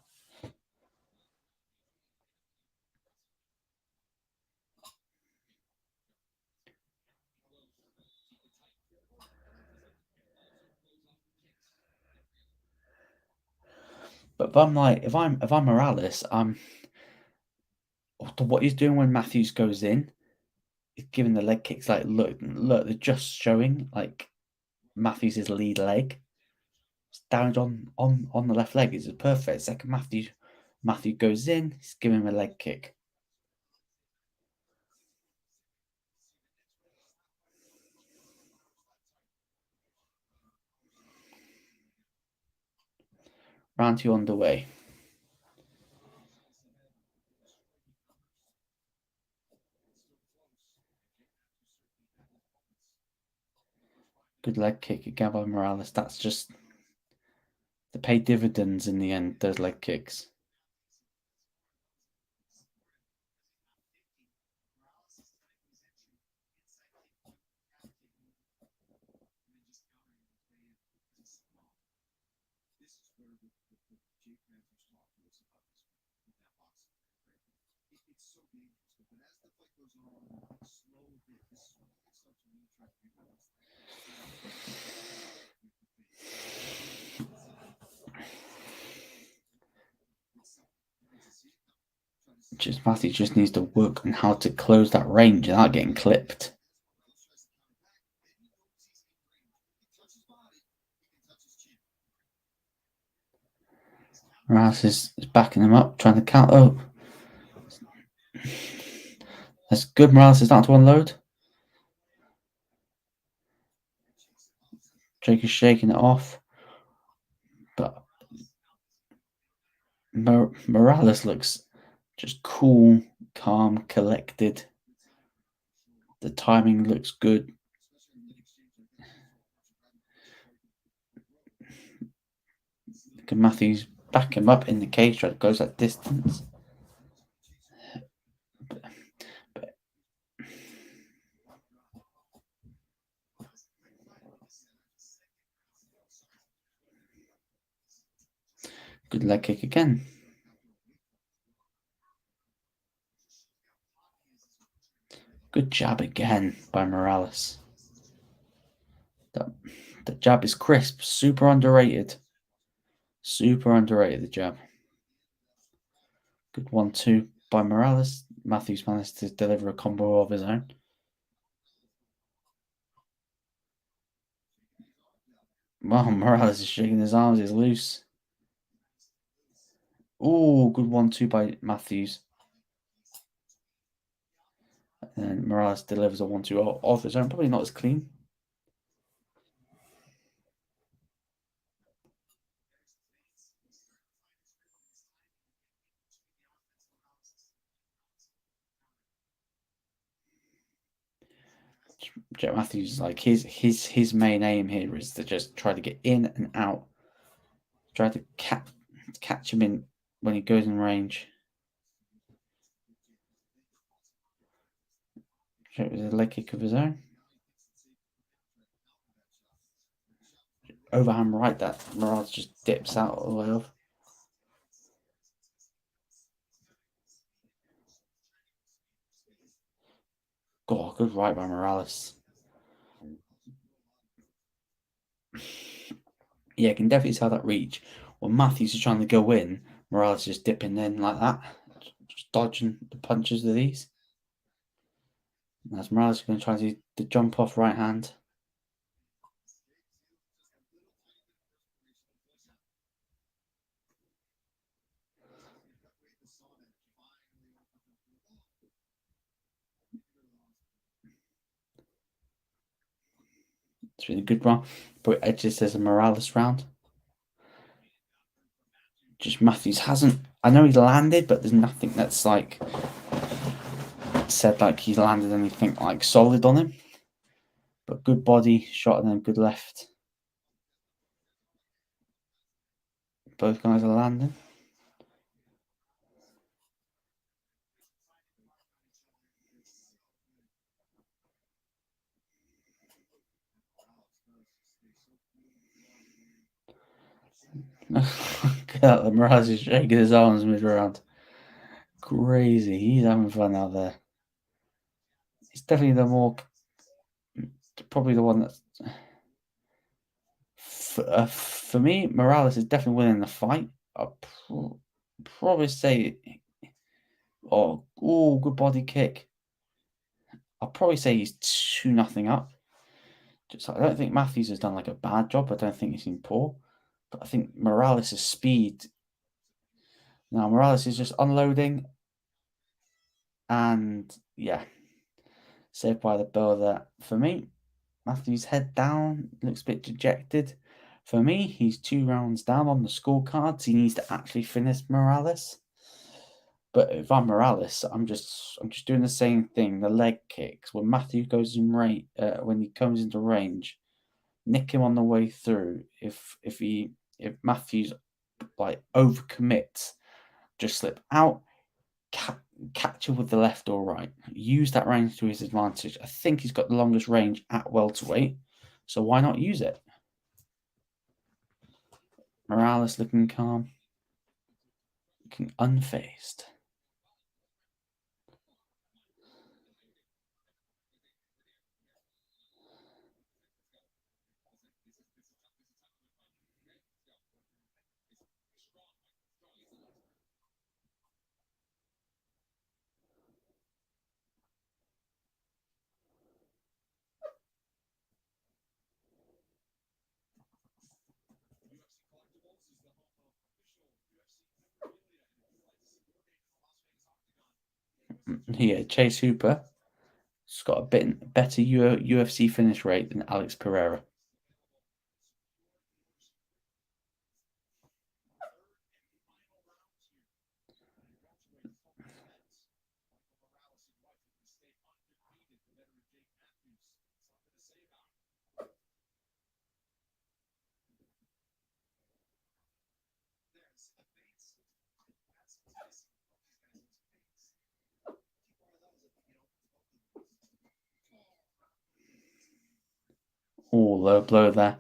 But if I'm Morales, what he's doing when Matthews goes in, is giving the leg kicks. Like look, they're just showing like Matthews' lead leg. It's down on the left leg. It's a perfect second. Matthew goes in. He's giving him a leg kick. Round 2 underway. Good leg kick again by Morales. That's just they pay dividends in the end. Those leg kicks. Matthew just needs to work on how to close that range without getting clipped. Morales is backing him up, trying to count. Oh, that's good. Morales is starting to unload. Jake is shaking it off, but Morales looks just cool, calm, collected. The timing looks good. Can Matthews back him up in the cage, try to close that distance. Good leg kick again. Good jab again by Morales. The jab is crisp, super underrated. Super underrated, the jab. Good 1-2 by Morales. Matthews managed to deliver a combo of his own. Wow, Morales is shaking his arms, he's loose. Oh, good 1-2 by Matthews. And Morales delivers a 1-2 of his own. Probably not as clean. Jack Matthews, like his main aim here is to just try to get in and out. Try to catch him in when he goes in range. It was a leg kick of his own. Overhand right that Morales just dips out of the way of. God, good right by Morales. Yeah, you can definitely tell that reach. When Matthews is trying to go in, Morales is just dipping in like that. Just dodging the punches of these. And as Morales is going to try to do the jump off right hand. It's really good round. But edges as a Morales round. Just Matthews hasn't. I know he's landed, but there's nothing that's like said like he's landed anything like solid on him. But good body shot and then good left. Both guys are landing. Morales is shaking his arms mid-round. Crazy. He's having fun out there. He's definitely probably the one that's... For me, Morales is definitely winning the fight. I'll probably say... Oh, good body kick. I'll probably say he's 2-0 up. I don't think Matthews has done like a bad job. I don't think he's been poor. But I think Morales' speed... Now, Morales is just unloading. And, yeah. Saved by the bell there. For me, Matthews head down. Looks a bit dejected. For me, he's 2 rounds down on the scorecards. He needs to actually finish Morales. But if I'm Morales, I'm just doing the same thing. The leg kicks. When Matthews goes in range, when he comes into range, nick him on the way through. If Matthews like overcommits, just slip out, catch him with the left or right. Use that range to his advantage. I think he's got the longest range at welterweight, so why not use it? Morales looking calm. looking unfazed. Here, Chase Hooper has got a bit better UFC finish rate than Alex Pereira. Oh, low blow there.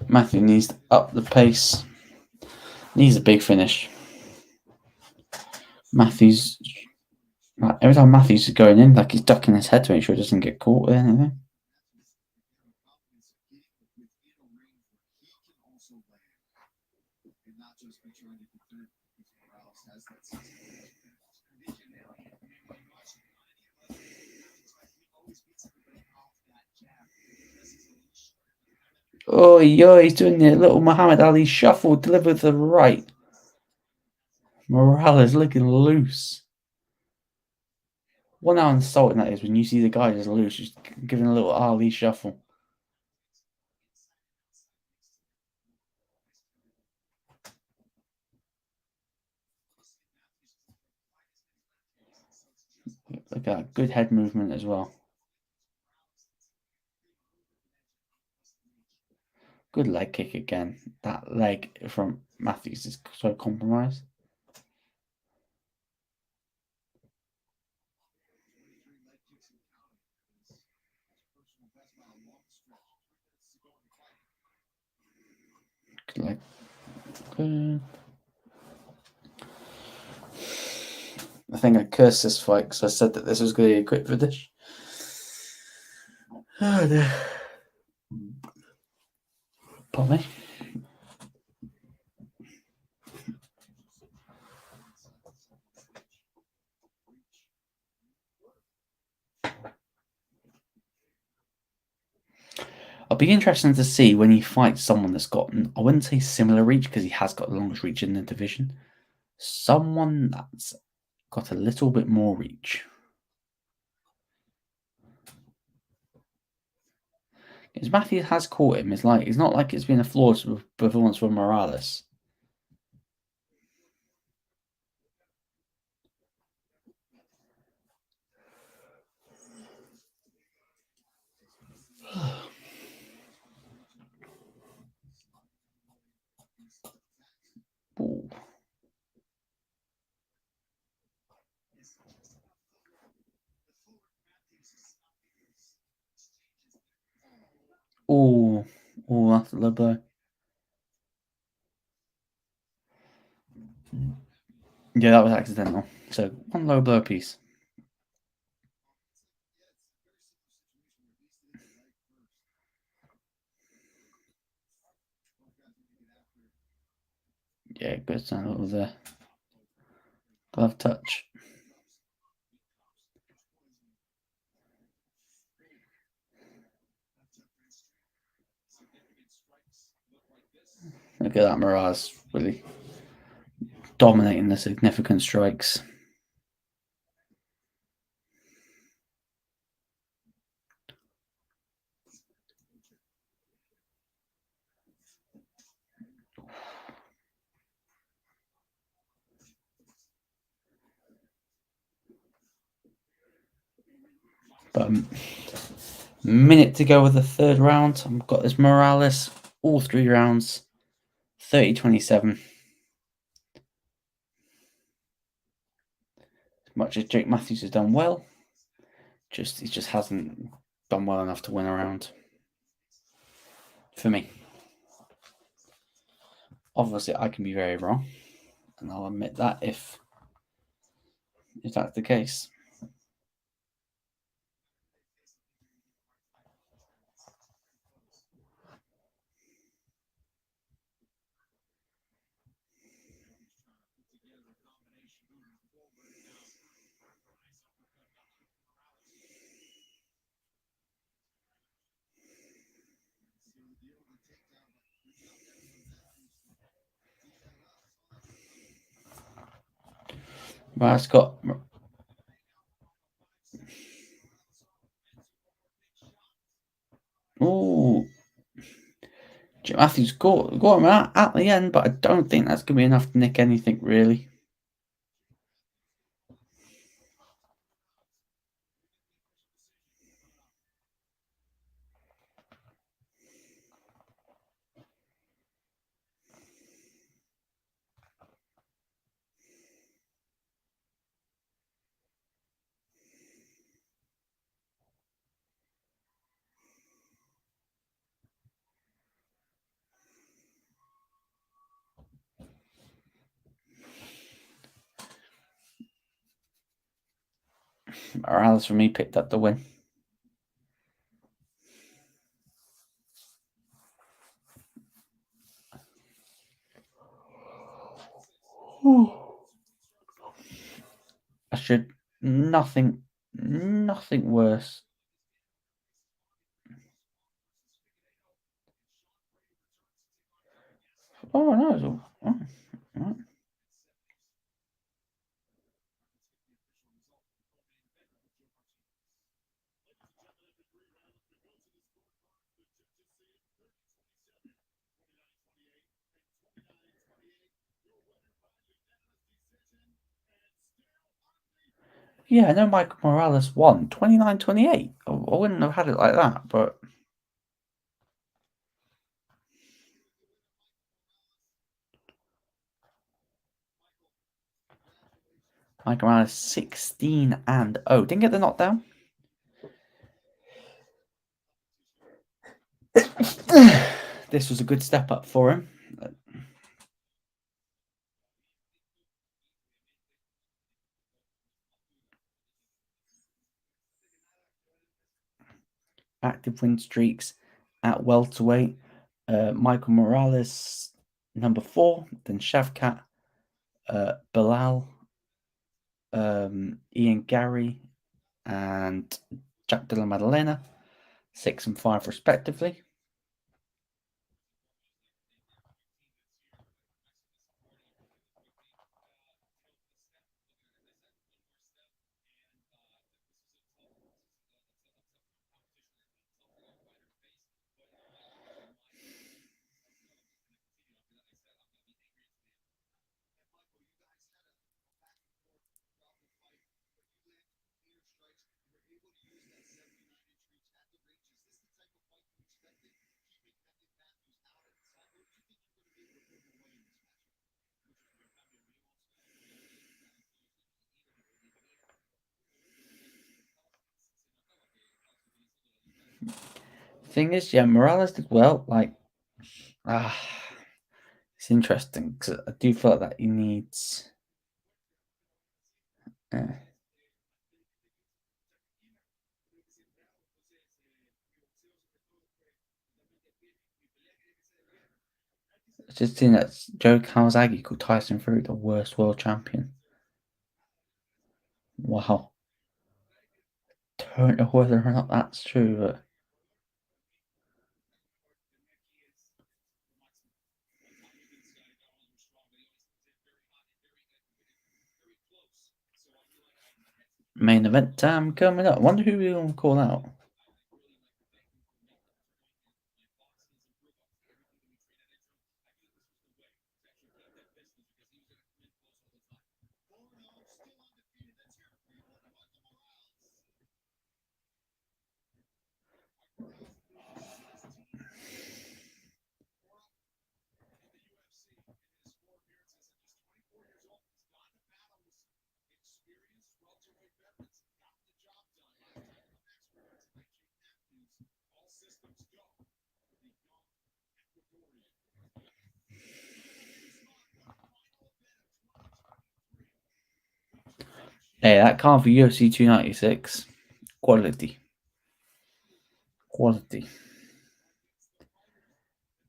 Matthew needs to up the pace. Needs a big finish. Matthews, every time Matthews is going in, like he's ducking his head to make sure he doesn't get caught or anything. Oh, yeah, he's doing the little Muhammad Ali shuffle, delivered to the right. Morales looking loose. What how insulting that is when you see the guy just loose, just giving a little Ali shuffle. Look at that, good head movement as well. Good leg kick again. That leg from Matthews is so compromised. Good leg. Good. I think I cursed this fight because I said that this was going to be a quick finish. Oh dear. Pardon me. It'll be interesting to see when he fights someone that's got, I wouldn't say similar reach because he has got the longest reach in the division. Someone that's got a little bit more reach. Because Matthews has caught him. It's not like it's been a flawless performance for Morales. Ooh. Oh, that's a low blow. Yeah, that was accidental. So one low blow piece. Yeah, good sound over there. Glove touch. Look at that Mirage, really. dominating the significant strikes. But minute to go with the third round. I've got this Morales, all 3 rounds, 30-27. As much as Jake Matthews has done well, he just hasn't done well enough to win a round. For me. Obviously, I can be very wrong, and I'll admit that if that's the case. Right, it's got. Ooh. Jim Matthews got him out at the end, but I don't think that's going to be enough to nick anything, really. Morales, for me, picked up the win. I should nothing worse. Oh no! Right. Yeah, I know Michael Morales won 29-28. I wouldn't have had it like that, but Michael Morales 16-0. Didn't get the knockdown. This was a good step up for him. Active win streaks at welterweight. Michael Morales, number 4. Then Shavkat, Bilal, Ian Gary, and Jack de la Maddalena, 6 and 5 respectively. Thing is, yeah, Morales did well. It's interesting because I do feel like that he needs. It's just seen that Joe Kawasaki called Tyson Fury the worst world champion. Wow. Don't know whether or not that's true, but. Main event time coming up. I wonder who we're going to call out. Hey, that card for UFC 296. Quality.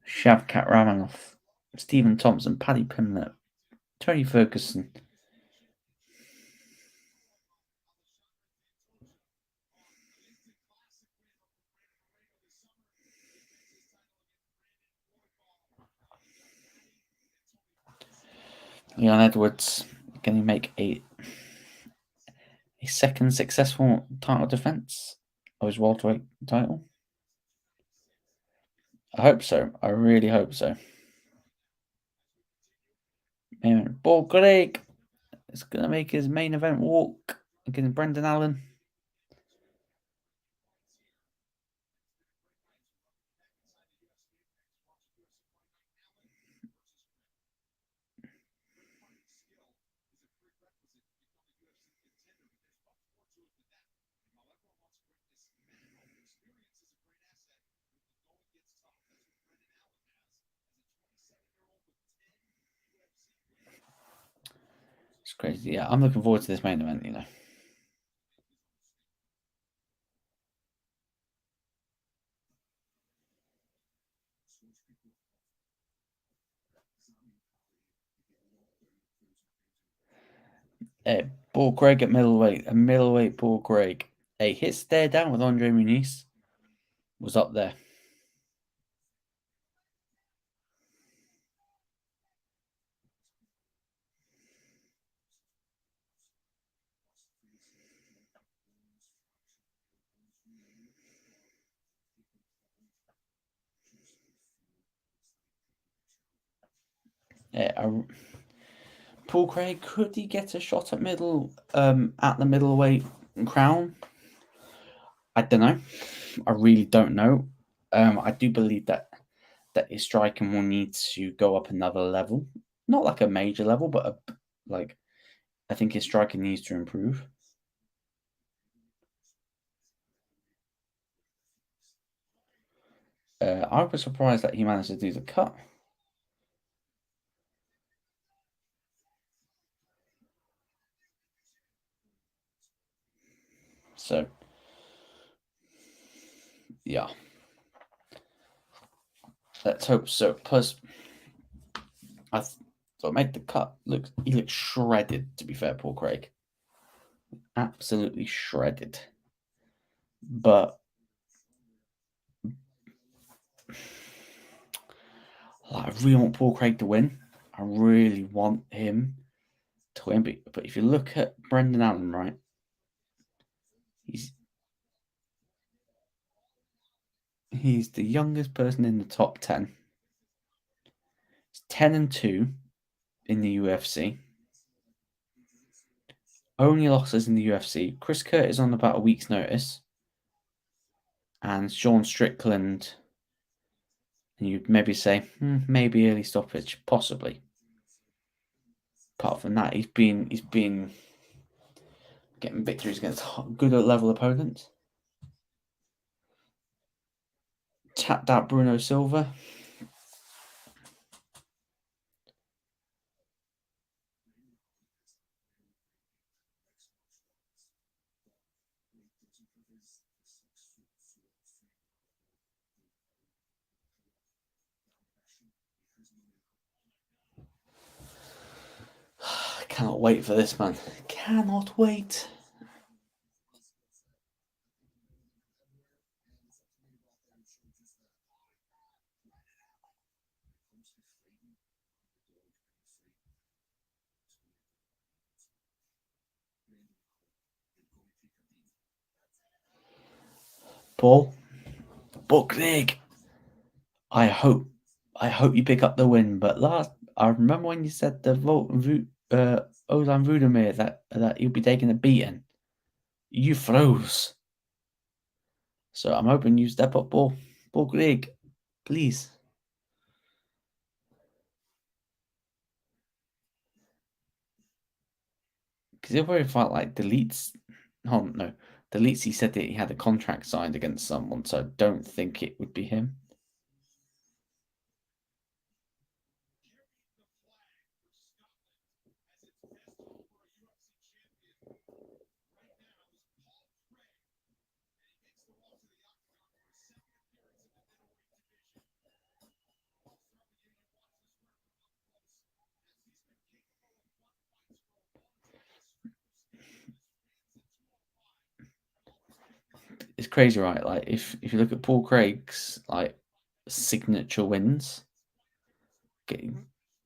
Shavkat Ramanov, Stephen Thompson, Paddy Pimlet, Tony Ferguson. Leon Edwards, can he make a second successful title defense of his welterweight title? I hope so. I really hope so. Paul Craig is going to make his main event walk against Brendan Allen. It's crazy. Yeah, I'm looking forward to this main event, you know. Paul Craig at middleweight. A middleweight Paul Craig. His stare down with Andre Muniz was up there. Paul Craig, could he get a shot at the middleweight crown? I don't know. I really don't know. I do believe that his striking will need to go up another level, not like a major level, but I think his striking needs to improve. I was surprised that he managed to do the cut. So, yeah. Let's hope so. Plus, so it made the cut he looks shredded, to be fair, Paul Craig. Absolutely shredded. But I really want Paul Craig to win. I really want him to win. But if you look at Brendan Allen, right, he's the youngest person in the top 10. He's 10-2 in the UFC. Only losses in the UFC. Chris Curtis on about a week's notice. And Sean Strickland. And you'd maybe say, maybe early stoppage, possibly. Apart from that, he's been getting victories against good level opponents. Tapped out Bruno Silva. Cannot wait for this, man. Cannot wait. Paul Craig, I hope you pick up the win. But I remember when you said the Ozan Rudamir that you'll be taking a beating. You froze. So I'm hoping you step up, Paul Craig, please. Because it very felt like Deletes. Oh no, Deletes. He said that he had a contract signed against someone, so I don't think it would be him. It's crazy, right? Like if you look at Paul Craig's like signature wins,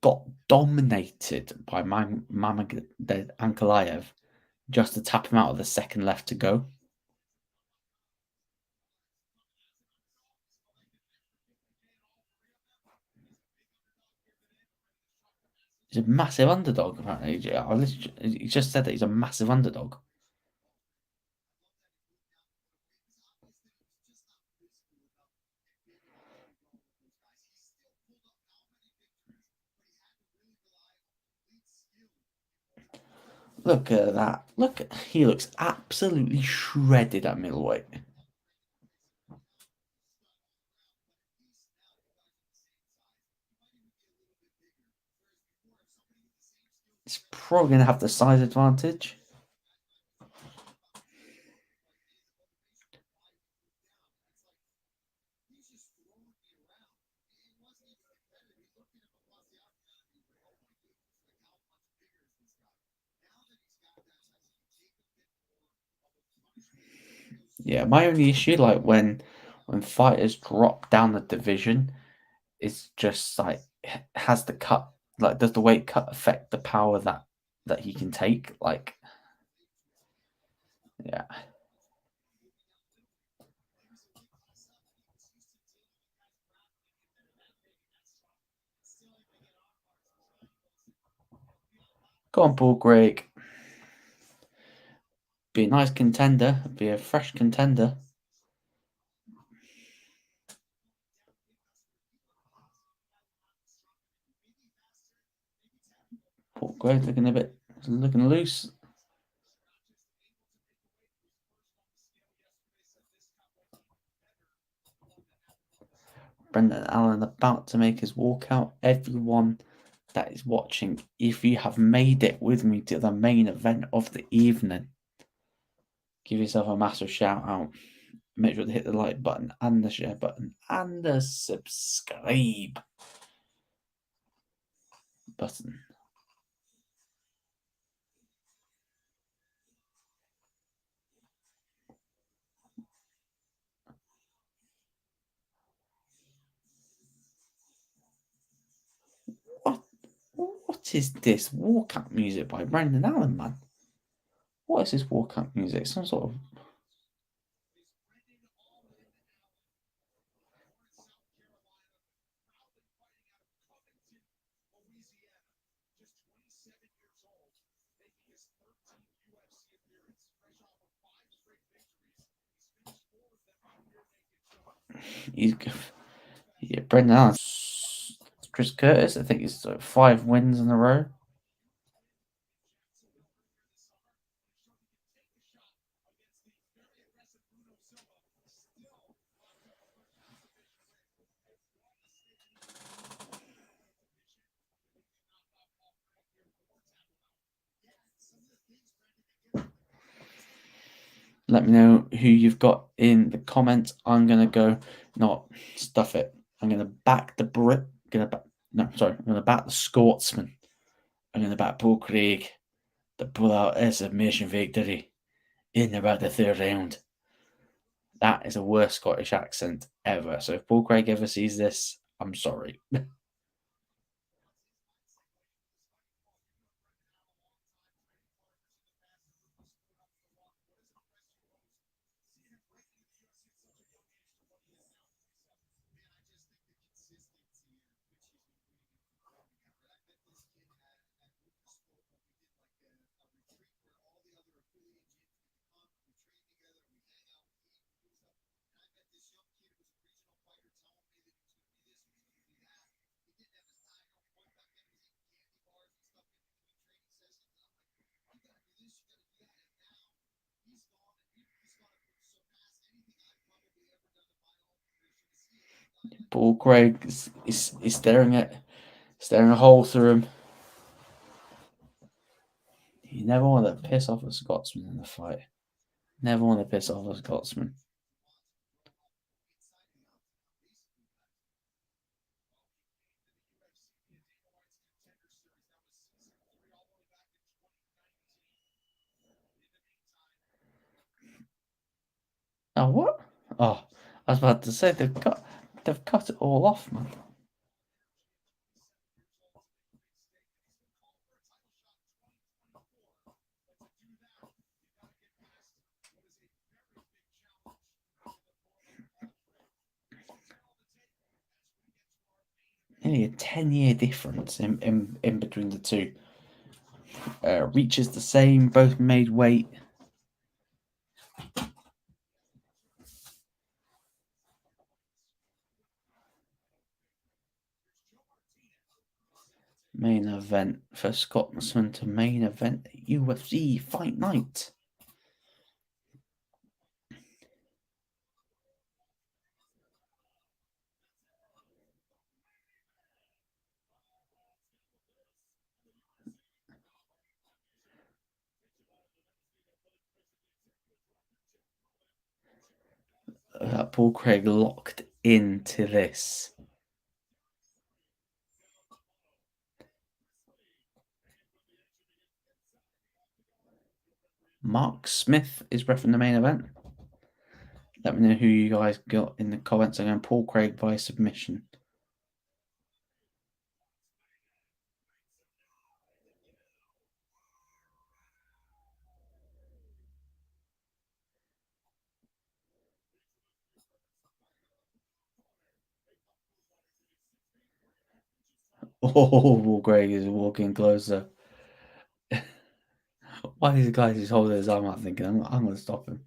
got dominated by Mamad Ankalaev just to tap him out of the second left to go. He's a massive underdog, apparently. He just said that he's a massive underdog. Look at that. He looks absolutely shredded at middleweight. He's probably going to have the size advantage. Yeah, my only issue, like when fighters drop down the division, is just like has the cut, like does the weight cut affect the power that he can take? Like, yeah. Go on, Paul Craig. Be a nice contender. Be a fresh contender. Paul Craig looking loose. Brendan Allen about to make his walkout. Everyone that is watching, if you have made it with me to the main event of the evening, give yourself a massive shout out. Make sure to hit the like button and the share button and the subscribe button. What is this walkout music by Brendan Allen, man? What is this walkout music? Some sort of... Brendan Allen. Chris Curtis, I think he's 5 wins in a row. Let me know who you've got in the comments. I'm gonna go, not stuff it. I'm gonna back the Brit. I'm gonna back the Scotsman. I'm gonna back Paul Craig to pull out a submission victory in about the 3rd round. That is the worst Scottish accent ever. So if Paul Craig ever sees this, I'm sorry. Paul Craig is staring a hole through him. You never want to piss off a Scotsman in a fight. Never want to piss off a Scotsman. Oh, what? Oh, I was about to say they've cut it all off, man. Nearly a 10-year difference in between the two. Reach is the same, both made weight. Main event for Scotsman to main event UFC Fight Night. Paul Craig locked into this. Mark Smith is refereeing the main event. Let me know who you guys got in the comments. Again, Paul Craig by submission. Oh, Paul Craig is walking closer. Why these guys just holding his arm out thinking, I'm going to stop him.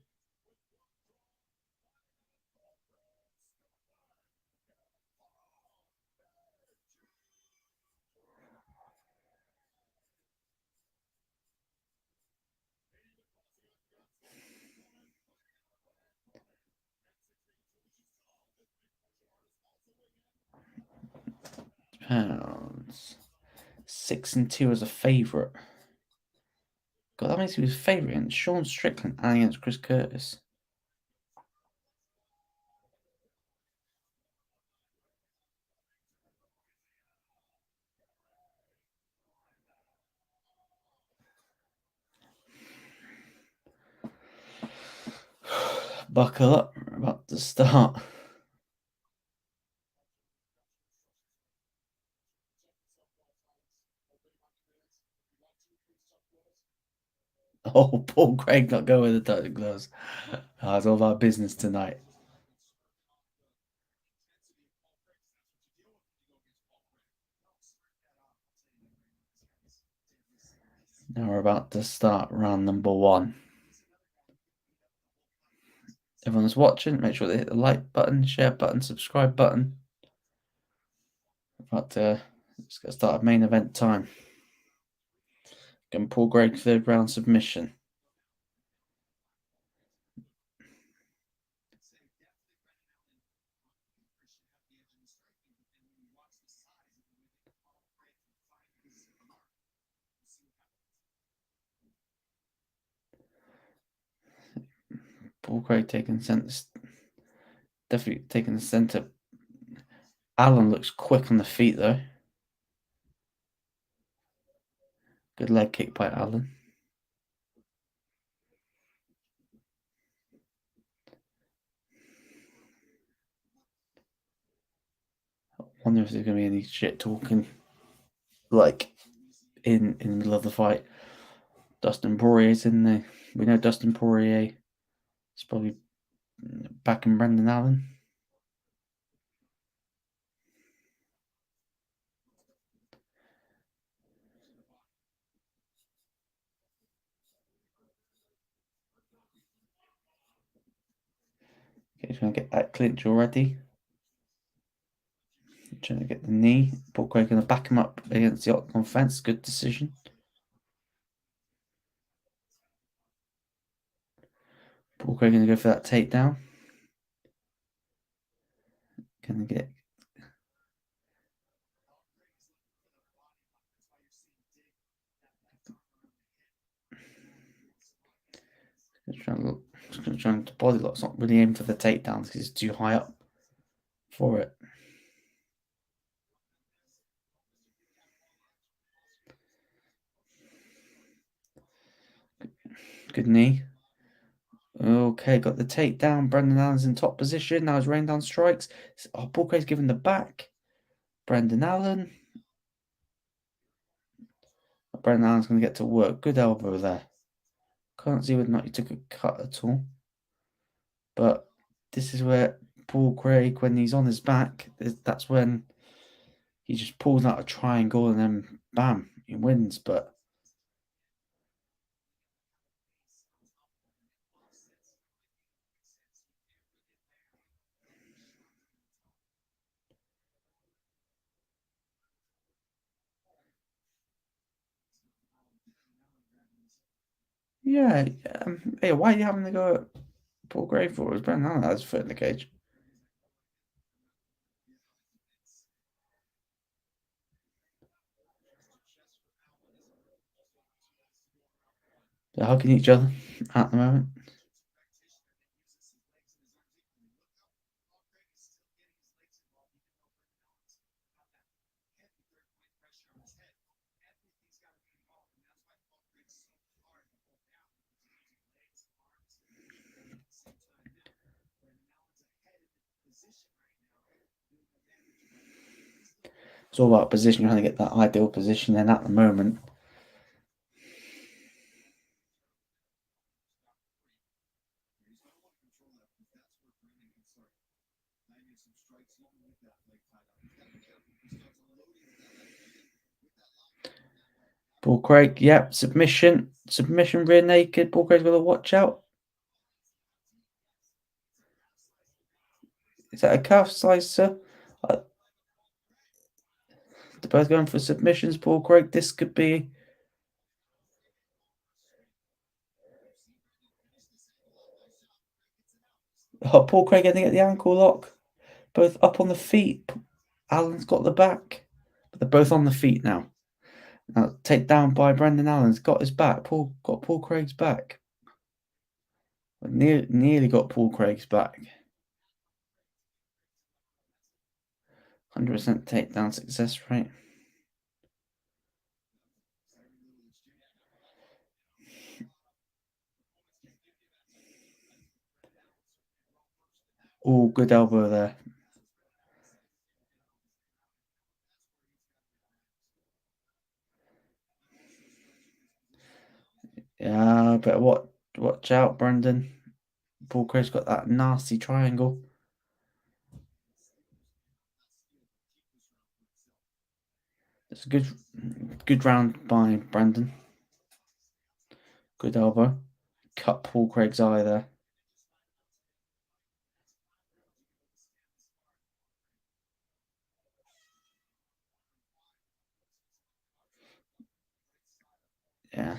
Pounds. 6-2 as a favourite. God, that means he was favourite against Sean Strickland and against Chris Curtis. Buckle up, we're about to start. Oh, Paul Craig not going with the dirty gloves. It's all about business tonight. Now we're about to start round number 1. Everyone's watching, make sure they hit the like button, share button, subscribe button. About to let's get started. Main event time. Again, Paul Craig, 3rd round submission. Paul Craig taking center, definitely taking the center. Allen looks quick on the feet though. Good leg kick by Allen. I wonder if there's going to be any shit talking, like in the middle of the fight. Dustin Poirier's in there. We know Dustin Poirier is probably backing Brendan Allen. Okay, trying to get that clinch already. Trying to get the knee. Paul Craig going to back him up against the octagon fence. Good decision. Paul Craig going to go for that takedown. Going to get Trying to body lock's not really aim for the takedowns because it's too high up for it. Good knee. Okay, got the takedown. Brendan Allen's in top position. Now he's raining down strikes. Oh, Paul Craig's giving the back. Brendan Allen. Brendan Allen's going to get to work. Good elbow there. Can't see whether or not he took a cut at all. But this is where Paul Craig, when he's on his back, that's when he just pulls out a triangle and then bam, he wins. But yeah, hey, why are you having to go at Paul Craig for? It was Brendan Allen that has a foot in the cage. They're hugging each other at the moment. It's all about position, trying to get that ideal position. And at the moment, Paul Craig, yep, submission, rear naked. Paul Craig's got to watch out. Is that a calf slicer? They're both going for submissions. Paul Craig, this could be. Oh, Paul Craig getting at the ankle lock. Both up on the feet. Allen's got the back. But they're both on the feet now. Now, take down by Brendan Allen's got his back. Got Paul Craig's back. Nearly got Paul Craig's back. 100% takedown success rate. Oh, good elbow there. Yeah, better watch out, Brendan. Paul Craig's got that nasty triangle. It's a good round by Brendan. Good elbow. Cut Paul Craig's eye there. Yeah.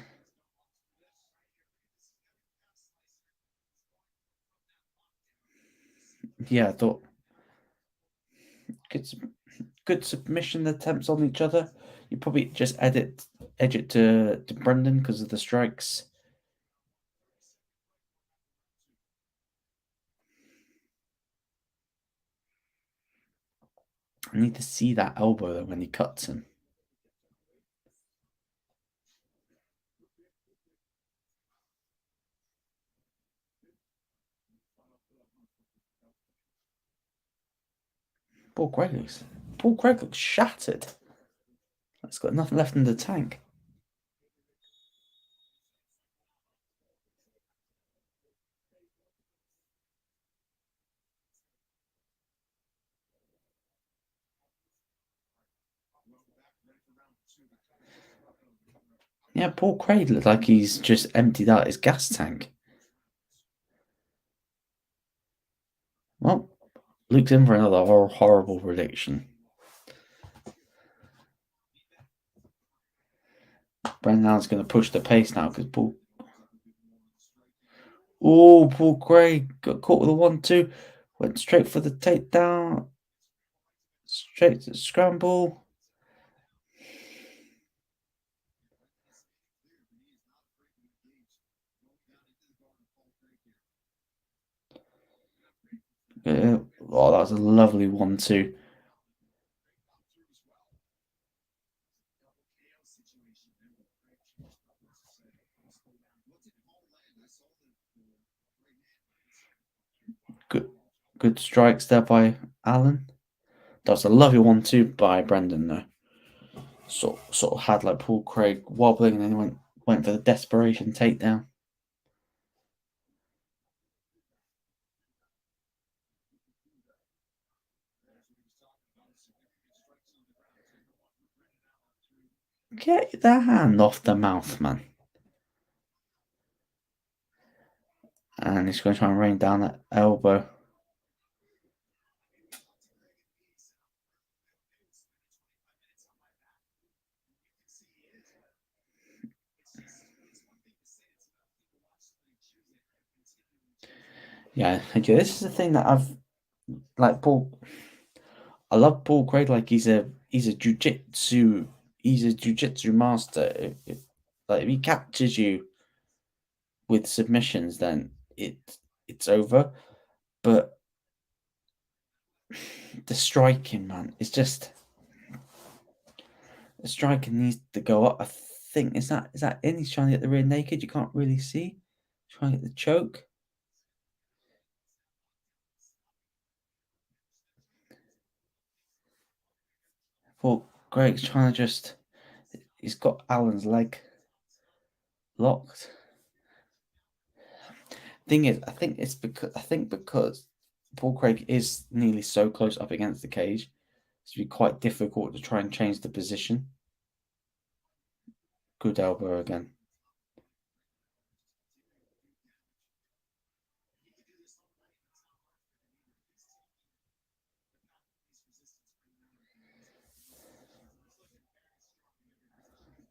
Yeah, I thought good submission attempts on each other. You probably just edge it to Brendan because of the strikes. I need to see that elbow though when he cuts him. Paul Craig looks shattered. It's got nothing left in the tank. Yeah, Paul Craig looks like he's just emptied out his gas tank. Well, Luke's in for another horrible prediction. Brendan Allen's going to push the pace now because Paul Craig got caught with a 1-2. Went straight for the takedown. Straight to the scramble. Oh, that was a lovely 1-2. Good strikes there by Allen. That was a lovely 1-2 by Brendan, though. Sort of had like Paul Craig wobbling, and then went for the desperation takedown. Get the hand off the mouth, man. And he's going to try and rain down that elbow. Yeah, okay. This is the thing that I've like Paul. I love Paul Craig. Like he's a jujitsu master. If he captures you with submissions, then it's over. But the striking, man, it's just the striking needs to go up. I think is that in? He's trying to get the rear naked. You can't really see. Trying to get the choke. Paul Craig's trying to just. He's got Allen's leg locked. Thing is, I think because Paul Craig is nearly so close up against the cage, it's be quite difficult to try and change the position. Good elbow again.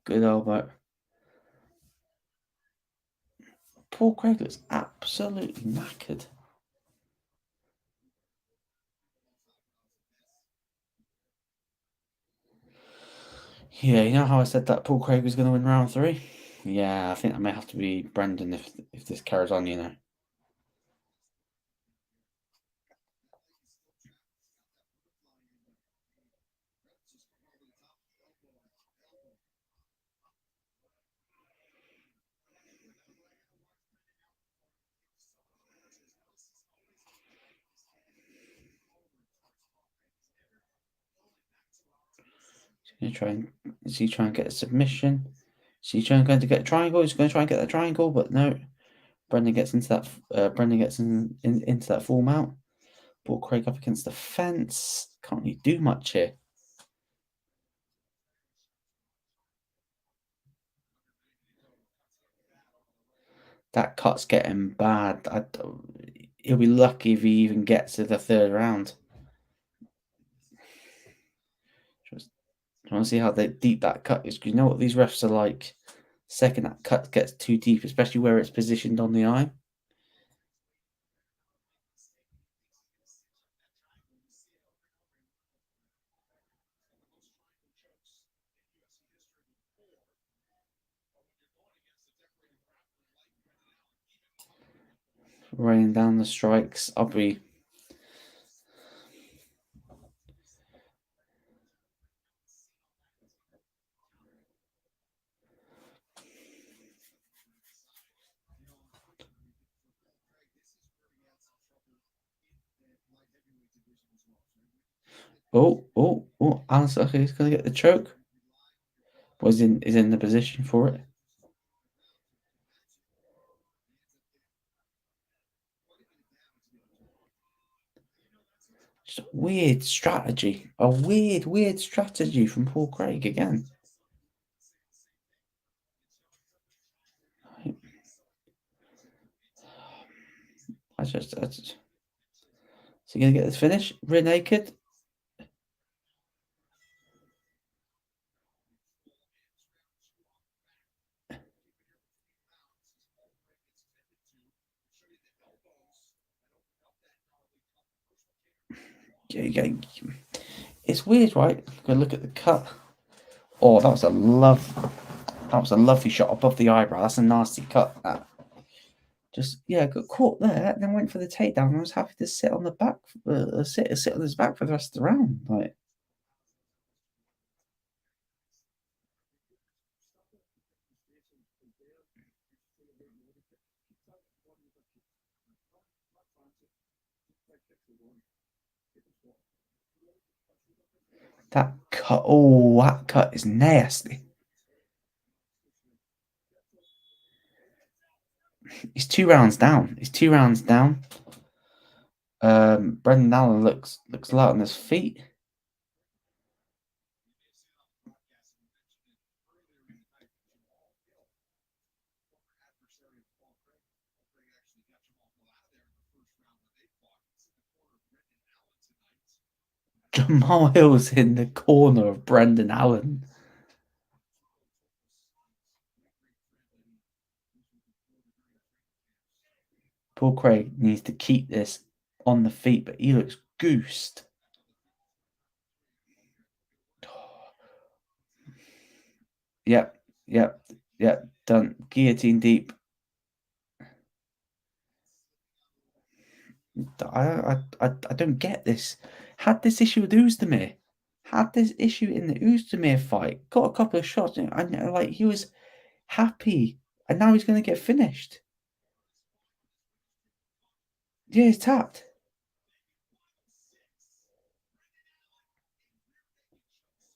Good elbow. Paul Craig looks absolutely knackered. Yeah, you know how I said that Paul Craig was going to win round 3? Yeah, I think that may have to be Brendan if this carries on, you know. Is he trying to get a submission? Is he going to get a triangle? He's going to try and get that triangle, but no. Brendan gets into that. Brendan gets into that full mount. Paul Craig up against the fence. Can't really do much here. That cut's getting bad. He'll be lucky if he even gets to the 3rd round. I want to see how deep that cut is. Because you know what these refs are like. Second that cut gets too deep, especially where it's positioned on the eye. Raining down the strikes. I'll be. Oh! Alan is going to get the choke. Is in the position for it. Just a weird strategy. A weird strategy from Paul Craig again. Is he going to get this finish? Rear naked? Yeah. It's weird, right? Go look at the cut. Oh, that was a lovely shot above the eyebrow. That's a nasty cut. That. Just got caught there, and then went for the takedown. And I was happy to sit on the back, sit on his back for the rest of the round. Like, that cut. Oh, that cut is nasty. He's 2 rounds down. Brendan Allen looks light on his feet. Jamal Hill's in the corner of Brendan Allen. Paul Craig needs to keep this on the feet, but he looks goosed. Yep. Done. Guillotine deep. I don't get this. Had this issue with Ozdemir. Had this issue in the Ozdemir fight. Got a couple of shots. I know, like, he was happy, and now he's going to get finished. Yeah, he's tapped.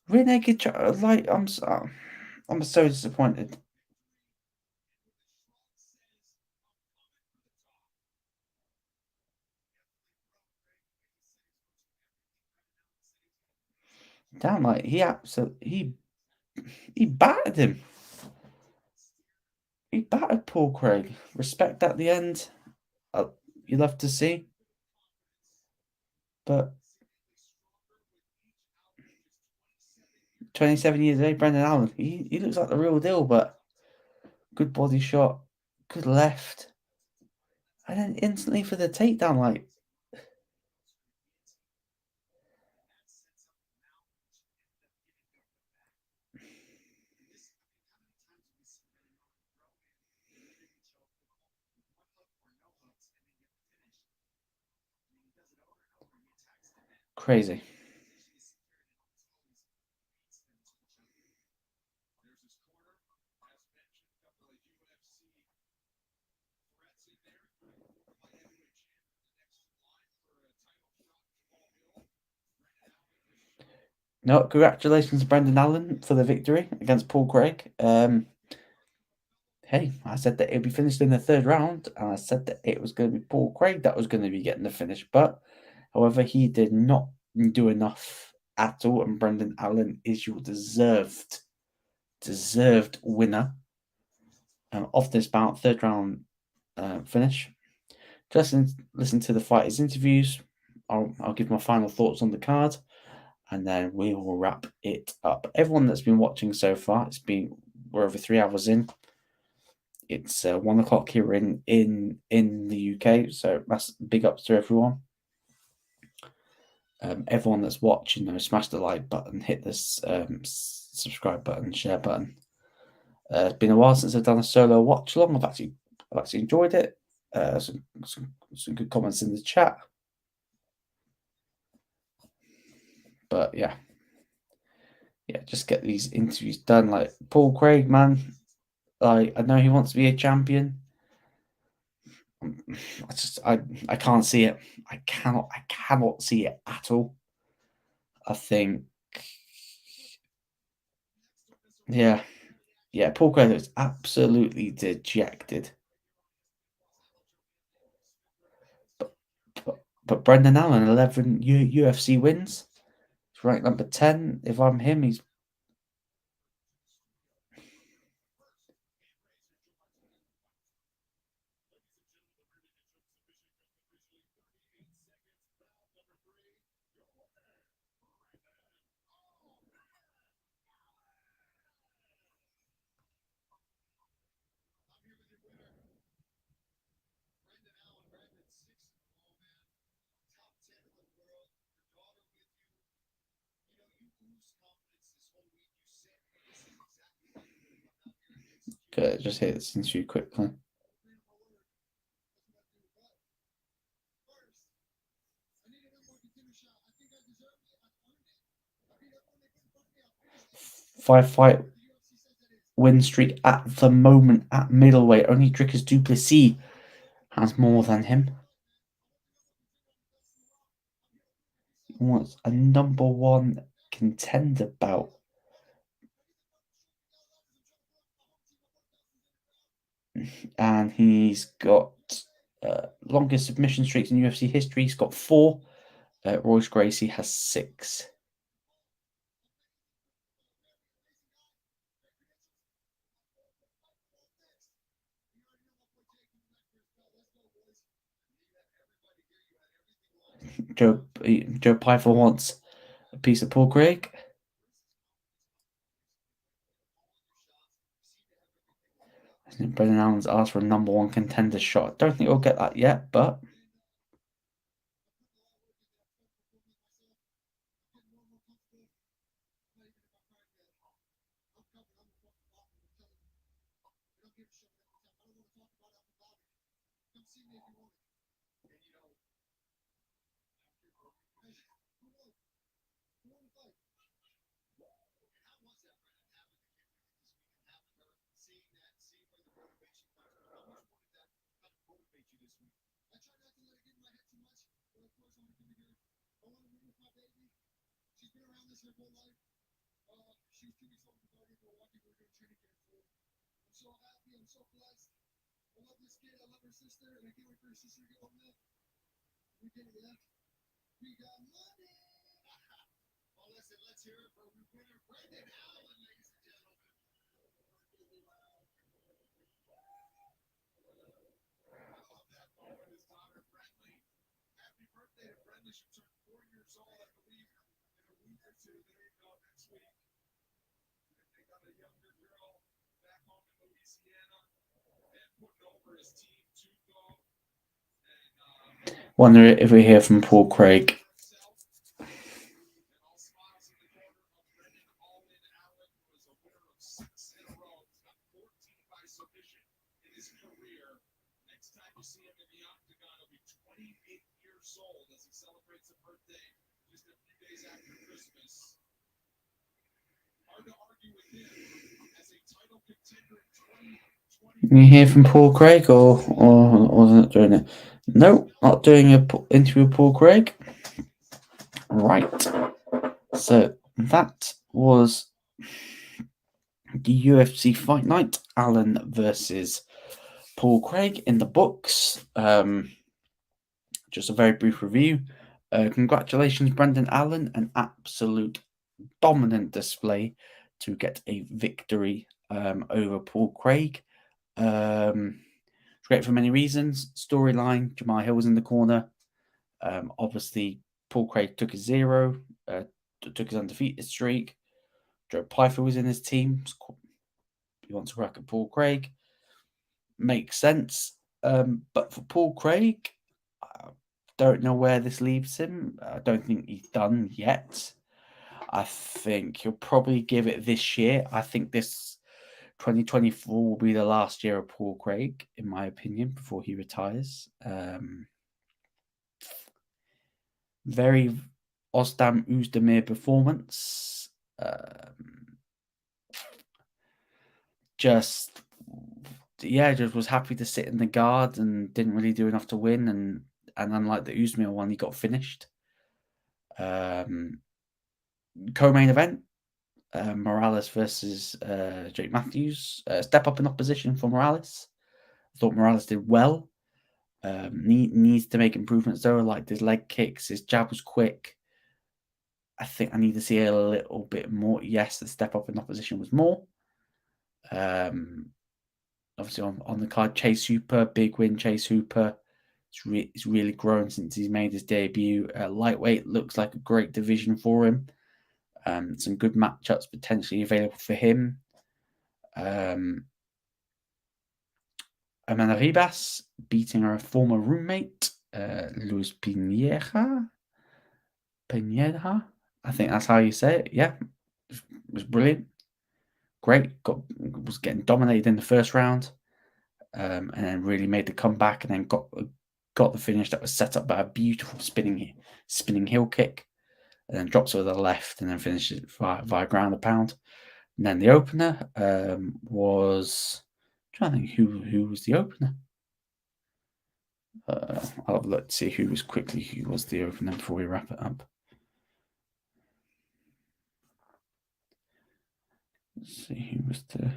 Rear naked. Like, I'm so disappointed. Damn, like, he battered him. He battered Paul Craig. Respect at the end. You love to see. But 27 years of age, Brendan Allen, he looks like the real deal, but good body shot, good left. And then instantly for the takedown, like, crazy. No, congratulations to Brendan Allen for the victory against Paul Craig. Hey, I said that it'd be finished in the 3rd round, and I said that it was going to be Paul Craig that was going to be getting the finish. But, however, he did not do enough at all, and Brendan Allen is your deserved winner of this bout, 3rd round finish. Just listen to the fighters' interviews. I'll give my final thoughts on the card, and then we will wrap it up. Everyone that's been watching so far, we're over 3 hours in. It's 1 o'clock here in the UK, so that's big ups to everyone. Everyone that's watching, smash the like button, hit this subscribe button, share button. It's been a while since I've done a solo watch along. I've actually enjoyed it. Some good comments in the chat. But yeah, just get these interviews done. Like Paul Craig, man, like I know he wants to be a champion. I can't see it. I cannot see it at all. I think, yeah, Paul Craig is absolutely dejected. But Brendan Allen, 11 UFC wins. He's ranked number 10. If I'm him, he's good. Just hit this interview quickly. Five-fight win streak at the moment at middleweight. Only Dricus du Plessis has more than him. He wants a number one contender bout. And he's got longest submission streaks in UFC history. He's got 4. Royce Gracie has 6. Joe Pyfer wants a piece of Paul Craig. Brendan Allen's asked for a number one contender shot. Don't think he'll get that yet, but wonder if we hear from Paul Craig. Can you hear from Paul Craig or not doing it? No, not doing an interview with Paul Craig. Right. So that was the UFC Fight Night. Allen versus Paul Craig in the books. Just a very brief review. Congratulations, Brendan Allen. An absolute dominant display to get a victory over Paul Craig. It's great for many reasons. Storyline, Jamal Hill was in the corner. Obviously, Paul Craig took his 0, took his undefeated streak. Joe Pyfer was in his team. He wants to work at Paul Craig. Makes sense. But for Paul Craig, I don't know where this leaves him. I don't think he's done yet. I think he'll probably give it this year. I think this 2024 will be the last year of Paul Craig, in my opinion, before he retires. Very Ostam Uzdemir performance. Just was happy to sit in the guard and didn't really do enough to win. And unlike the Uzdemir one, he got finished. Co-main event, Morales versus Jake Matthews. Step up in opposition for Morales. I thought Morales did well. Needs to make improvements though, like his leg kicks, his jab was quick. I think I need to see a little bit more. Yes, the step up in opposition was more. Obviously on the card, Chase Hooper, big win. Chase Hooper, it's really grown since he's made his debut. Lightweight looks like a great division for him. Some good matchups potentially available for him. Amanda Ribas beating her former roommate, Luz Pineda. I think that's how you say it. Yeah, it was brilliant. Great. Was getting dominated in the first round, and then really made the comeback, and then got got the finish that was set up by a beautiful spinning heel kick, and then drops with the left, and then finishes via ground and pound. And then the opener was, I'm trying to think who was the opener. I'll have a look to see who was the opener before we wrap it up. Let's see who was the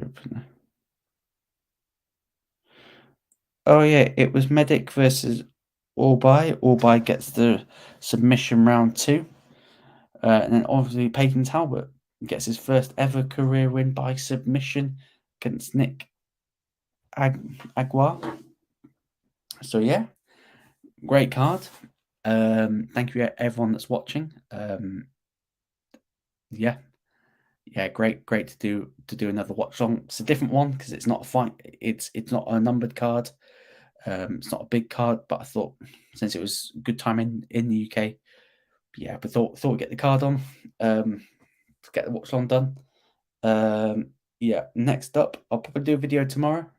opener. Oh yeah, it was Medic versus Orbai. Orbai gets the submission round 2. And then obviously Peyton Talbot gets his first ever career win by submission against Nick Aguirre. So yeah, great card. Thank you everyone that's watching. Yeah, great to do another watch long. It's a different one because it's not a fight. It's not a numbered card. It's not a big card, but I thought since it was a good time in the UK, yeah, but thought we'd get the card on, to get the watch long done. Yeah, next up, I'll probably do a video tomorrow,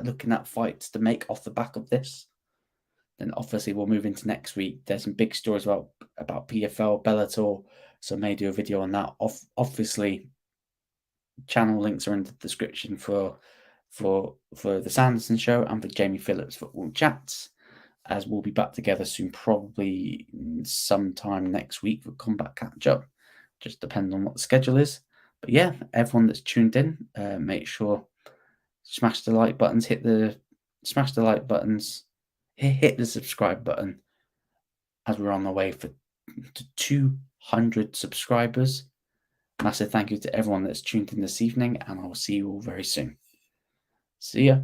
looking at fights to make off the back of this. Then obviously we'll move into next week. There's some big stories about PFL, Bellator, so I may do a video on that. Obviously, channel links are in the description for the Sanderson Show and for Jamie Phillips Football Chats, as we'll be back together soon, probably sometime next week for Combat Catch Up. Just depends on what the schedule is. But yeah, everyone that's tuned in, make sure smash the like buttons, hit the subscribe button, as we're on the way to 200 subscribers. Massive thank you to everyone that's tuned in this evening, and I will see you all very soon. See ya.